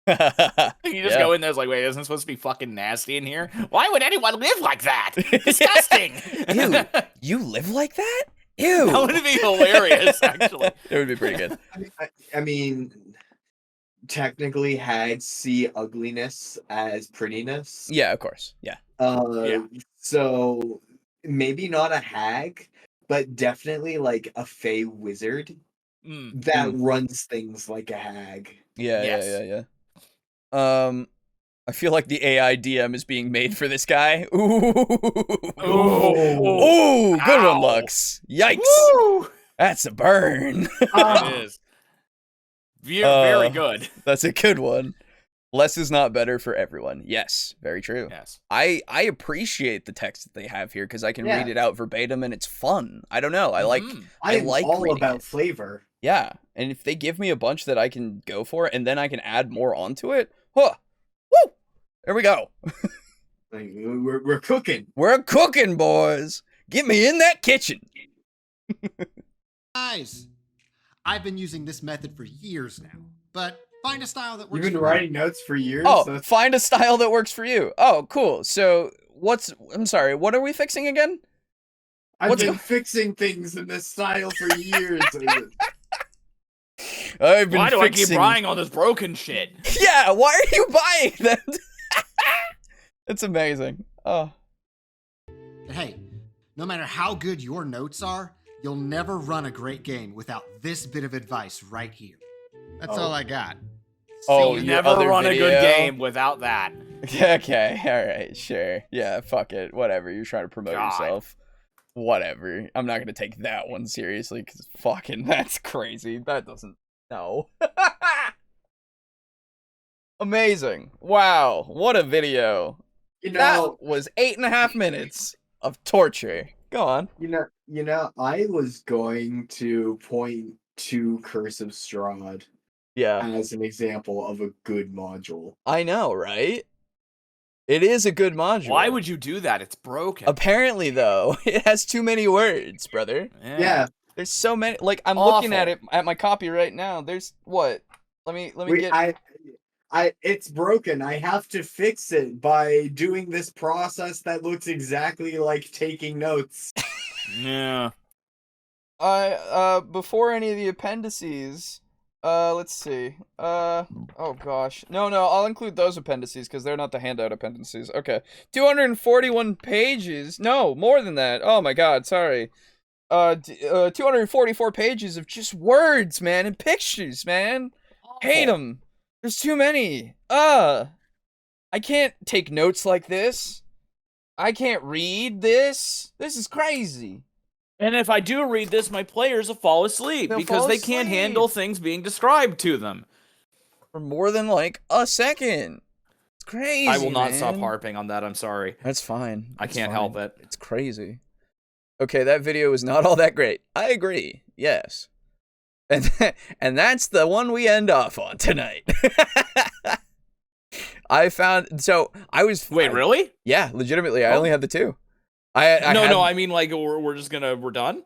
You just go in there, it's like, wait, isn't it supposed to be fucking nasty in here? Why would anyone live like that? Disgusting. Ew, you live like that? Ew. That would be hilarious, actually. It would be pretty good. I mean, technically, hags see ugliness as prettiness. Yeah, of course. Yeah. So maybe not a hag, but definitely like a fey wizard that runs things like a hag. Yeah. I feel like the AI DM is being made for this guy. Ooh, good one, Lux. Yikes. Woo! That's a burn. It is. Very good. That's a good one. Less is not better for everyone. Yes, very true. Yes. I appreciate the text that they have here because I can read it out verbatim and it's fun. I don't know. I like all about it. flavor. Yeah, and if they give me a bunch that I can go for and then I can add more onto it, woo! There we go. Like, we're cooking. We're cooking, boys. Get me in that kitchen. Guys, I've been using this method for years now, but find a style that works. You've been writing notes for years? Find a style that works for you. Oh, cool. So, I'm sorry, what are we fixing again? I've been fixing things in this style for years. Why do I keep buying all this broken shit? Yeah, why are you buying that? It's amazing. Oh. But hey, no matter how good your notes are, you'll never run a great game without this bit of advice right here. That's all I got. You never run a good game without that. Okay, alright, sure. Yeah, fuck it. Whatever, you're trying to promote yourself. Whatever. I'm not gonna take that one seriously, because fucking, that's crazy. That doesn't... No. Amazing. Wow, what a video. You know, That was 8.5 minutes of torture. Go on. you know, I was going to point to Curse of Strahd Yeah. as an example of a good module. I know, right? It is a good module. Why would you do that? It's broken. Apparently, though, it has too many words, brother. Yeah. There's so many. Like, I'm Awful. looking at it at my copy right now. There's what? Let me get. It's broken. I have to fix it by doing this process that looks exactly like taking notes. Yeah. Before any of the appendices, let's see. Oh gosh. No, I'll include those appendices because they're not the handout appendices. Okay. 241 pages. No, more than that. Oh my god, sorry. 244 pages of just words, man, and pictures, man. Hate them. There's too many. I can't take notes like this. I can't read this. This is crazy. And if I do read this, my players will fall asleep because they can't handle things being described to them. For more than like a second. It's crazy. I will not man. stop harping on that. I'm sorry. That's fine. I can't help it. It's crazy. Okay, that video is not all that great. I agree. Yes. And that's the one we end off on tonight. I was Wait, really? Yeah, legitimately. I Oh. only had the two. No, I mean like we're done.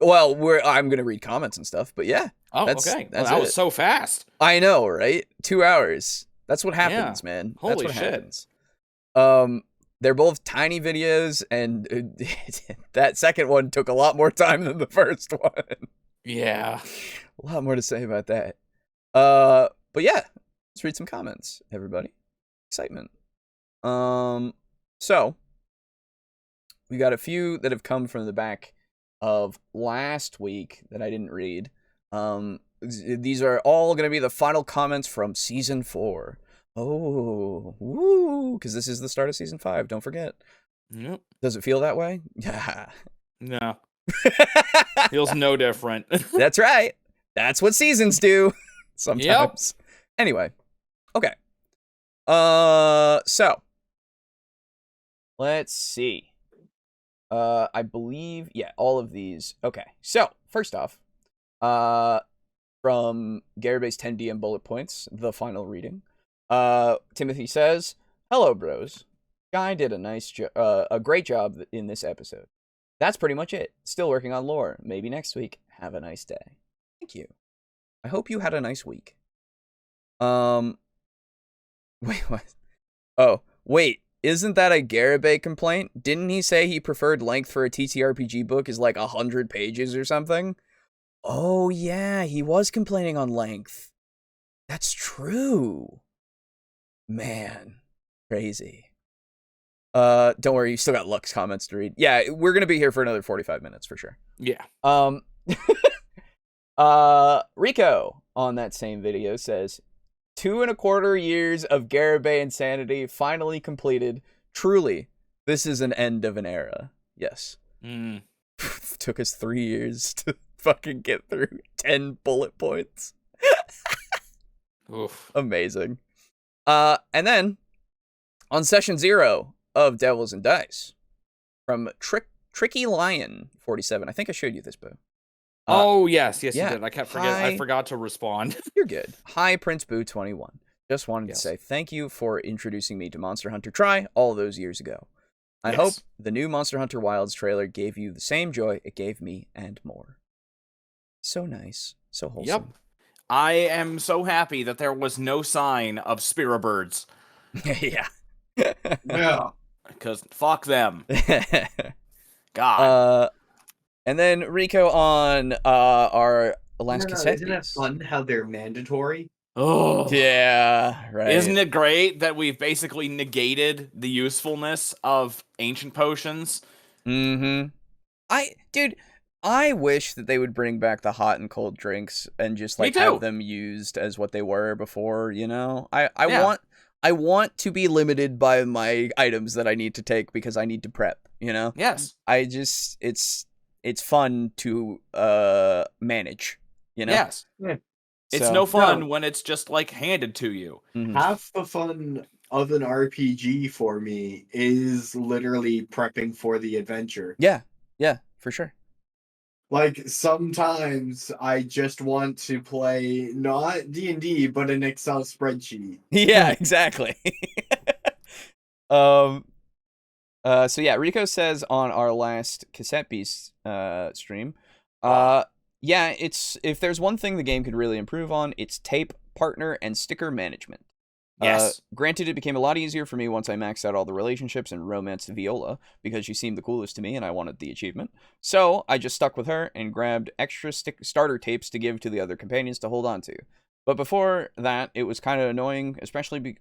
Well, I'm gonna read comments and stuff, but yeah. Oh, That's okay. that's That it. was so fast. I know, right? 2 hours. That's what happens, Yeah. man. Holy That's what shit. happens. They're both tiny videos, and that second one took a lot more time than the first one. Yeah. A lot more to say about that. But yeah, let's read some comments, everybody. Excitement. So we got a few that have come from the back of last week that I didn't read. These are all going to be the final comments from season 4. Oh, woo! Because this is the start of season 5. Don't forget. Yep. Does it feel that way? Yeah. No. Feels no different. That's right. That's what seasons do. Sometimes. Anyway. Okay. So. Let's see. I believe, all of these. Okay. So, first off, from Garabay's 10 DM bullet points, the final reading. Timothy says, "Hello, bros. Guy did a great job in this episode. That's pretty much it. Still working on lore. Maybe next week. Have a nice day." Thank you. I hope you had a nice week. Wait, what? Oh, wait. Isn't that a Garibay complaint? Didn't he say he preferred length for a TTRPG book is like 100 pages or something? Oh, yeah. He was complaining on length. That's true. Man. Crazy. Don't worry. You still got Lux comments to read. Yeah, we're going to be here for another 45 minutes for sure. Yeah. Rico on that same video says, 2.25 years of Garibay insanity finally completed. Truly, this is an end of an era. Yes. Took us 3 years to fucking get through 10 bullet points. Oof. Amazing. And then on session 0 of Devils and Dice from Tricky Lion 47. I think I showed you this, Boo. Oh, yes, you yeah. did. I forgot to respond. You're good. Hi, Prince Boo 21. Just wanted to say thank you for introducing me to Monster Hunter Tri all those years ago. I hope the new Monster Hunter Wilds trailer gave you the same joy it gave me and more. So nice. So wholesome. Yep. I am so happy that there was no sign of Spiribirds. Yeah. Yeah. Because fuck them. God. And then Rico on our last cassette. Isn't that fun how they're mandatory? Oh. Yeah, right. Isn't it great that we've basically negated the usefulness of ancient potions? Mm-hmm. I wish that they would bring back the hot and cold drinks and just like have them used as what they were before, you know? I want to be limited by my items that I need to take because I need to prep, you know? Yes. It's fun to manage, you know? Yes. Yeah. It's no fun when it's just like handed to you. Half the fun of an RPG for me is literally prepping for the adventure. Yeah, for sure. Like, sometimes I just want to play not D&D, but an Excel spreadsheet. Yeah, exactly. So yeah, Rico says on our last Cassette Beast stream, yeah, if there's one thing the game could really improve on, it's tape, partner, and sticker management. Yes. Granted, it became a lot easier for me once I maxed out all the relationships and romanced Viola, because she seemed the coolest to me and I wanted the achievement. So I just stuck with her and grabbed extra starter tapes to give to the other companions to hold on to. But before that, it was kind of annoying, especially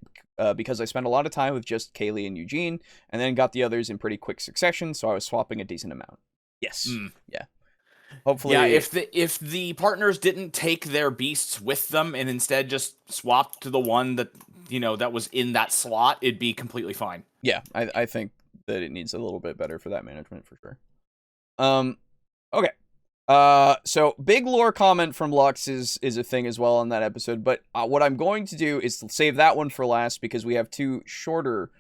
because I spent a lot of time with just Kaylee and Eugene, and then got the others in pretty quick succession, so I was swapping a decent amount. Yes. Yeah. Hopefully. Yeah, if the partners didn't take their beasts with them and instead just swapped to the one that, that was in that slot, it'd be completely fine. Yeah, I think that it needs a little bit better for that management for sure. Okay. So big lore comment from Lux is a thing as well on that episode, but what I'm going to do is save that one for last because we have two shorter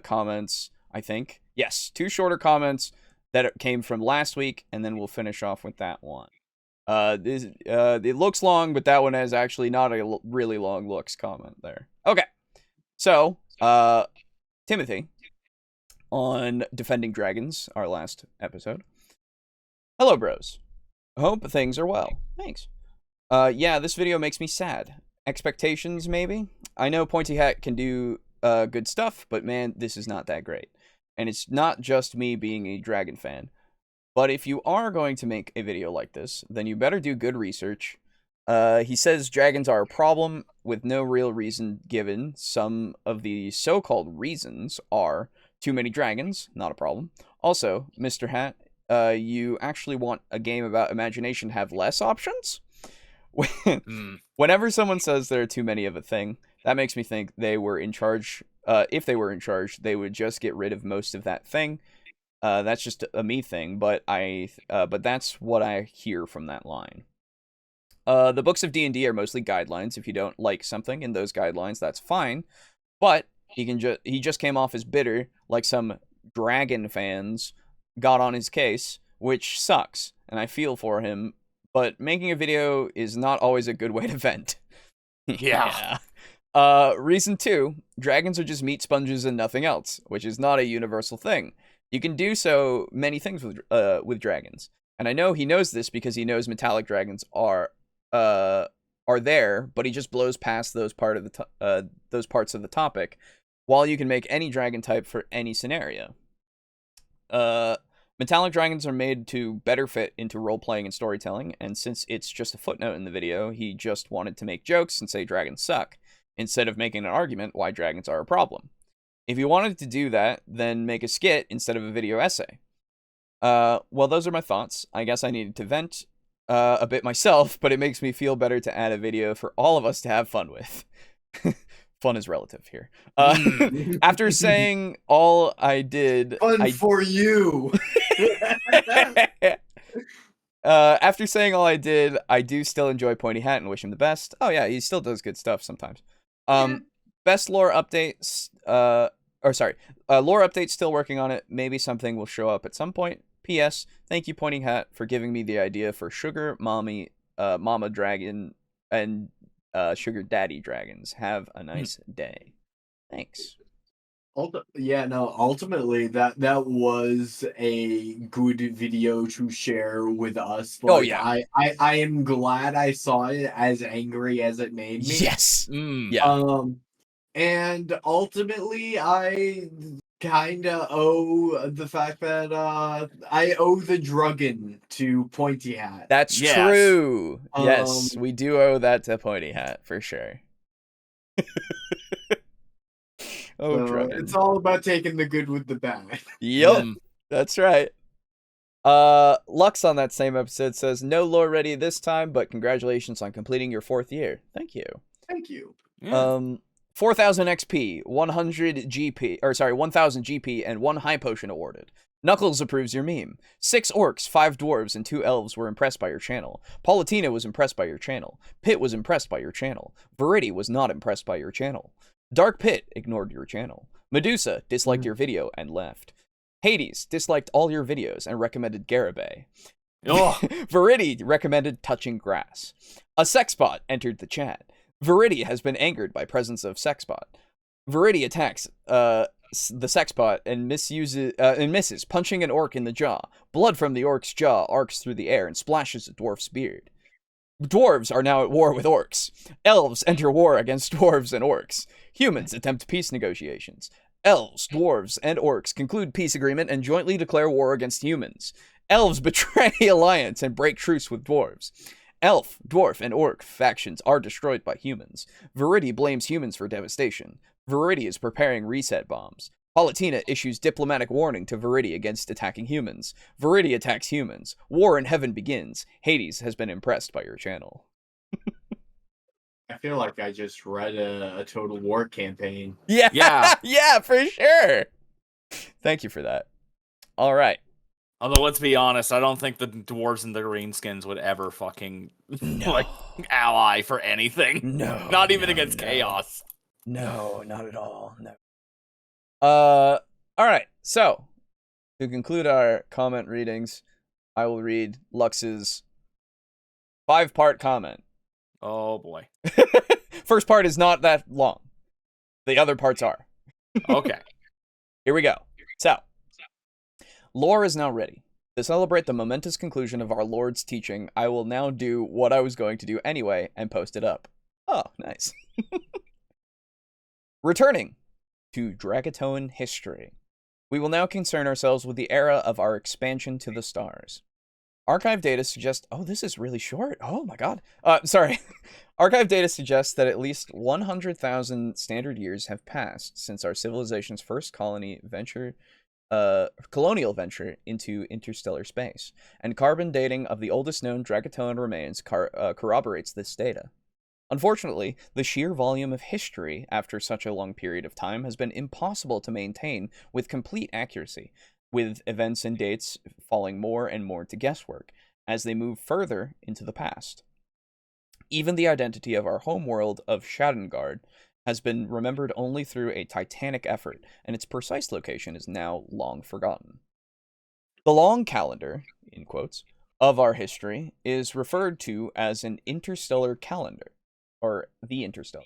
comments, I think. Yes, two shorter comments that came from last week, and then we'll finish off with that one. It looks long, but that one has actually not a really long looks comment there. Okay. So, Timothy on Defending Dragons, our last episode. Hello, bros. Hope things are well. Thanks. Yeah, this video makes me sad. Expectations, maybe? I know Pointy Hat can do good stuff, but man, this is not that great. And it's not just me being a dragon fan. But if you are going to make a video like this, then you better do good research. He says dragons are a problem with no real reason given. Some of the so-called reasons are too many dragons, not a problem. Also, Mr. Hat, you actually want a game about imagination have less options? Whenever someone says there are too many of a thing, that makes me think they were in charge. If they were in charge, they would just get rid of most of that thing. That's just a me thing, but that's what I hear from that line. The books of D&D are mostly guidelines. If you don't like something in those guidelines, that's fine. But he just came off as bitter, like some dragon fans got on his case, which sucks, and I feel for him. But making a video is not always a good way to vent. Yeah. Reason 2, dragons are just meat sponges and nothing else, which is not a universal thing. You can do so many things with dragons. And I know he knows this because he knows metallic dragons are there, but he just blows past those parts of the topic, while you can make any dragon type for any scenario. Metallic dragons are made to better fit into role-playing and storytelling, and since it's just a footnote in the video, he just wanted to make jokes and say dragons suck, instead of making an argument why dragons are a problem. If you wanted to do that, then make a skit instead of a video essay. Well, those are my thoughts. I guess I needed to vent a bit myself, but it makes me feel better to add a video for all of us to have fun with. Fun is relative here. After saying all I did... Fun for you! After saying all I did, I do still enjoy Pointy Hat and wish him the best. Oh yeah, he still does good stuff sometimes. Best lore updates, lore updates, still working on it. Maybe something will show up at some point. P.S. Thank you, Pointy Hat, for giving me the idea for Sugar Mommy, Mama Dragon, and Sugar Daddy Dragons. Have a nice day. Thanks. Ultimately, that was a good video to share with us. Like, I am glad I saw it as angry as it made me. Yes. Yeah. And ultimately, I kinda owe the fact that I owe the drugging to Pointy Hat. That's true. Yes, we do owe that to Pointy Hat for sure. It's all about taking the good with the bad. Yep, that's right. Lux on that same episode says, no lore ready this time, but congratulations on completing your 4th year. Thank you. Thank you. Yeah. 4,000 XP, 1000 GP, and 1 high potion awarded. Knuckles approves your meme. 6 orcs, 5 dwarves, and 2 elves were impressed by your channel. Paulatina was impressed by your channel. Pit was impressed by your channel. Verity was not impressed by your channel. Dark Pit ignored your channel. Medusa disliked your video and left. Hades disliked all your videos and recommended Garibay. Verity recommended touching grass. A sexbot entered the chat. Verity has been angered by presence of sexbot. Verity attacks the sexbot and misses, punching an orc in the jaw. Blood from the orc's jaw arcs through the air and splashes a dwarf's beard. Dwarves are now at war with orcs. Elves enter war against dwarves and orcs. Humans attempt peace negotiations. Elves, dwarves, and orcs conclude peace agreement and jointly declare war against humans. Elves betray alliance and break truce with dwarves. Elf, dwarf, and orc factions are destroyed by humans. Verity blames humans for devastation. Verity is preparing reset bombs. Paulatina issues diplomatic warning to Verity against attacking humans. Verity attacks humans. War in heaven begins. Hades has been impressed by your channel. I feel like I just read a Total War campaign. Yeah, Yeah. yeah, for sure. Thank you for that. All right. Although, let's be honest, I don't think the dwarves and the greenskins would ever fucking like ally for anything. No. Not even against chaos. No, not at all. No. All right. So, to conclude our comment readings, I will read Lux's 5-part comment. Oh boy. First part is not that long. The other parts are. Okay. Here we go. So, lore is now ready. To celebrate the momentous conclusion of our Lord's teaching, I will now do what I was going to do anyway and post it up. Oh, nice. Returning to Dragatoan history, we will now concern ourselves with the era of our expansion to the stars. Archive data suggests... Oh, this is really short. Oh my god. Sorry. Archive data suggests that at least 100,000 standard years have passed since our civilization's first colonial venture into interstellar space, and carbon dating of the oldest known Dragatoan remains corroborates this data. Unfortunately, the sheer volume of history after such a long period of time has been impossible to maintain with complete accuracy, with events and dates falling more and more to guesswork as they move further into the past. Even the identity of our homeworld of Shadengard has been remembered only through a titanic effort, and its precise location is now long forgotten. The long calendar, in quotes, of our history is referred to as an interstellar calendar, or the interstellar,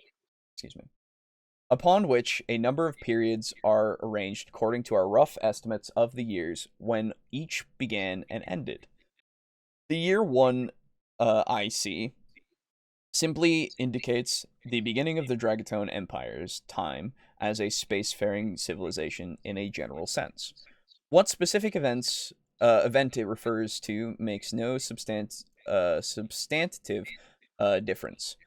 upon which a number of periods are arranged according to our rough estimates of the years when each began and ended. The year 1 IC simply indicates the beginning of the Dragatoan Empire's time as a spacefaring civilization in a general sense. What specific event it refers to makes no substantive difference.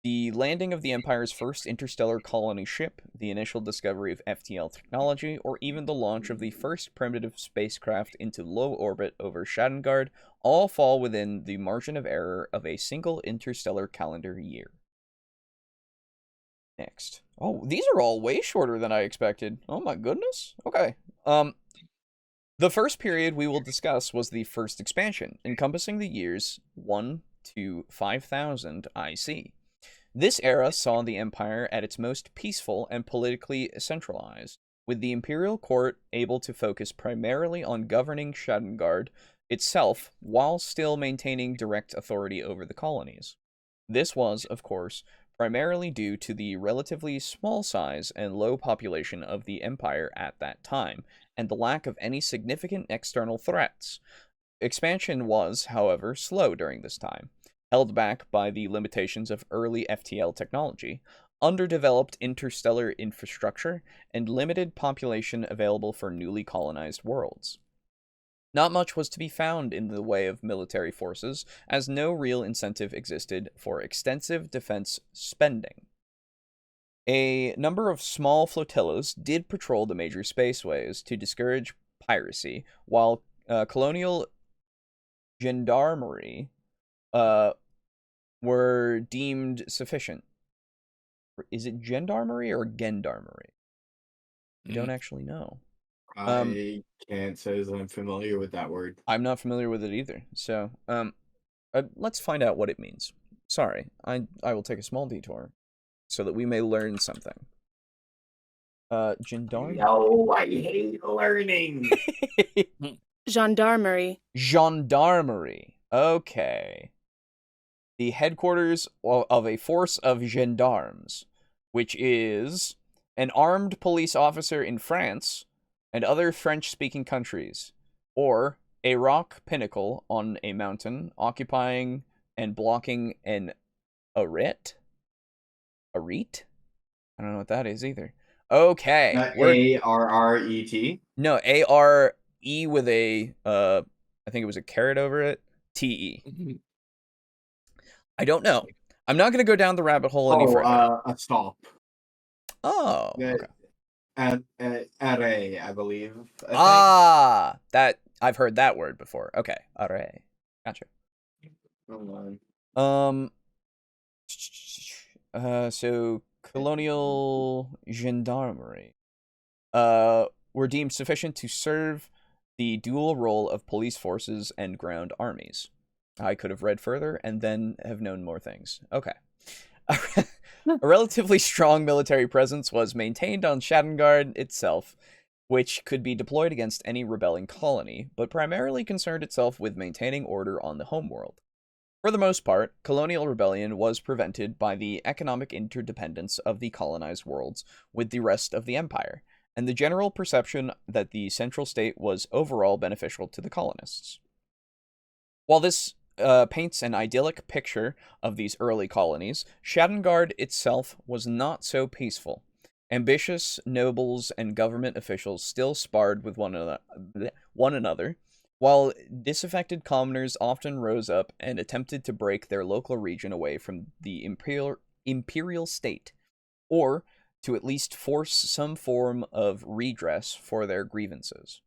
The landing of the Empire's first interstellar colony ship, the initial discovery of FTL technology, or even the launch of the first primitive spacecraft into low orbit over Shadengard all fall within the margin of error of a single interstellar calendar year. Next. Oh, these are all way shorter than I expected. Oh my goodness. Okay. The first period we will discuss was the first expansion, encompassing the years 1 to 5000 IC. This era saw the Empire at its most peaceful and politically centralized, with the Imperial Court able to focus primarily on governing Shadengard itself while still maintaining direct authority over the colonies. This was, of course, primarily due to the relatively small size and low population of the Empire at that time, and the lack of any significant external threats. Expansion was, however, slow during this time, held back by the limitations of early FTL technology, underdeveloped interstellar infrastructure, and limited population available for newly colonized worlds. Not much was to be found in the way of military forces, as no real incentive existed for extensive defense spending. A number of small flotillas did patrol the major spaceways to discourage piracy, while colonial gendarmerie were deemed sufficient. Is it gendarmerie or gendarmerie? I don't actually know. I can't say as I'm familiar with that word. I'm not familiar with it either. So, let's find out what it means. Sorry, I will take a small detour so that we may learn something. Gendarme? No, I hate learning. Gendarmerie. Gendarmerie. Okay. The headquarters of a force of gendarmes, which is an armed police officer in France and other French-speaking countries, or a rock pinnacle on a mountain occupying and blocking an arete? Arete? I don't know what that is either. Okay. A-R-R-E-T? No, A-R-E with a, I think it was a caret over it, T-E. I don't know. I'm not going to go down the rabbit hole any further. A stop. Oh, okay. Array, I believe. That I've heard that word before. Okay, array. Gotcha. So colonial gendarmerie were deemed sufficient to serve the dual role of police forces and ground armies. I could have read further and then have known more things. Okay. A relatively strong military presence was maintained on Shadengard itself, which could be deployed against any rebelling colony, but primarily concerned itself with maintaining order on the homeworld. For the most part, colonial rebellion was prevented by the economic interdependence of the colonized worlds with the rest of the empire, and the general perception that the central state was overall beneficial to the colonists. While this paints an idyllic picture of these early colonies, Shadengard itself was not so peaceful. Ambitious nobles and government officials still sparred with one another, while disaffected commoners often rose up and attempted to break their local region away from the imperial state, or to at least force some form of redress for their grievances.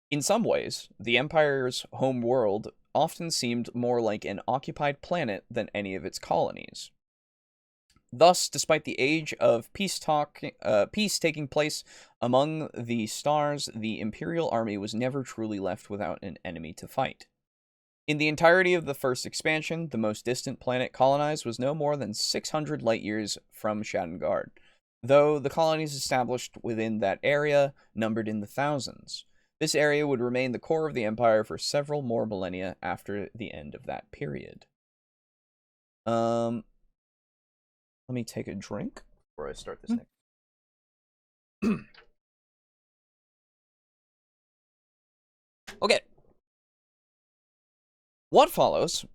In some ways, the Empire's home world often seemed more like an occupied planet than any of its colonies. Thus, despite the age of peace taking place among the stars, the Imperial army was never truly left without an enemy to fight. In the entirety of the first expansion, the most distant planet colonized was no more than 600 light-years from Shadengard, though the colonies established within that area numbered in the thousands. This area would remain the core of the Empire for several more millennia after the end of that period. Let me take a drink before I start this thing. Okay. What follows,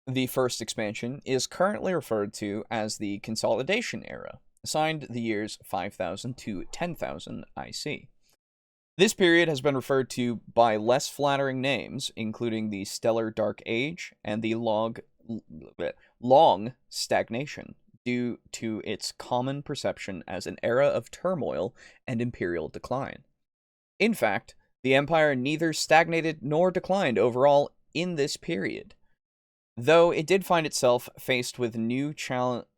the first expansion, is currently referred to as the Consolidation Era, assigned the years 5000 to 10,000 IC. This period has been referred to by less flattering names, including the Stellar Dark Age and the Long Stagnation, due to its common perception as an era of turmoil and imperial decline. In fact, the Empire neither stagnated nor declined overall in this period, though it did find itself faced with new challenges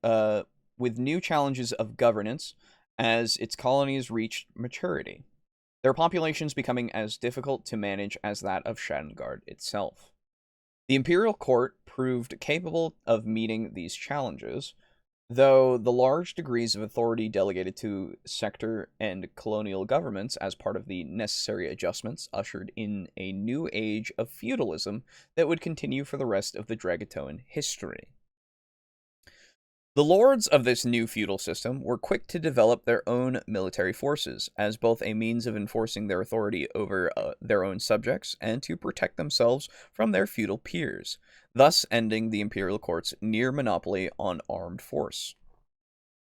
of governance as its colonies reached maturity, their populations becoming as difficult to manage as that of Shadengard itself. The Imperial Court proved capable of meeting these challenges, though the large degrees of authority delegated to sector and colonial governments as part of the necessary adjustments ushered in a new age of feudalism that would continue for the rest of the Dragatoan history. The lords of this new feudal system were quick to develop their own military forces, as both a means of enforcing their authority over their own subjects and to protect themselves from their feudal peers, thus ending the imperial court's near monopoly on armed force.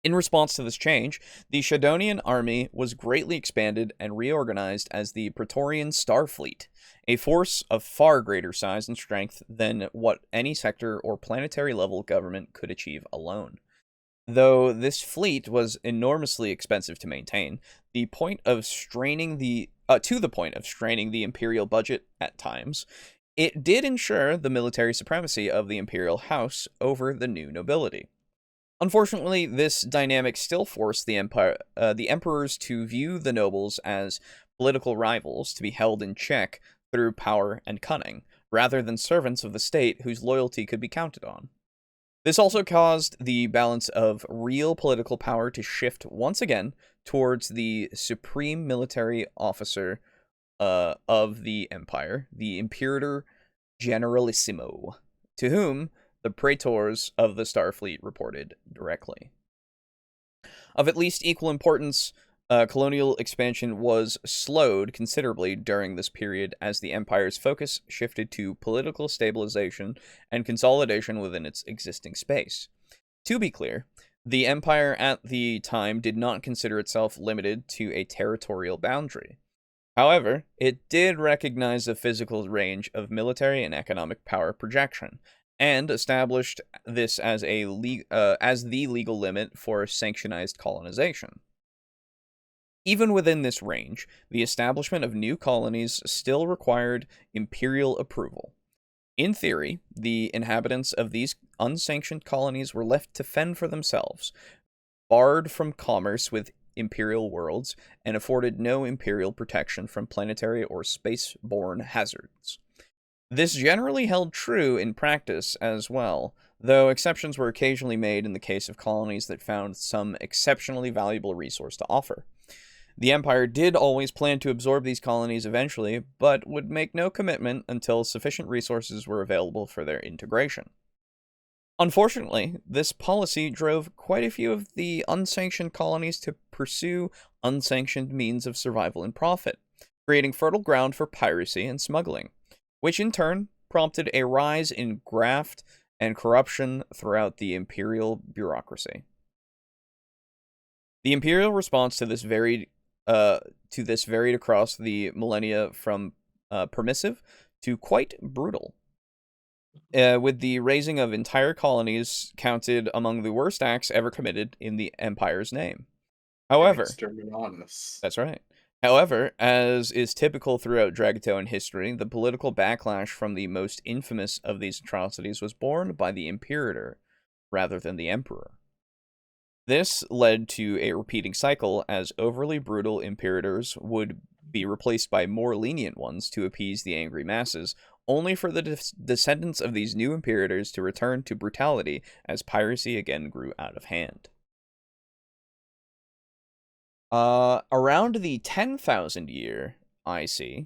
In response to this change, the Shadonian army was greatly expanded and reorganized as the Praetorian Starfleet, a force of far greater size and strength than what any sector or planetary level government could achieve alone. Though this fleet was enormously expensive to maintain, to the point of straining the imperial budget at times, it did ensure the military supremacy of the imperial house over the new nobility. Unfortunately, this dynamic still forced the emperors to view the nobles as political rivals to be held in check through power and cunning, rather than servants of the state whose loyalty could be counted on. This also caused the balance of real political power to shift once again towards the supreme military officer of the empire, the Imperator Generalissimo, to whom the praetors of the Starfleet reported directly. Of at least equal importance, colonial expansion was slowed considerably during this period as the empire's focus shifted to political stabilization and consolidation within its existing space. To be clear, the empire at the time did not consider itself limited to a territorial boundary. However, it did recognize the physical range of military and economic power projection, and established this as the legal limit for sanctionized colonization. Even within this range, the establishment of new colonies still required imperial approval. In theory, the inhabitants of these unsanctioned colonies were left to fend for themselves, barred from commerce with imperial worlds, and afforded no imperial protection from planetary or space-borne hazards. This generally held true in practice as well, though exceptions were occasionally made in the case of colonies that found some exceptionally valuable resource to offer. The Empire did always plan to absorb these colonies eventually, but would make no commitment until sufficient resources were available for their integration. Unfortunately, this policy drove quite a few of the unsanctioned colonies to pursue unsanctioned means of survival and profit, creating fertile ground for piracy and smuggling, which in turn prompted a rise in graft and corruption throughout the imperial bureaucracy. The imperial response to this varied across the millennia from permissive to quite brutal, with the raising of entire colonies counted among the worst acts ever committed in the Empire's name. However, that's right. However, as is typical throughout Dragatoan history, the political backlash from the most infamous of these atrocities was borne by the Imperator rather than the Emperor. This led to a repeating cycle as overly brutal imperators would be replaced by more lenient ones to appease the angry masses, only for the descendants of these new imperators to return to brutality as piracy again grew out of hand. Around the 10,000 year IC,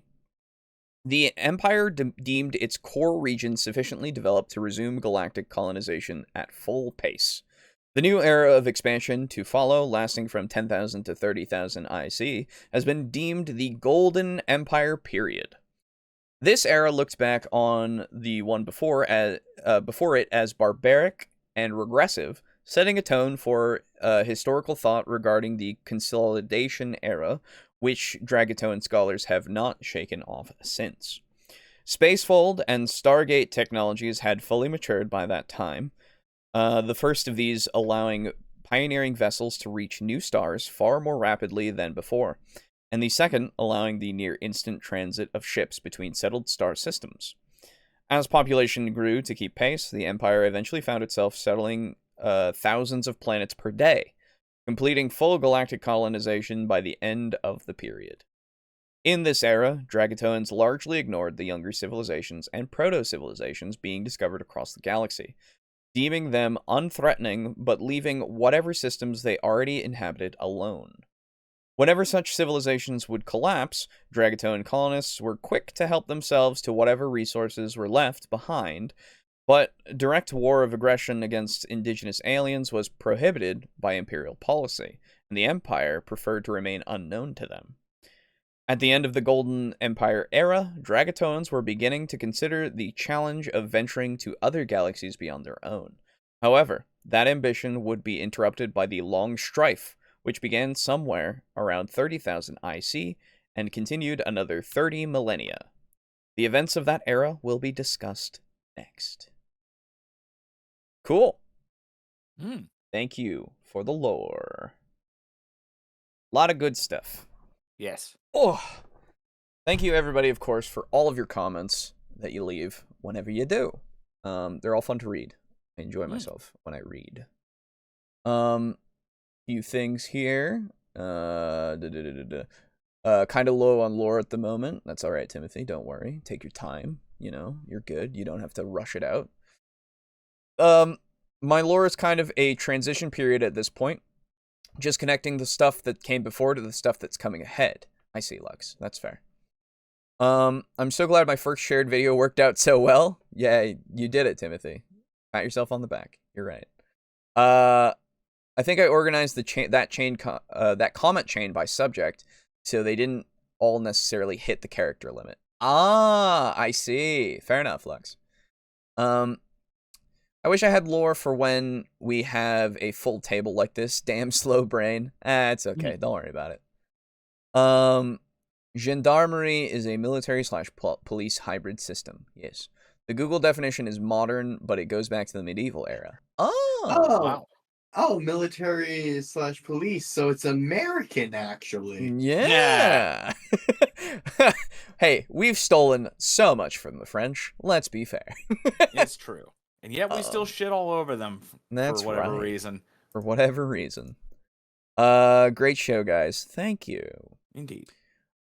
the Empire deemed its core region sufficiently developed to resume galactic colonization at full pace. The new era of expansion to follow, lasting from 10,000 to 30,000 IC, has been deemed the Golden Empire period. This era looked back on the one before it as barbaric and regressive, setting a tone for historical thought regarding the consolidation era, which Dragatoan scholars have not shaken off since. Spacefold and Stargate technologies had fully matured by that time, the first of these allowing pioneering vessels to reach new stars far more rapidly than before, and the second allowing the near-instant transit of ships between settled star systems. As population grew to keep pace, the Empire eventually found itself settling thousands of planets per day, completing full galactic colonization by the end of the period. In this era, Dragatoans largely ignored the younger civilizations and proto-civilizations being discovered across the galaxy, deeming them unthreatening but leaving whatever systems they already inhabited alone. Whenever such civilizations would collapse, Dragatoan colonists were quick to help themselves to whatever resources were left behind, but direct war of aggression against indigenous aliens was prohibited by imperial policy, and the Empire preferred to remain unknown to them. At the end of the Golden Empire era, Dragatoans were beginning to consider the challenge of venturing to other galaxies beyond their own. However, that ambition would be interrupted by the Long Strife, which began somewhere around 30,000 IC and continued another 30 millennia. The events of that era will be discussed next. Cool. Thank you for the lore. A lot of good stuff. Yes. Oh, thank you everybody, of course, for all of your comments that you leave whenever you do. They're all fun to read. I enjoy myself when I read. Few things here. Kind of low on lore at the moment. That's all right, Timothy. Don't worry. Take your time. You know, you're good. You don't have to rush it out. My lore is kind of a transition period at this point. Just connecting the stuff that came before to the stuff that's coming ahead. I see, Lux. That's fair. I'm so glad my first shared video worked out so well. Yeah, you did it, Timothy. Pat yourself on the back. You're right. I think I organized that comment chain by subject, so they didn't all necessarily hit the character limit. Ah, I see. Fair enough, Lux. I wish I had lore for when we have a full table like this. Damn slow brain. It's okay. Don't worry about it. Gendarmerie is a military/police hybrid system. Yes. The Google definition is modern, but it goes back to the medieval era. Oh, wow. Oh, military/police. So it's American, actually. Yeah. Hey, we've stolen so much from the French. Let's be fair. It's true. And yet we still shit all over them for whatever reason. For whatever reason. Great show, guys. Thank you. Indeed.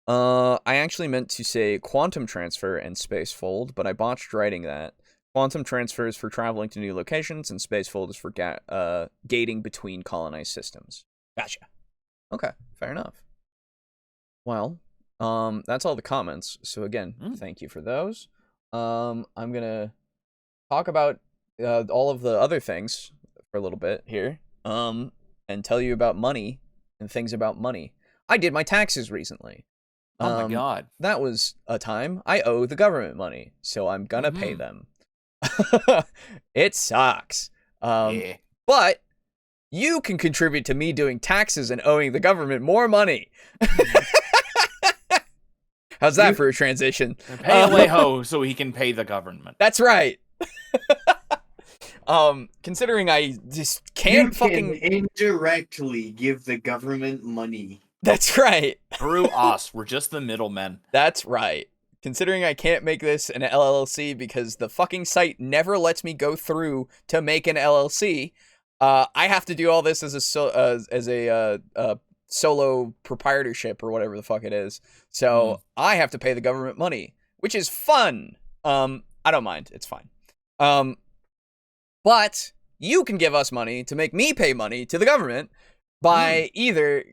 I actually meant to say quantum transfer and spacefold, but I botched writing that. Quantum transfer is for traveling to new locations, and spacefold is for gating between colonized systems. Gotcha. Okay, fair enough. Well, that's all the comments. So again, thank you for those. I'm gonna talk about all of the other things for a little bit here, and tell you about money and things about money. I did my taxes recently. Oh my god. That was a time. I owe the government money, so I'm gonna pay them. It sucks. Yeah. But you can contribute to me doing taxes and owing the government more money. How's that for a transition? Pay Alejo so he can pay the government. That's right. Considering I just can't indirectly give the government money. That's right. Through us. We're just the middlemen. That's right. Considering I can't make this an LLC because the fucking site never lets me go through to make an LLC, I have to do all this as a solo proprietorship or whatever the fuck it is. So I have to pay the government money, which is fun. I don't mind. It's fine. But you can give us money to make me pay money to the government by either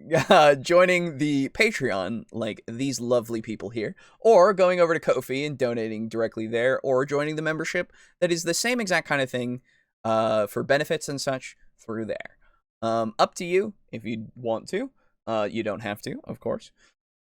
joining the Patreon, like these lovely people here, or going over to Ko-fi and donating directly there, or joining the membership that is the same exact kind of thing for benefits and such through there. Up to you if you want to. You don't have to, of course.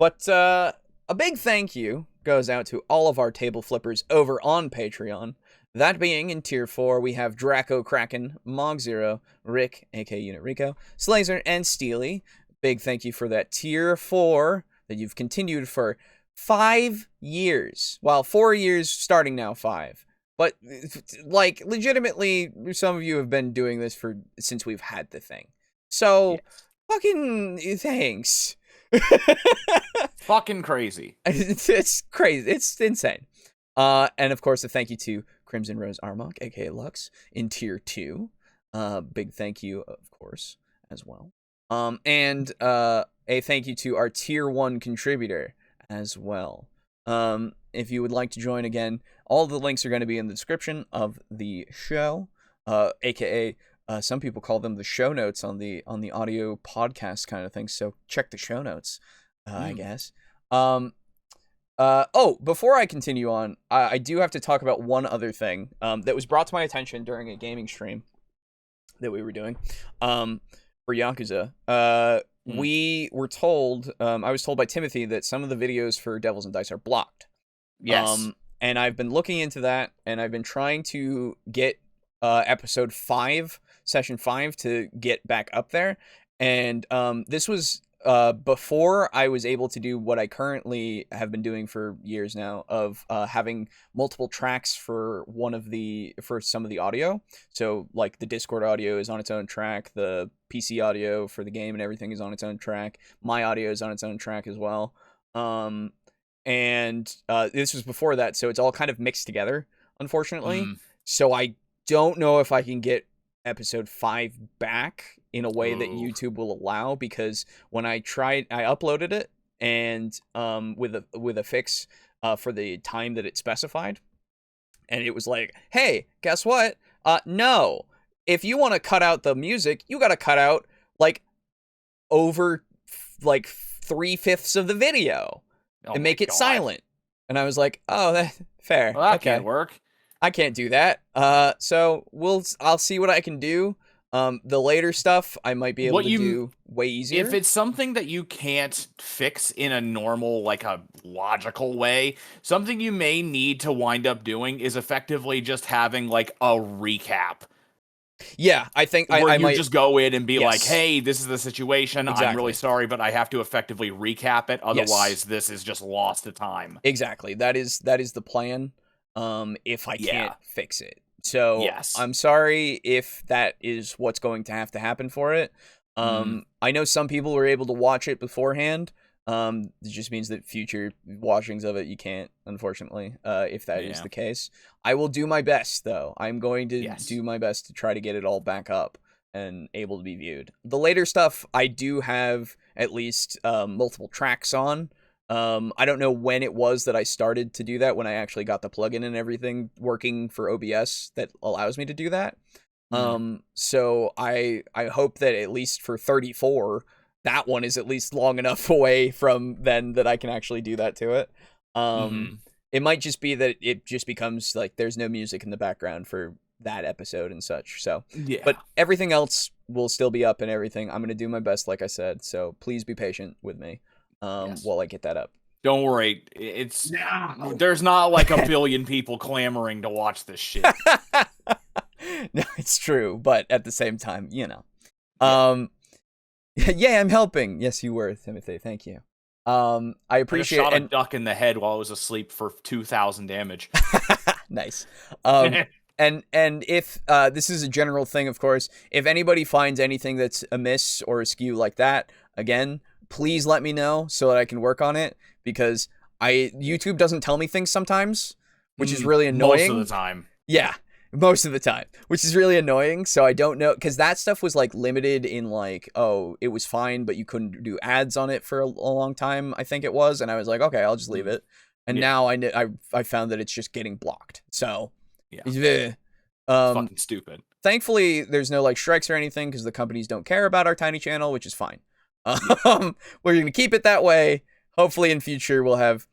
But a big thank you goes out to all of our table flippers over on Patreon. That being, in Tier 4, we have Draco Kraken, Mog0, Rick, aka Unit Rico, Slazer, and Steely. Big thank you for that Tier 4 that you've continued for 5 years. Well, 4 years, starting now 5. But, like, legitimately, some of you have been doing this since we've had the thing. So, fucking thanks. Fucking crazy. It's crazy. It's insane. And of course, a thank you to Crimson Rose Armok, aka Lux, in Tier 2. Big thank you, of course, as well. And a thank you to our Tier 1 contributor as well. If you would like to join again, all the links are going to be in the description of the show, aka some people call them the show notes on the audio podcast kind of thing. So check the show notes, I guess. Before I continue on, I do have to talk about one other thing that was brought to my attention during a gaming stream that we were doing for Yakuza. We were told, I was told by Timothy that some of the videos for Devils and Dice are blocked. Yes. And I've been looking into that, and I've been trying to get episode 5, session 5 to get back up there. And this was before I was able to do what I currently have been doing for years now of having multiple tracks for some of the audio. So like the Discord audio is on its own track, the PC audio for the game and everything is on its own track. My audio is on its own track as well. And this was before that, so it's all kind of mixed together, unfortunately. So I don't know if I can get episode 5 back in a way that YouTube will allow, because when I uploaded it and with a fix for the time that it specified. And it was like, hey, guess what? No. If you want to cut out the music, you got to cut out like over like 3/5 of the video and make it silent. And I was like, oh, that's fair. Well, that okay. can't work. I can't do that. So I'll see what I can do. The later stuff I might be able to do way easier. If it's something that you can't fix in a normal, like a logical way, something you may need to wind up doing is effectively just having like a recap. Yeah, I think where I you might just go in and be like, hey, this is the situation. Exactly. I'm really sorry, but I have to effectively recap it. Otherwise, this is just lost to time. Exactly. That is the plan. If I can't fix it. So I'm sorry if that is what's going to have to happen for it. I know some people were able to watch it beforehand. It just means that future watchings of it you can't, unfortunately, if that is the case. I will do my best, though. I'm going to do my best to try to get it all back up and able to be viewed. The later stuff, I do have at least multiple tracks on. I don't know when it was that I started to do that, when I actually got the plugin and everything working for OBS that allows me to do that. So I hope that at least for 34, that one is at least long enough away from then that I can actually do that to it. It might just be that it just becomes like there's no music in the background for that episode and such. So, but everything else will still be up and everything. I'm going to do my best, like I said. So please be patient with me while I get that up. Don't worry. There's not like a billion people clamoring to watch this shit. No, it's true. But at the same time, you know, yeah, I'm helping. Yes, you were, Timothy. Thank you. I appreciate I just shot a duck in the head while I was asleep for 2,000 damage. Nice. And if this is a general thing, of course, if anybody finds anything that's amiss or askew like that, again, please let me know so that I can work on it, because YouTube doesn't tell me things sometimes, which is really annoying. Most of the time. Yeah. Most of the time, which is really annoying. So I don't know, because that stuff was like limited in like, oh, it was fine, but you couldn't do ads on it for a long time, I think it was. And I was like, okay, I'll just leave it. And now I found that it's just getting blocked. So it's fucking stupid. Thankfully, there's no like strikes or anything because the companies don't care about our tiny channel, which is fine. We're going to keep it that way. Hopefully in future we'll have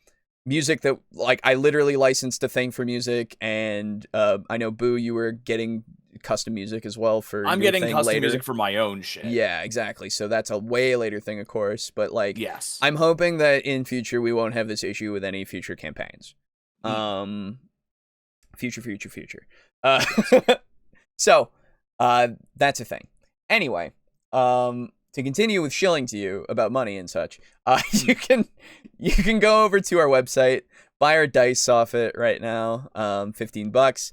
music that, like, I literally licensed a thing for music, and I know, Boo, you were getting custom music as well for I'm getting custom music for my own shit. Yeah, exactly. So that's a way later thing, of course, but like, I'm hoping that in future we won't have this issue with any future campaigns. Future. So that's a thing. Anyway, to continue with shilling to you about money and such, you can go over to our website, buy our dice off it right now, $15.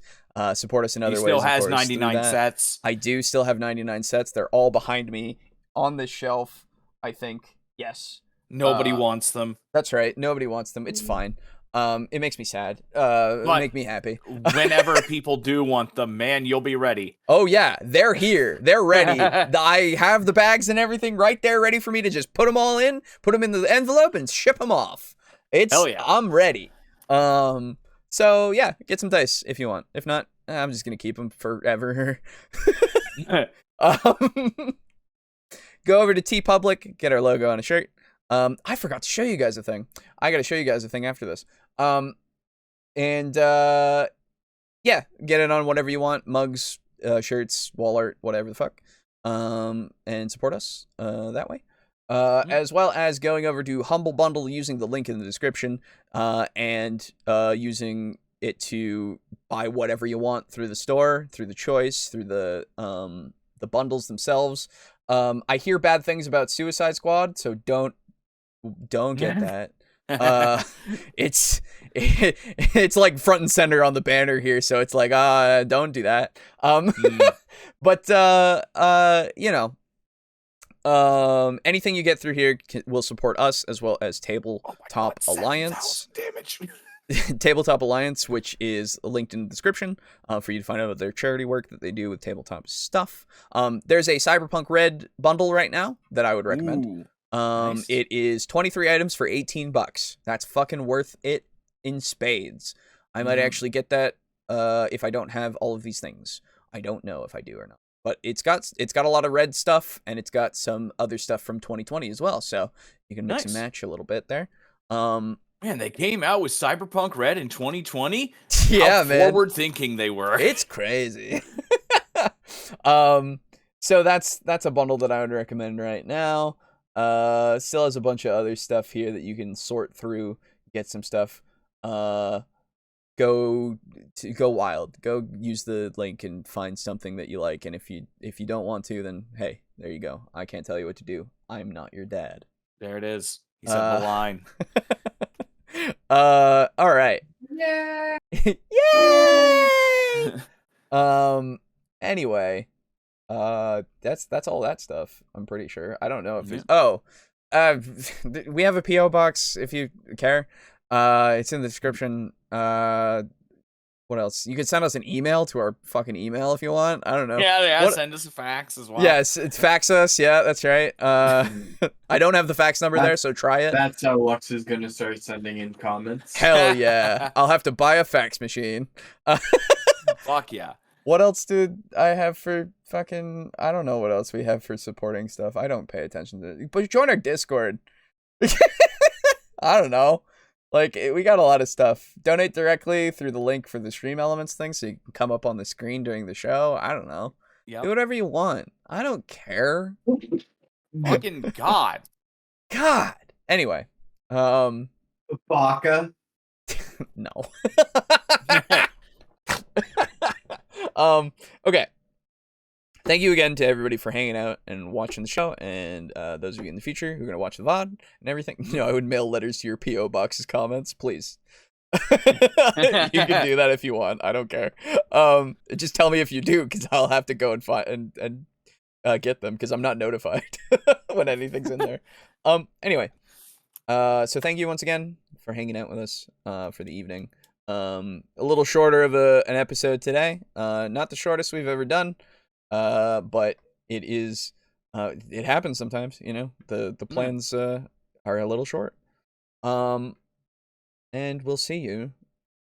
Support us in other ways. He still has 99 sets. I do still have 99 sets. They're all behind me on this shelf, I think. Yes. Nobody wants them. That's right. Nobody wants them. It's fine. It makes me sad. It make me happy. Whenever people do want them, man, you'll be ready. Oh yeah, they're here. They're ready. I have the bags and everything right there, ready for me to just put them all in, put them in the envelope, and ship them off. Hell yeah. I'm ready. So yeah, get some dice if you want. If not, I'm just gonna keep them forever. Go over to TeePublic, get our logo on a shirt. I forgot to show you guys a thing. I gotta show you guys a thing after this. Yeah, get it on whatever you want. Mugs, shirts, wall art, whatever the fuck. And support us that way. As well as going over to Humble Bundle using the link in the description, and using it to buy whatever you want through the store, through the choice, through the bundles themselves. I hear bad things about Suicide Squad, so don't get that. It's like front and center on the banner here, so it's like, don't do that. But you know, anything you get through here will support us, as well as Tabletop Alliance. Damage. Tabletop Alliance, which is linked in the description, for you to find out about their charity work that they do with tabletop stuff. There's a Cyberpunk Red bundle right now that I would recommend. Nice. It is 23 items for $18. That's fucking worth it in spades. I might actually get that if I don't have all of these things. I don't know if I do or not. But it's got a lot of red stuff, and it's got some other stuff from 2020 as well. So you can mix and match a little bit there. Man, they came out with Cyberpunk Red in 2020. Yeah, How man. forward thinking they were. It's crazy. So that's a bundle that I would recommend right now. Still has a bunch of other stuff here that you can sort through, get some stuff. Go wild. Go use the link and find something that you like. And if you don't want to, then hey, there you go. I can't tell you what to do. I'm not your dad. There it is. He said the line. All right. Yeah. Yay! Anyway, that's all that stuff. I'm pretty sure. I don't know if there's. Oh, we have a PO box if you care. It's in the description. What else? You can send us an email to our fucking email if you want. I don't know. Yeah. Send us a fax as well. Yes, it's fax us. Yeah, that's right. I don't have the fax number there, so try it. That's how Lux is gonna start sending in comments. Hell yeah! I'll have to buy a fax machine. Fuck yeah. What else did I have for fucking... I don't know what else we have for supporting stuff. I don't pay attention to it. But join our Discord. I don't know. Like, we got a lot of stuff. Donate directly through the link for the Stream Elements thing so you can come up on the screen during the show. I don't know. Yep. Do whatever you want. I don't care. Fucking God. God. Anyway. Baka. No. Okay. Thank you again to everybody for hanging out and watching the show, and those of you in the future who are gonna watch the VOD and everything. You know, I would mail letters to your PO box's comments, please. You can do that if you want. I don't care. Just tell me if you do, because I'll have to go and find and get them, because I'm not notified when anything's in there. Anyway, so thank you once again for hanging out with us for the evening. A little shorter of an episode today. Not the shortest we've ever done. But it is, it happens sometimes, you know, the plans, are a little short. And we'll see you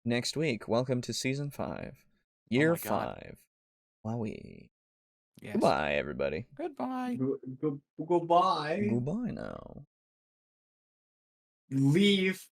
next week. Welcome to season 5, year 5. Wowee. Yes. Goodbye, everybody. Goodbye. Goodbye. Goodbye now. Leave.